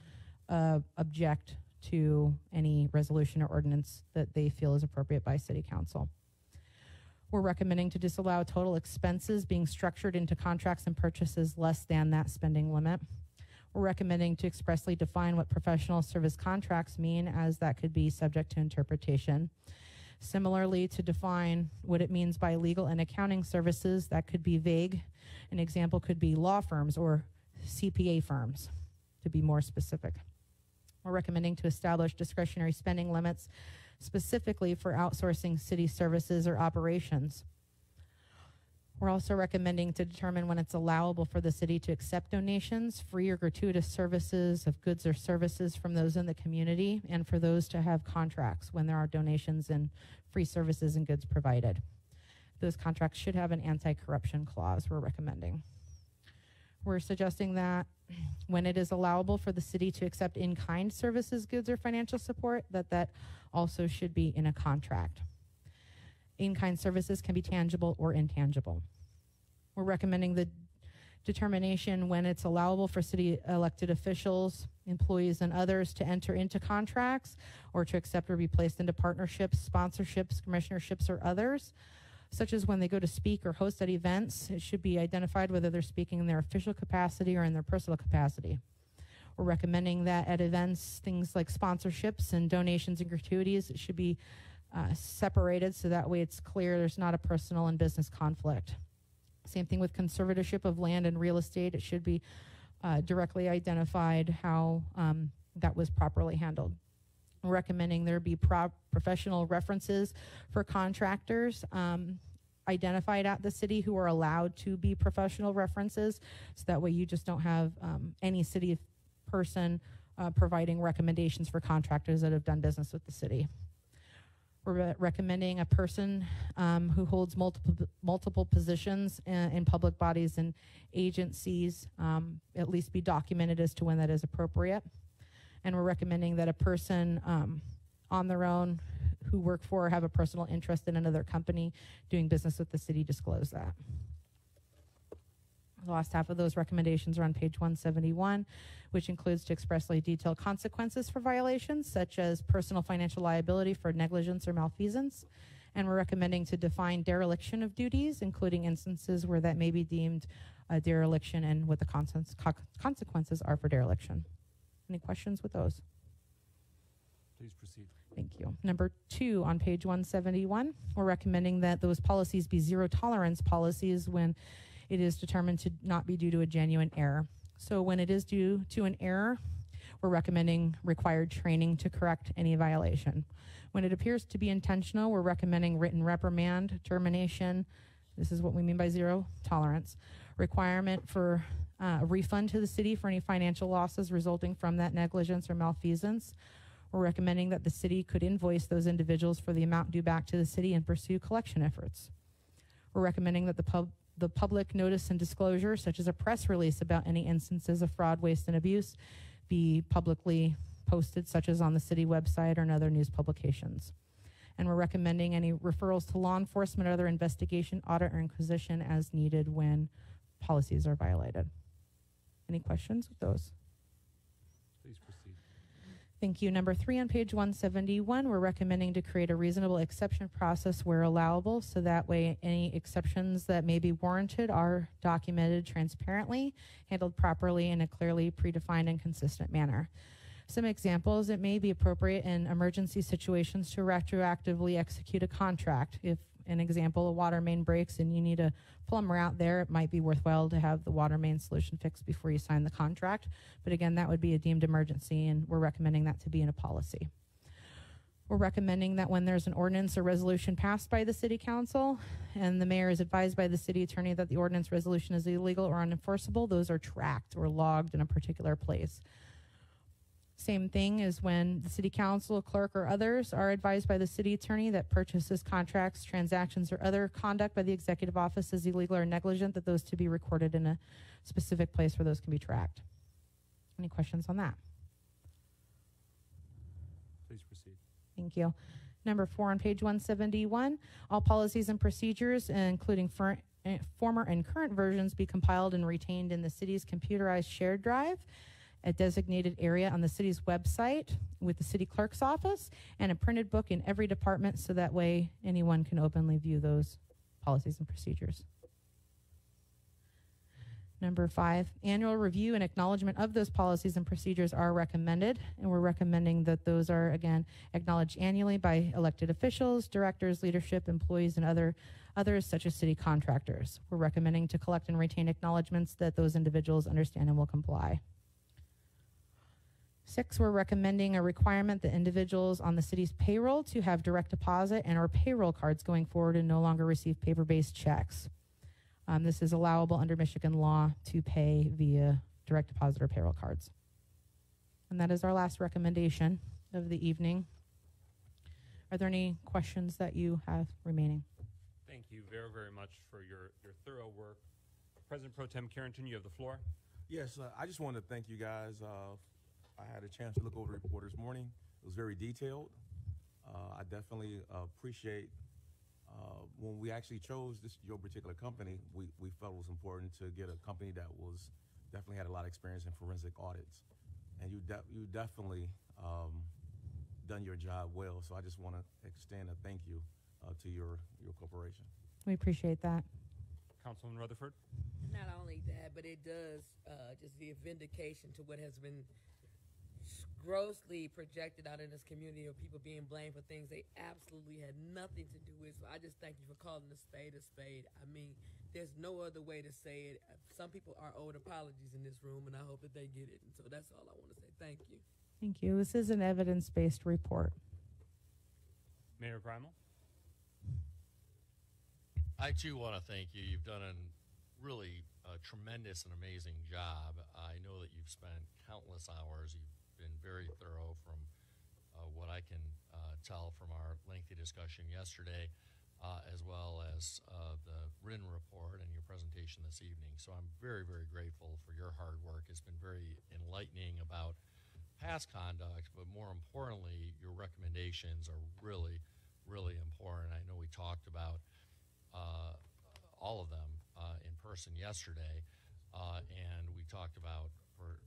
object to any resolution or ordinance that they feel is appropriate by city council. We're recommending to disallow total expenses being structured into contracts and purchases less than that spending limit. We're recommending to expressly define what professional service contracts mean, as that could be subject to interpretation. Similarly, to define what it means by legal and accounting services, that could be vague. An example could be law firms or CPA firms, to be more specific. We're recommending to establish discretionary spending limits specifically for outsourcing city services or operations. We're also recommending to determine when it's allowable for the city to accept donations, free or gratuitous services of goods or services from those in the community, and for those to have contracts when there are donations and free services and goods provided. Those contracts should have an anti-corruption clause, we're recommending. We're suggesting that when it is allowable for the city to accept in-kind services, goods, or financial support, that also should be in a contract. In-kind services can be tangible or intangible. We're recommending the determination when it's allowable for city elected officials, employees, and others to enter into contracts or to accept or be placed into partnerships, sponsorships, commissionerships, or others, such as when they go to speak or host at events. It should be identified whether they're speaking in their official capacity or in their personal capacity. We're recommending that at events, things like sponsorships and donations and gratuities, it should be separated so that way it's clear there's not a personal and business conflict. Same thing with conservatorship of land and real estate. It should be directly identified how that was properly handled. We're recommending there be professional references for contractors identified at the city who are allowed to be professional references, so that way you just don't have any city person providing recommendations for contractors that have done business with the city. We're recommending a person who holds multiple positions in public bodies and agencies at least be documented as to when that is appropriate. And we're recommending that a person on their own who work for or have a personal interest in another company doing business with the city disclose that. The last half of those recommendations are on page 171, which includes to expressly detail consequences for violations, such as personal financial liability for negligence or malfeasance. And we're recommending to define dereliction of duties, including instances where that may be deemed a dereliction and what the consequences are for dereliction. Any questions with those? Please proceed. Thank you. Number 2 on page 171, we're recommending that those policies be zero tolerance policies when it is determined to not be due to a genuine error. So when it is due to an error, we're recommending required training to correct any violation. When it appears to be intentional, we're recommending written reprimand, termination. This is what we mean by zero tolerance. Requirement for a refund to the city for any financial losses resulting from that negligence or malfeasance. We're recommending that the city could invoice those individuals for the amount due back to the city and pursue collection efforts. We're recommending that the public notice and disclosure, such as a press release about any instances of fraud, waste, and abuse, be publicly posted, such as on the city website or in other news publications. And we're recommending any referrals to law enforcement or other investigation, audit, or inquisition as needed when policies are violated. Any questions with those? Please proceed. Thank you. Number 3 on page 171, we're recommending to create a reasonable exception process where allowable, so that way any exceptions that may be warranted are documented transparently, handled properly in a clearly predefined and consistent manner. Some examples: it may be appropriate in emergency situations to retroactively execute a contract. If, an example, a water main breaks and you need a plumber out there, it might be worthwhile to have the water main solution fixed before you sign the contract. But again, that would be a deemed emergency, and we're recommending that to be in a policy. We're recommending that when there's an ordinance or resolution passed by the city council and the mayor is advised by the city attorney that the ordinance resolution is illegal or unenforceable, those are tracked or logged in a particular place. Same thing as when the city council, clerk, or others are advised by the city attorney that purchases, contracts, transactions, or other conduct by the executive office is illegal or negligent, that those to be recorded in a specific place where those can be tracked. Any questions on that? Please proceed. Thank you. Number 4 on page 171, all policies and procedures, including former and current versions, be compiled and retained in the city's computerized shared drive, a designated area on the city's website with the city clerk's office, and a printed book in every department, so that way anyone can openly view those policies and procedures. Number 5, annual review and acknowledgement of those policies and procedures are recommended, and we're recommending that those are, again, acknowledged annually by elected officials, directors, leadership, employees, and other Others, such as city contractors. We're recommending to collect and retain acknowledgments that those individuals understand and will comply. 6, we're recommending a requirement that individuals on the city's payroll to have direct deposit and or payroll cards going forward and no longer receive paper-based checks. This is allowable under Michigan law to pay via direct deposit or payroll cards. And that is our last recommendation of the evening. Are there any questions that you have remaining? Thank you very, very much for your thorough work. President Pro Tem Carrington, you have the floor. Yes, I just wanted to thank you guys. I had a chance to look over the report this morning. It was very detailed. I definitely appreciate when we actually chose your particular company, we felt it was important to get a company that was definitely had a lot of experience in forensic audits. And you definitely done your job well. So I just want to extend a thank you to your corporation. We appreciate that. Councilman Rutherford. Not only that, but it does just be a vindication to what has been grossly projected out in this community of people being blamed for things they absolutely had nothing to do with. So I just thank you for calling a spade a spade. I mean, there's no other way to say it. Some people are owed apologies in this room, and I hope that they get it. And so that's all I want to say. Thank you. Thank you. This is an evidence-based report. Mayor Grimal. I too want to thank you. You've done a really tremendous and amazing job. I know that you've spent countless hours. You've been very thorough from what I can tell from our lengthy discussion yesterday, as well as the written report and your presentation this evening. So I'm very, very grateful for your hard work. It's been very enlightening about past conduct, but more importantly, your recommendations are really, really important. I know we talked about all of them in person yesterday, and we talked about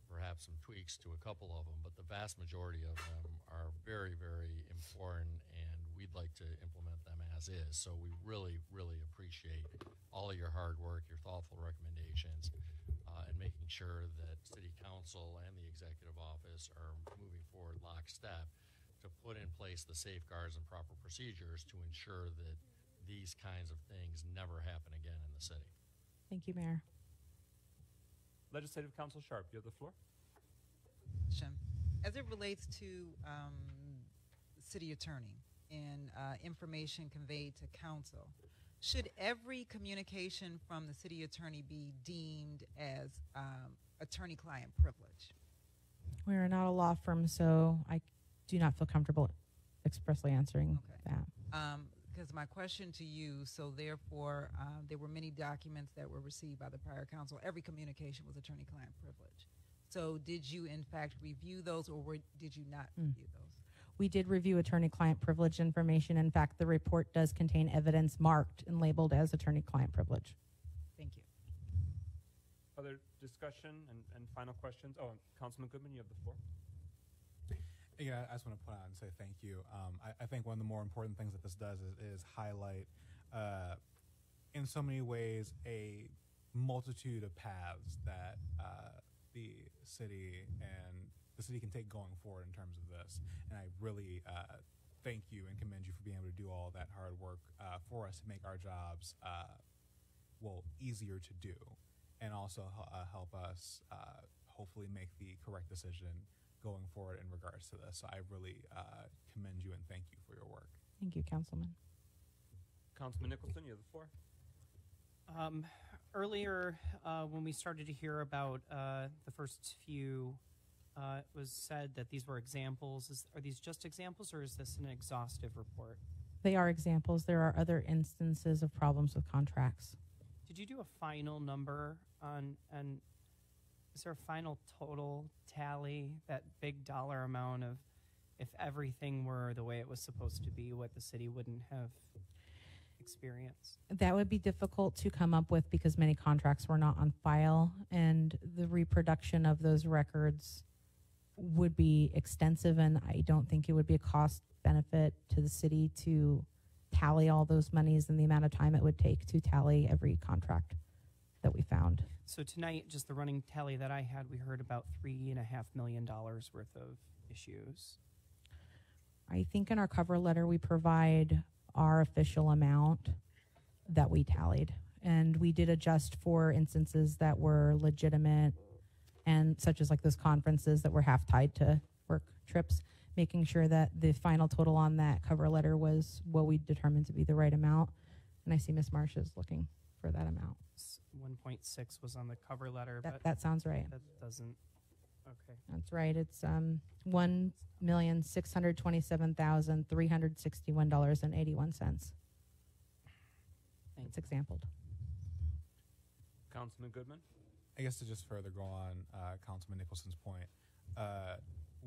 perhaps some tweaks to a couple of them, but the vast majority of them are very, very important, and we'd like to implement them as is. So we really, really appreciate all of your hard work, your thoughtful recommendations, and making sure that City Council and the Executive Office are moving forward lockstep to put in place the safeguards and proper procedures to ensure that these kinds of things never happen again in the city. Thank you, Mayor. Legislative Council Sharp, you have the floor. As it relates to city attorney and information conveyed to council, should every communication from the city attorney be deemed as attorney-client privilege? We are not a law firm, so I do not feel comfortable expressly answering that. Because my question to you, so therefore, there were many documents that were received by the prior council. Every communication was attorney-client privilege. So did you, in fact, review those, or did you not review those? We did review attorney-client privilege information. In fact, the report does contain evidence marked and labeled as attorney-client privilege. Thank you. Other discussion and final questions? Oh, Councilman Goodman, you have the floor. Yeah, I just want to put out and say thank you. I think one of the more important things that this does is highlight, in so many ways, a multitude of paths that the city can take going forward in terms of this. And I really thank you and commend you for being able to do all that hard work for us to make our jobs, easier to do, and also help us hopefully make the correct decision going forward in regards to this. So I really commend you and thank you for your work. Thank you, Councilman. Councilman Nicholson, you have the floor. Earlier, when we started to hear about the first few, it was said that these were examples. Are these just examples, or is this an exhaustive report? They are examples. There are other instances of problems with contracts. Did you do a final number on, and is there a final total tally, that big dollar amount of if everything were the way it was supposed to be, what the city wouldn't have experienced? That would be difficult to come up with because many contracts were not on file, and the reproduction of those records would be extensive, and I don't think it would be a cost benefit to the city to tally all those monies and the amount of time it would take to tally every contract that we found. So tonight, just the running tally that I had, we heard about $3.5 million worth of issues. I think in our cover letter we provide our official amount. that we tallied. And we did adjust for instances that were legitimate, and such as like those conferences that were half tied to work trips, making sure that the final total on that cover letter was what we determined to be the right amount. And I see Ms. Marsh is looking for that amount. 1.6 was on the cover letter, but That sounds right. that doesn't. Okay. That's right. It's $1,627,361.81. It's exampled. Councilman Goodman? I guess to just further go on Councilman Nicholson's point,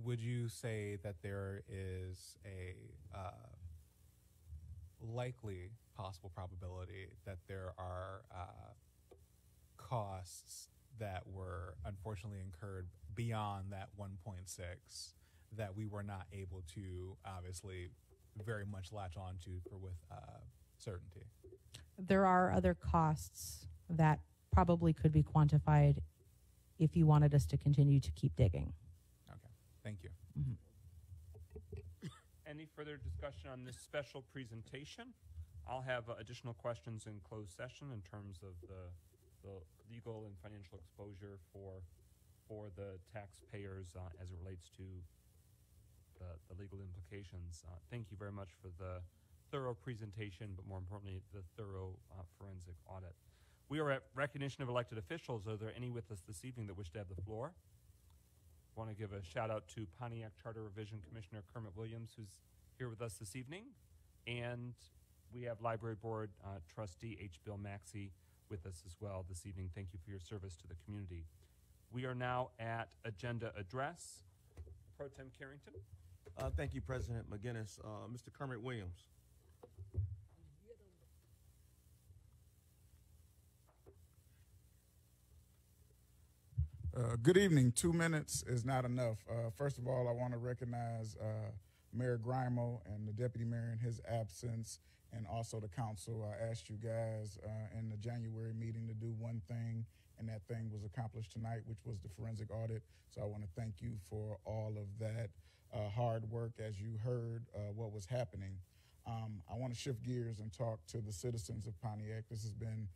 would you say that there is a likely possible probability that there are costs that were unfortunately incurred beyond that 1.6 that we were not able to obviously very much latch on to with certainty? There are other costs that probably could be quantified if you wanted us to continue to keep digging. Okay, thank you. Mm-hmm. Any further discussion on this special presentation? I'll have additional questions in closed session in terms of the legal and financial exposure for the taxpayers as it relates to the legal implications. Thank you very much for the thorough presentation, but more importantly, the thorough forensic audit. We are at recognition of elected officials. Are there any with us this evening that wish to have the floor? I want to give a shout out to Pontiac Charter Revision Commissioner Kermit Williams, who's here with us this evening. And we have Library Board Trustee H. Bill Maxey with us as well this evening. Thank you for your service to the community. We are now at Agenda Address. Pro Tem Carrington. Thank you, President McGinnis. Mr. Kermit Williams. Good evening. 2 minutes is not enough. First of all, I want to recognize Mayor Grimo and the Deputy Mayor in his absence, and also the council. I asked you guys in the January meeting to do one thing, and that thing was accomplished tonight, which was the forensic audit. So I want to thank you for all of that hard work as you heard what was happening. I want to shift gears and talk to the citizens of Pontiac. This has been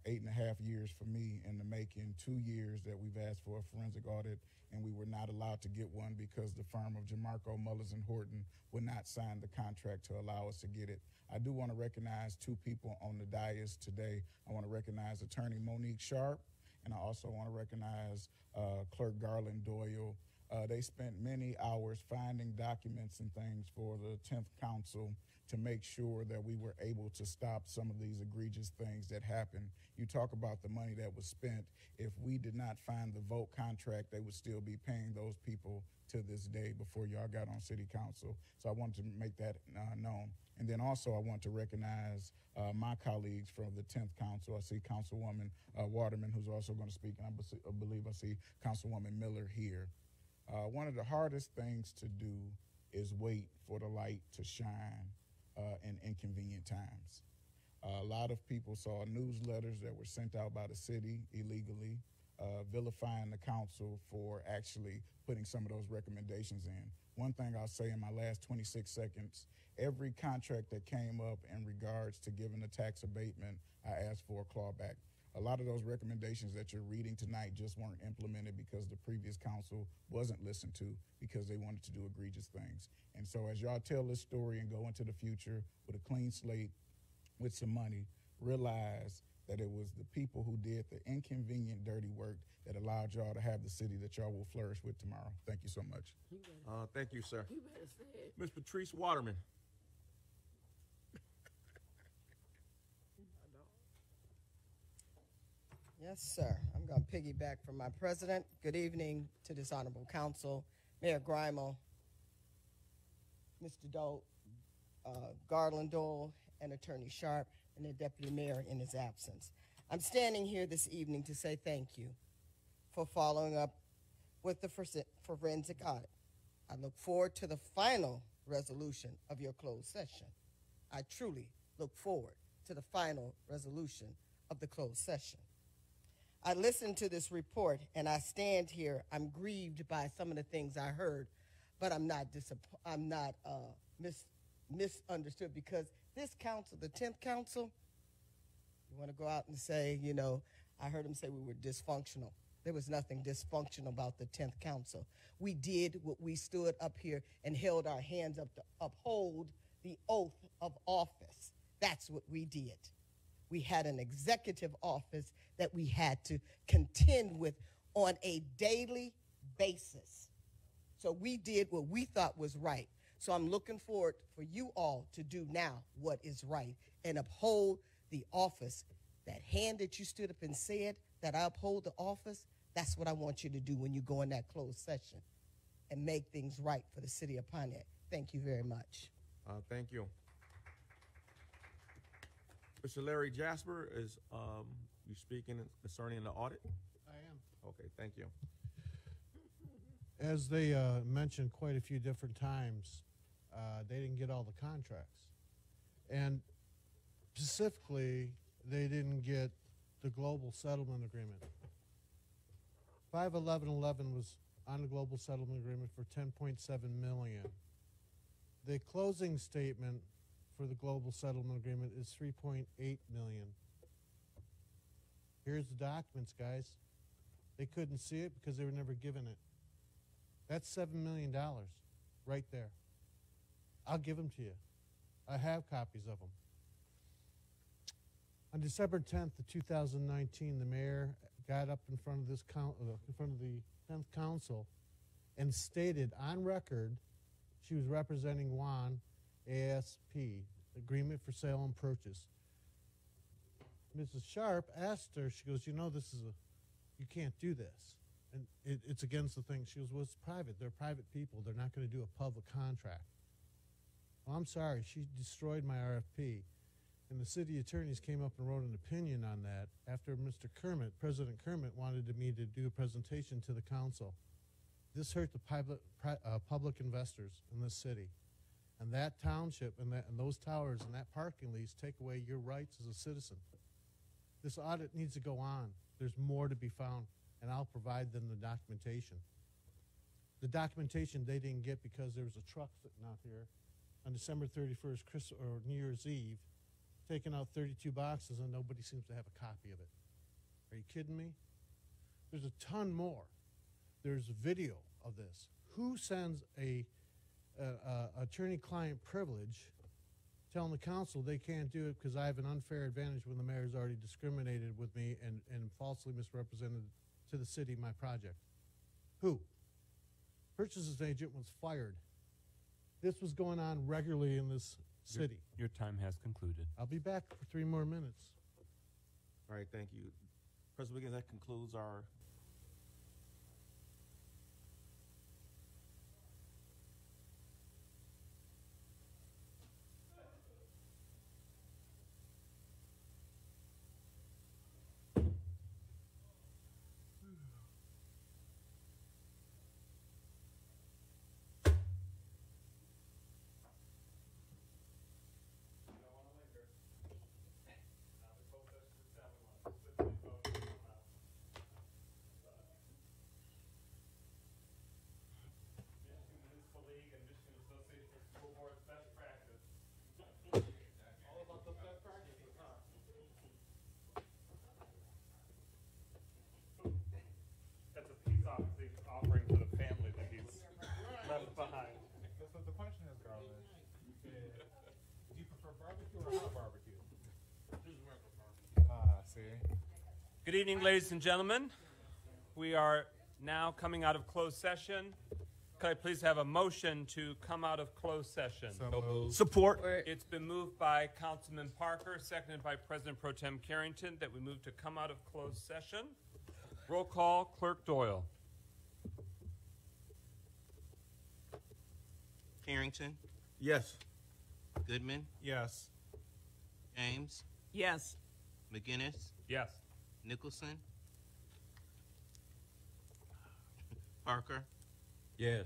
8.5 years for me in the making, 2 years that we've asked for a forensic audit, and we were not allowed to get one because the firm of Jamarco, Mullers, and Horton would not sign the contract to allow us to get it. I do want to recognize two people on the dais today. I want to recognize Attorney Monique Sharp, and I also want to recognize Clerk Garland Doyle. They spent many hours finding documents and things for the 10th Council to make sure that we were able to stop some of these egregious things that happened. You talk about the money that was spent. If we did not find the vote contract, they would still be paying those people to this day before y'all got on City Council. So I wanted to make that known. And then also I want to recognize my colleagues from the 10th Council. I see Councilwoman Waterman, who's also going to speak, and I believe I see Councilwoman Miller here. One of the hardest things to do is wait for the light to shine in inconvenient times. A lot of people saw newsletters that were sent out by the city illegally, vilifying the council for actually putting some of those recommendations in. One thing I'll say in my last 26 seconds, every contract that came up in regards to giving a tax abatement, I asked for a clawback. A lot of those recommendations that you're reading tonight just weren't implemented because the previous council wasn't listened to because they wanted to do egregious things. And so as y'all tell this story and go into the future with a clean slate, with some money, realize that it was the people who did the inconvenient, dirty work that allowed y'all to have the city that y'all will flourish with tomorrow. Thank you so much. Thank you, sir. You better say it. Ms. Patrice Waterman. Yes, sir. I'm going to piggyback from my president. Good evening to this honorable council, Mayor Grimo, Mr. Dole, Garland Dole, and Attorney Sharp, and the Deputy Mayor in his absence. I'm standing here this evening to say thank you for following up with the forensic audit. I look forward to the final resolution of your closed session. I truly look forward to the final resolution of the closed session. I listened to this report, and I stand here. I'm grieved by some of the things I heard, but I'm not misunderstood because this council, the 10th Council, You want to go out and say, you know, I heard him say we were dysfunctional. There was nothing dysfunctional about the 10th Council. We did what we stood up here and held our hands up to uphold the oath of office. That's what we did. We had an executive office that we had to contend with on a daily basis. So we did what we thought was right. So I'm looking forward for you all to do now what is right and uphold the office. That hand that you stood up and said that I uphold the office, that's what I want you to do when you go in that closed session and make things right for the city of Pontiac. Thank you very much. Thank you. Mr. Larry Jasper, is you speaking concerning the audit? I am. Okay, thank you. As they mentioned quite a few different times, they didn't get all the contracts. And specifically, they didn't get the global settlement agreement. 51111 was on the global settlement agreement for $10.7 million. The closing statement for the global settlement agreement is $3.8 million. Here's the documents, guys. They couldn't see it because they were never given it. That's $7 million right there. I'll give them to you. I have copies of them. On December 10th of 2019, the mayor got up in front of this in front of the 10th Council and stated on record she was representing WAN ASP, Agreement for Sale and Purchase. Mrs. Sharp asked her, she goes, you know, you can't do this. And it's against the thing. She goes, well, it's private. They're private people. They're not going to do a public contract. Well, I'm sorry. She destroyed my RFP. And the city attorneys came up and wrote an opinion on that after Mr. Kermit, President Kermit, wanted me to do a presentation to the council. This hurt the public investors in this city. And that township and those towers and that parking lease take away your rights as a citizen. This audit needs to go on. There's more to be found, and I'll provide them the documentation. The documentation they didn't get because there was a truck sitting out here on December 31st, or New Year's Eve, taking out 32 boxes, and nobody seems to have a copy of it. Are you kidding me? There's a ton more. There's video of this. Who sends a attorney-client privilege telling the council they can't do it because I have an unfair advantage when the mayor's already discriminated with me and falsely misrepresented to the city my project? Who? Purchases agent was fired. This was going on regularly in this city. Your time has concluded. I'll be back for 3 more minutes. All right, thank you. President Wiggins, that concludes our offering to the family that he's left behind. So the question is, Garland, do you prefer barbecue or hot barbecue? See? Good evening, ladies and gentlemen. We are now coming out of closed session. Could I please have a motion to come out of closed session? So moved. support. It's been moved by Councilman Parker, seconded by President Pro Tem Carrington, that we move to come out of closed session. Roll call, Clerk Doyle. Carrington, Yes. Goodman, Yes. James, Yes. McGinnis, Yes. Nicholson, Parker, Yes.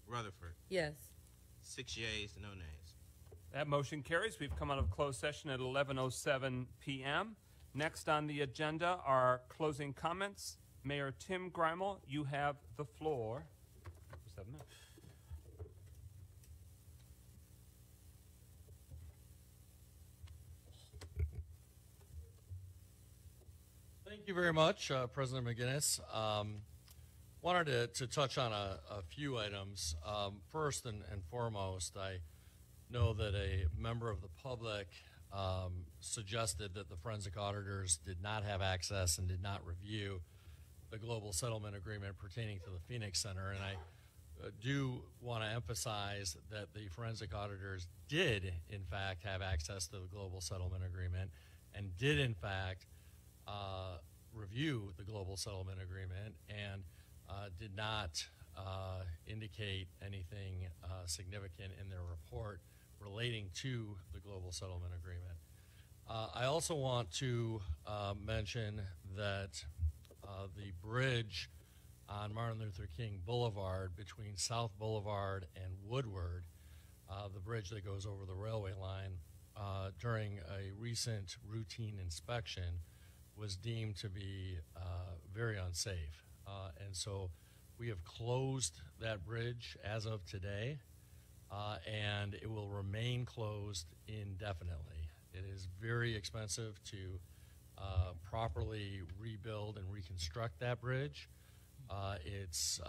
Rutherford. Yes. 6 yeas, no nays. That motion carries. We've come out of closed session at 11:07 p.m. Next on the agenda are closing comments. Mayor Tim Greimel, you have the floor for 7 minutes. Thank you very much, President McGinnis. Wanted to touch on a few items. First and foremost, I know that a member of the public suggested that the forensic auditors did not have access and did not review the global settlement agreement pertaining to the Phoenix Center. And I do want to emphasize that the forensic auditors did, in fact, have access to the global settlement agreement and did, in fact, review the global settlement agreement and did not indicate anything significant in their report relating to the global settlement agreement. I also want to mention that the bridge on Martin Luther King Boulevard between South Boulevard and Woodward, the bridge that goes over the railway line, during a recent routine inspection was deemed to be very unsafe. And so we have closed that bridge as of today, and it will remain closed indefinitely. It is very expensive to properly rebuild and reconstruct that bridge. It's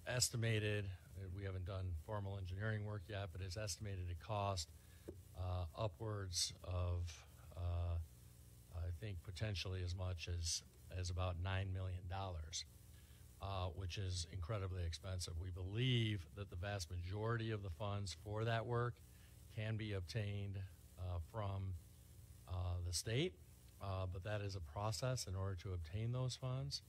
estimated, we haven't done formal engineering work yet, but it's estimated to cost upwards of, I think, potentially as much as about $9 million, which is incredibly expensive. We believe that the vast majority of the funds for that work can be obtained from the state, but that is a process in order to obtain those funds.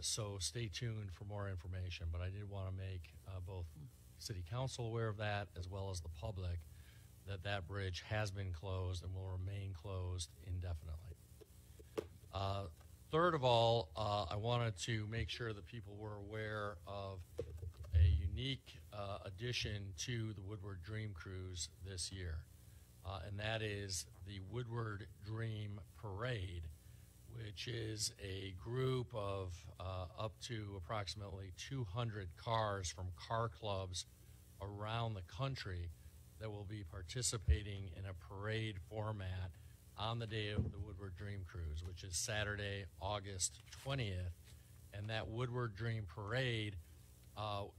So stay tuned for more information, but I did want to make both City Council aware of that as well as the public that that bridge has been closed and will remain closed indefinitely. Third of all, I wanted to make sure that people were aware of a unique addition to the Woodward Dream Cruise this year, and that is the Woodward Dream Parade, which is a group of up to approximately 200 cars from car clubs around the country that will be participating in a parade format on the day of the Woodward Dream Cruise, which is Saturday, August 20th. And that Woodward Dream Parade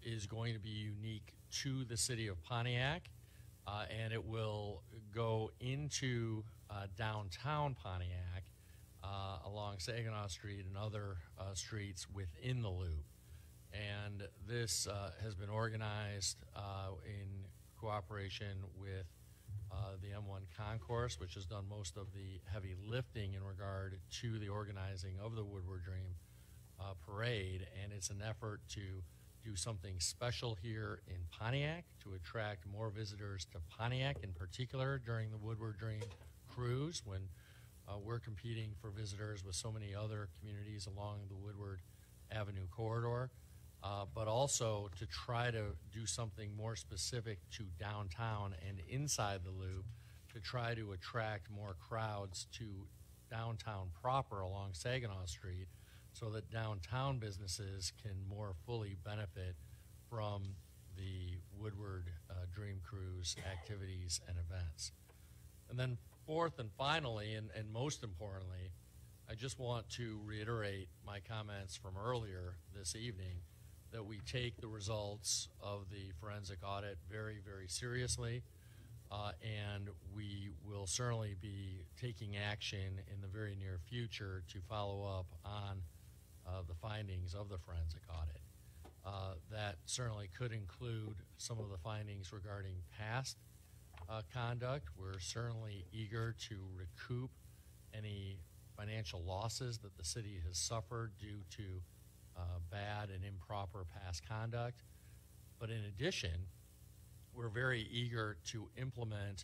is going to be unique to the city of Pontiac, and it will go into downtown Pontiac along Saginaw Street and other streets within the loop. And this has been organized in cooperation with the M1 Concourse, which has done most of the heavy lifting in regard to the organizing of the Woodward Dream Parade. And it's an effort to do something special here in Pontiac to attract more visitors to Pontiac, in particular during the Woodward Dream Cruise, when we're competing for visitors with so many other communities along the Woodward Avenue corridor, but also to try to do something more specific to downtown and inside the loop to try to attract more crowds to downtown proper along Saginaw Street, so that downtown businesses can more fully benefit from the Woodward Dream Cruise activities and events. And then fourth and finally, and most importantly, I just want to reiterate my comments from earlier this evening that we take the results of the forensic audit very, very seriously, and we will certainly be taking action in the very near future to follow up on the findings of the forensic audit. That certainly could include some of the findings regarding past conduct. We're certainly eager to recoup any financial losses that the city has suffered due to bad and improper past conduct. But in addition, we're very eager to implement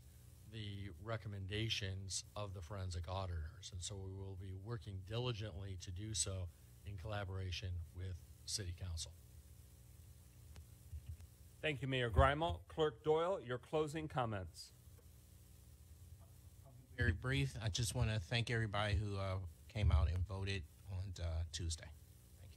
the recommendations of the forensic auditors. And so we will be working diligently to do so in collaboration with City Council. Thank you, Mayor Grimal. Clerk Doyle, your closing comments. Very brief. I just want to thank everybody who came out and voted on Tuesday. Thank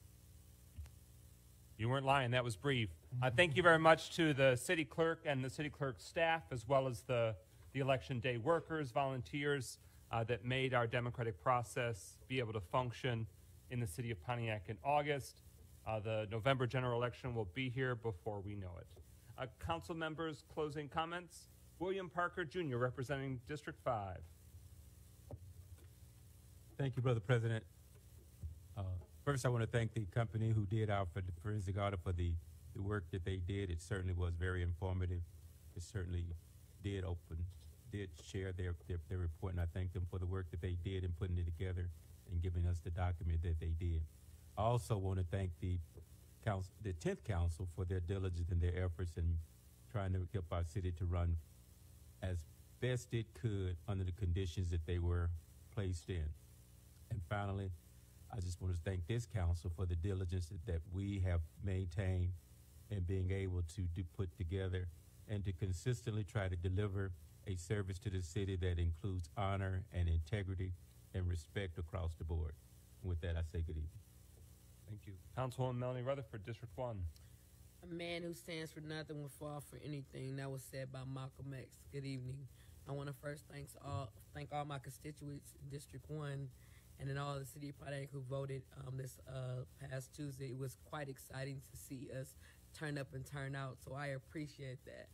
you. You weren't lying. That was brief. Thank you very much to the city clerk and the city clerk staff, as well as the election day workers, volunteers, that made our democratic process be able to function in the city of Pontiac in August. The November general election will be here before we know it. Council members, closing comments. William Parker Jr., representing District 5. Thank you, Brother President. First, I want to thank the company who did our forensic audit for the work that they did. It certainly was very informative. It certainly did share their report, and I thank them for the work that they did in putting it together and giving us the document that they did. I also want to thank the 10th Council for their diligence and their efforts in trying to help our city to run as best it could under the conditions that they were placed in. And finally, I just want to thank this council for the diligence that we have maintained in being able to put together and to consistently try to deliver a service to the city that includes honor and integrity and respect across the board. And with that, I say good evening. Thank you. Councilwoman Melanie Rutherford, District 1. A man who stands for nothing will fall for anything. That was said by Malcolm X. Good evening. I want to first thank all my constituents in District 1 and in all the city of Pontiac who voted this past Tuesday. It was quite exciting to see us turn up and turn out, so I appreciate that.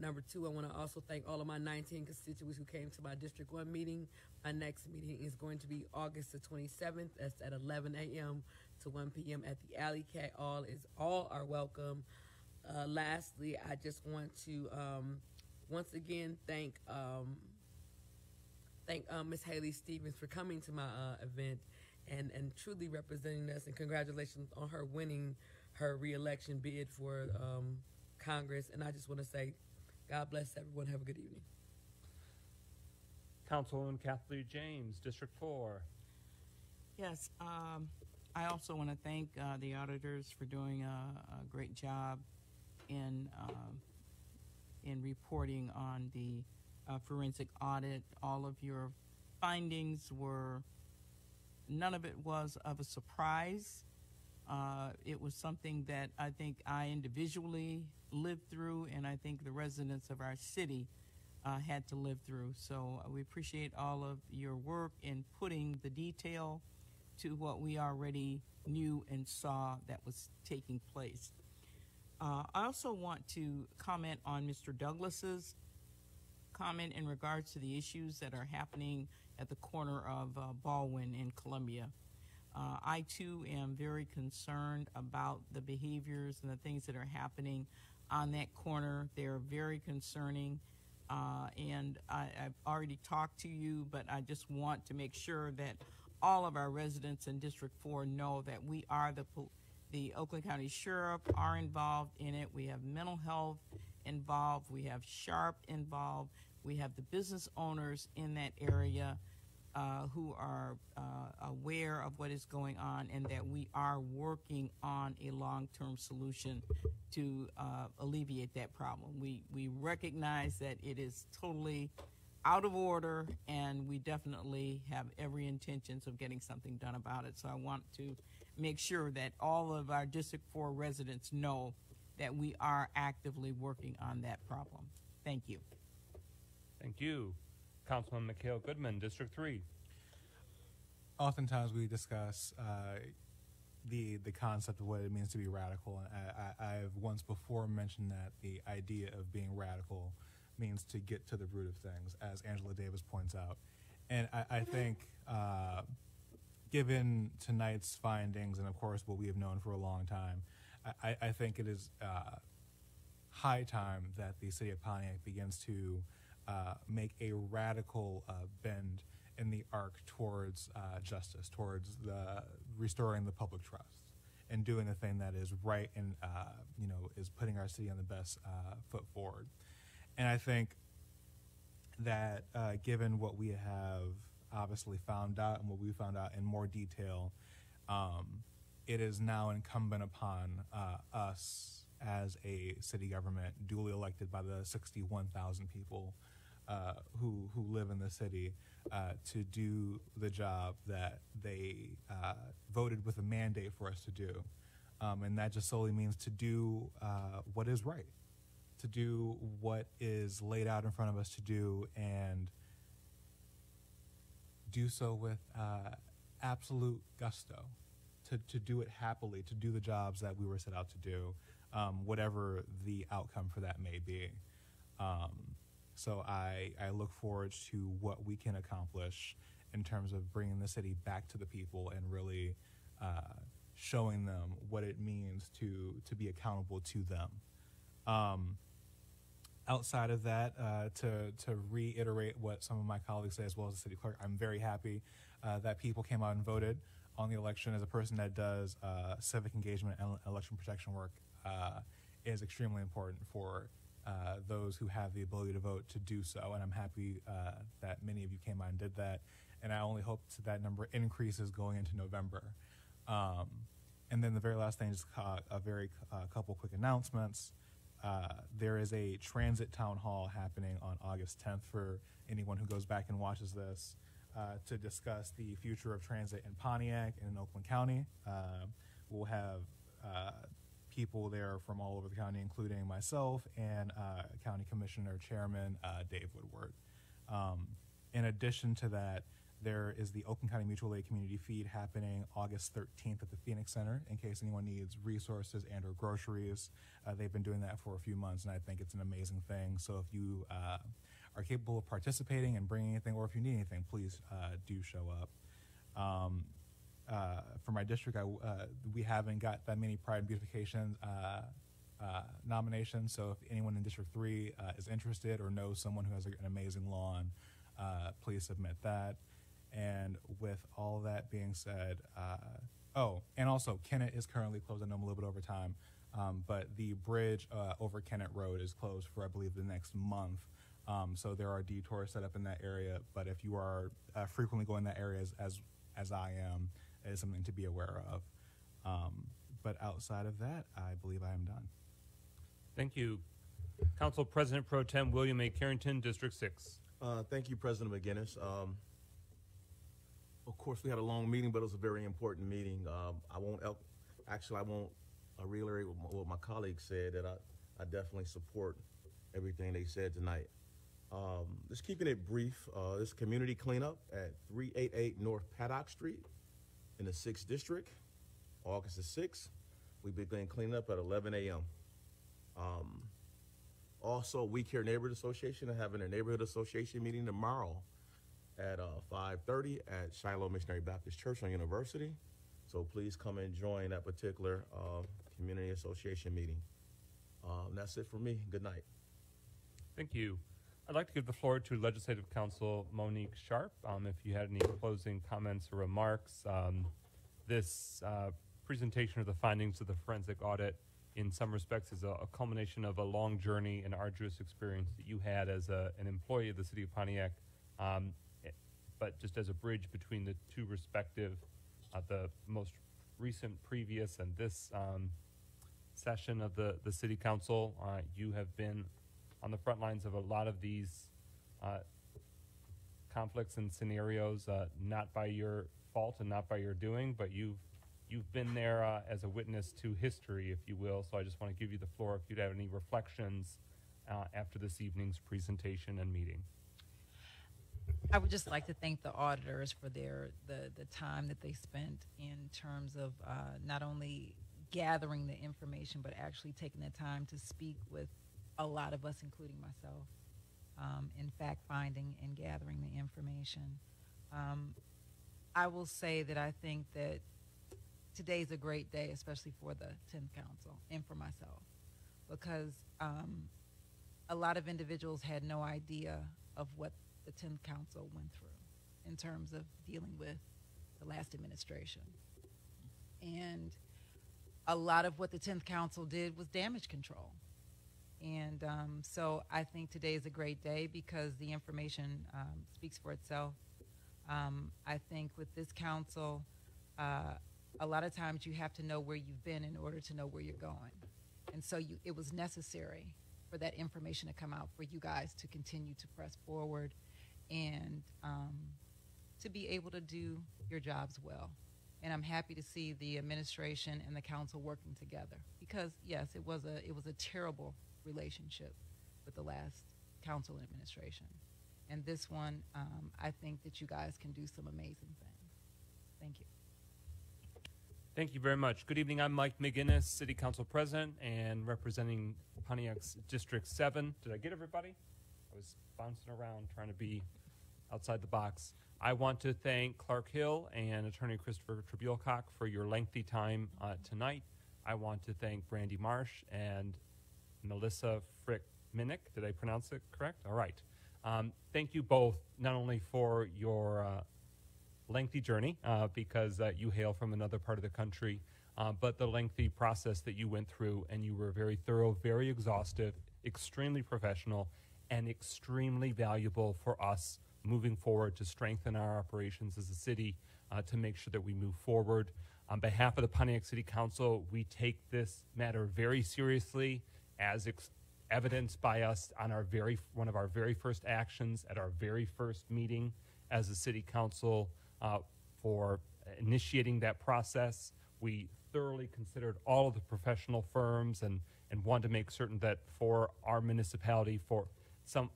Number two, I want to also thank all of my 19 constituents who came to my District 1 meeting. My next meeting is going to be August the 27th. That's at 11 a.m. to 1 p.m. at the Alley Cat. All are welcome. Lastly, I just want to once again thank Ms. Haley Stevens for coming to my event and truly representing us, and congratulations on her winning her re-election bid for Congress. And I just want to say, God bless everyone. Have a good evening. Councilwoman Kathleen James, District 4. Yes, I also want to thank the auditors for doing a great job in reporting on the forensic audit. All of your findings none of it was of a surprise. It was something that I think I individually lived through, and I think the residents of our city had to live through. So we appreciate all of your work in putting the detail to what we already knew and saw that was taking place. I also want to comment on Mr. Douglas's comment in regards to the issues that are happening at the corner of Baldwin in Columbia. I too am very concerned about the behaviors and the things that are happening on that corner. They're very concerning, and I've already talked to you, but I just want to make sure that all of our residents in District 4 know that we are the Oakland County Sheriff are involved in it. We have mental health involved. We have SHARP involved. We have the business owners in that area who are aware of what is going on, and that we are working on a long-term solution to alleviate that problem. We recognize that it is totally out of order, and we definitely have every intentions of getting something done about it. So I want to make sure that all of our District 4 residents know that we are actively working on that problem. Thank you. Thank you. Councilman Mikhail Goodman, District 3. Oftentimes we discuss the concept of what it means to be radical. I've once before mentioned that the idea of being radical means to get to the root of things, as Angela Davis points out. And I think given tonight's findings, and of course what we have known for a long time, I think it is high time that the city of Pontiac begins to make a radical bend in the arc towards justice, towards restoring the public trust, and doing the thing that is right and is putting our city on the best foot forward. And I think that given what we have obviously found out and what we found out in more detail, it is now incumbent upon us as a city government duly elected by the 61,000 people who live in the city to do the job that they voted with a mandate for us to do. And that just solely means to do what is right, to do what is laid out in front of us to do, and do so with absolute gusto, to do it happily, to do the jobs that we were set out to do, whatever the outcome for that may be. So I look forward to what we can accomplish in terms of bringing the city back to the people and really showing them what it means to be accountable to them. Outside of that, to reiterate what some of my colleagues say, as well as the city clerk, I'm very happy that people came out and voted on the election. As a person that does civic engagement and election protection work, is extremely important for those who have the ability to vote to do so. And I'm happy that many of you came out and did that. And I only hope that number increases going into November. And then the very last thing is a couple quick announcements. There is a transit town hall happening on August 10th for anyone who goes back and watches this to discuss the future of transit in Pontiac and in Oakland County. We'll have people there from all over the county, including myself and County Commissioner Chairman Dave Woodward. In addition to that, there is the Oakland County Mutual Aid Community Feed happening August 13th at the Phoenix Center in case anyone needs resources and or groceries. They've been doing that for a few months, and I think it's an amazing thing. So if you are capable of participating and bringing anything, or if you need anything, please do show up. For my district, we haven't got that many Pride and Beautification nominations, so if anyone in District 3 is interested or knows someone who has an amazing lawn, please submit that. And with all that being said, and also Kennett is currently closed. I know I'm a little bit over time, but the bridge over Kennett Road is closed for, I believe, the next month. So there are detours set up in that area, but if you are frequently going that area as I am, it is something to be aware of. But outside of that, I believe I am done. Thank you. Council President Pro Tem William A. Carrington, District 6. Thank you, President McGinnis. Of course, we had a long meeting, but it was a very important meeting. I won't reiterate what my colleagues said, that I definitely support everything they said tonight. Just keeping it brief, this community cleanup at 388 North Paddock Street in the 6th District, August the 6th. We began cleaning up at 11 a.m. Also, We Care Neighborhood Association are having a neighborhood association meeting tomorrow at 5:30 at Shiloh Missionary Baptist Church on University. So please come and join that particular community association meeting. That's it for me. Good night. Thank you. I'd like to give the floor to Legislative Counsel Monique Sharp. If you had any closing comments or remarks, this presentation of the findings of the forensic audit in some respects is a culmination of a long journey and arduous experience that you had as an employee of the city of Pontiac, but just as a bridge between the two respective, the most recent previous and this session of the city council. You have been on the front lines of a lot of these conflicts and scenarios, not by your fault and not by your doing, but you've been there as a witness to history, if you will. So I just want to give you the floor if you'd have any reflections after this evening's presentation and meeting. I would just like to thank the auditors for the time that they spent in terms of not only gathering the information, but actually taking the time to speak with a lot of us, including myself, in fact-finding and gathering the information. I will say that I think that today's a great day, especially for the 10th Council and for myself, because a lot of individuals had no idea of what the 10th Council went through in terms of dealing with the last administration. And a lot of what the 10th Council did was damage control. And so I think today is a great day because the information speaks for itself. I think with this council, a lot of times you have to know where you've been in order to know where you're going. And so it was necessary for that information to come out for you guys to continue to press forward and to be able to do your jobs well. And I'm happy to see the administration and the council working together because, yes, it was a terrible relationship with the last council and administration. And this one, I think that you guys can do some amazing things. Thank you. Thank you very much. Good evening. I'm Mike McGinnis, City Council President and representing Pontiac's District 7. Did I get everybody? I was bouncing around trying to be outside the box. I want to thank Clark Hill and Attorney Christopher Tribulcock for your lengthy time tonight. I want to thank Brandy Marsh and Melissa Frick-Minnick. Did I pronounce it correct? All right. Thank you both, not only for your lengthy journey, because you hail from another part of the country, but the lengthy process that you went through, and you were very thorough, very exhaustive, extremely professional, and extremely valuable for us moving forward to strengthen our operations as a city, to make sure that we move forward. On behalf of the Pontiac City Council, we take this matter very seriously, as evidenced by us on our one of our very first actions at our very first meeting as a city council, for initiating that process. We thoroughly considered all of the professional firms and wanted to make certain that for our municipality, for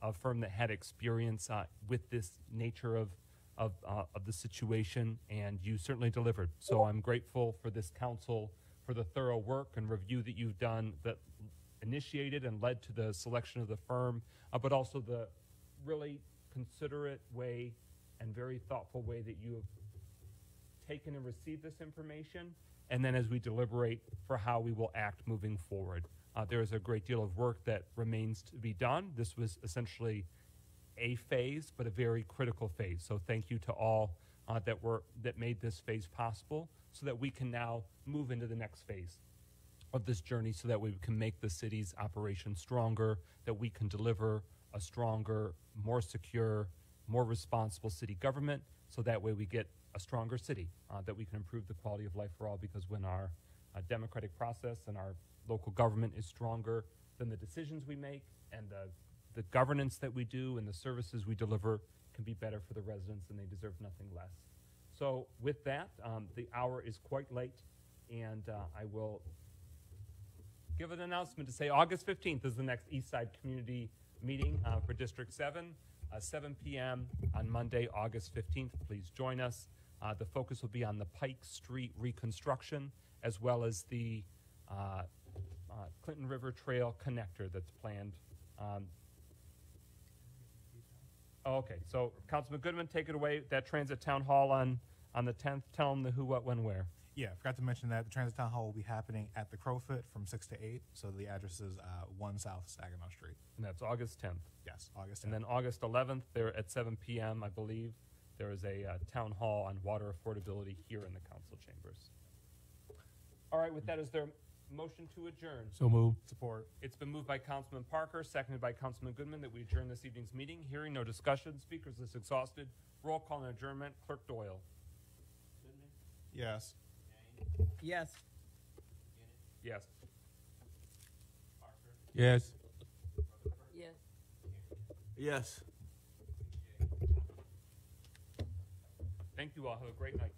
a firm that had experience with this nature of the situation, and you certainly delivered. So I'm grateful for this council for the thorough work and review that you've done that initiated and led to the selection of the firm, but also the really considerate way and very thoughtful way that you have taken and received this information, and then as we deliberate for how we will act moving forward. There is a great deal of work that remains to be done. This was essentially a phase, but a very critical phase. So thank you to all that made this phase possible, so that we can now move into the next phase of this journey, so that we can make the city's operation stronger, that we can deliver a stronger, more secure, more responsible city government, so that way we get a stronger city, that we can improve the quality of life for all, because when our democratic process and our local government is stronger, then the decisions we make and the governance that we do and the services we deliver can be better for the residents, and they deserve nothing less. So with that, the hour is quite late, and I will give an announcement to say August 15th is the next Eastside Community Meeting for District 7, 7 p.m. on Monday, August 15th. Please join us. The focus will be on the Pike Street reconstruction, as well as the Clinton River Trail connector that's planned. Okay, so Councilman Goodman, take it away. That Transit Town Hall on the 10th. Tell them the who, what, when, where. Yeah, I forgot to mention that the Transit Town Hall will be happening at the Crowfoot from 6 to 8. So the address is 1 South Saginaw Street. And that's August 10th. Yes, August 10th. And then August 11th, there at 7 p.m., I believe, there is a town hall on water affordability here in the council chambers. All right, with that, is there a motion to adjourn? So moved. Support. It's been moved by Councilman Parker, seconded by Councilman Goodman, that we adjourn this evening's meeting. Hearing no discussion, speakers list exhausted. Roll call and adjournment. Clerk Doyle. Yes. Yes. Yes. Yes. Yes. Yes. Thank you all. Have a great night.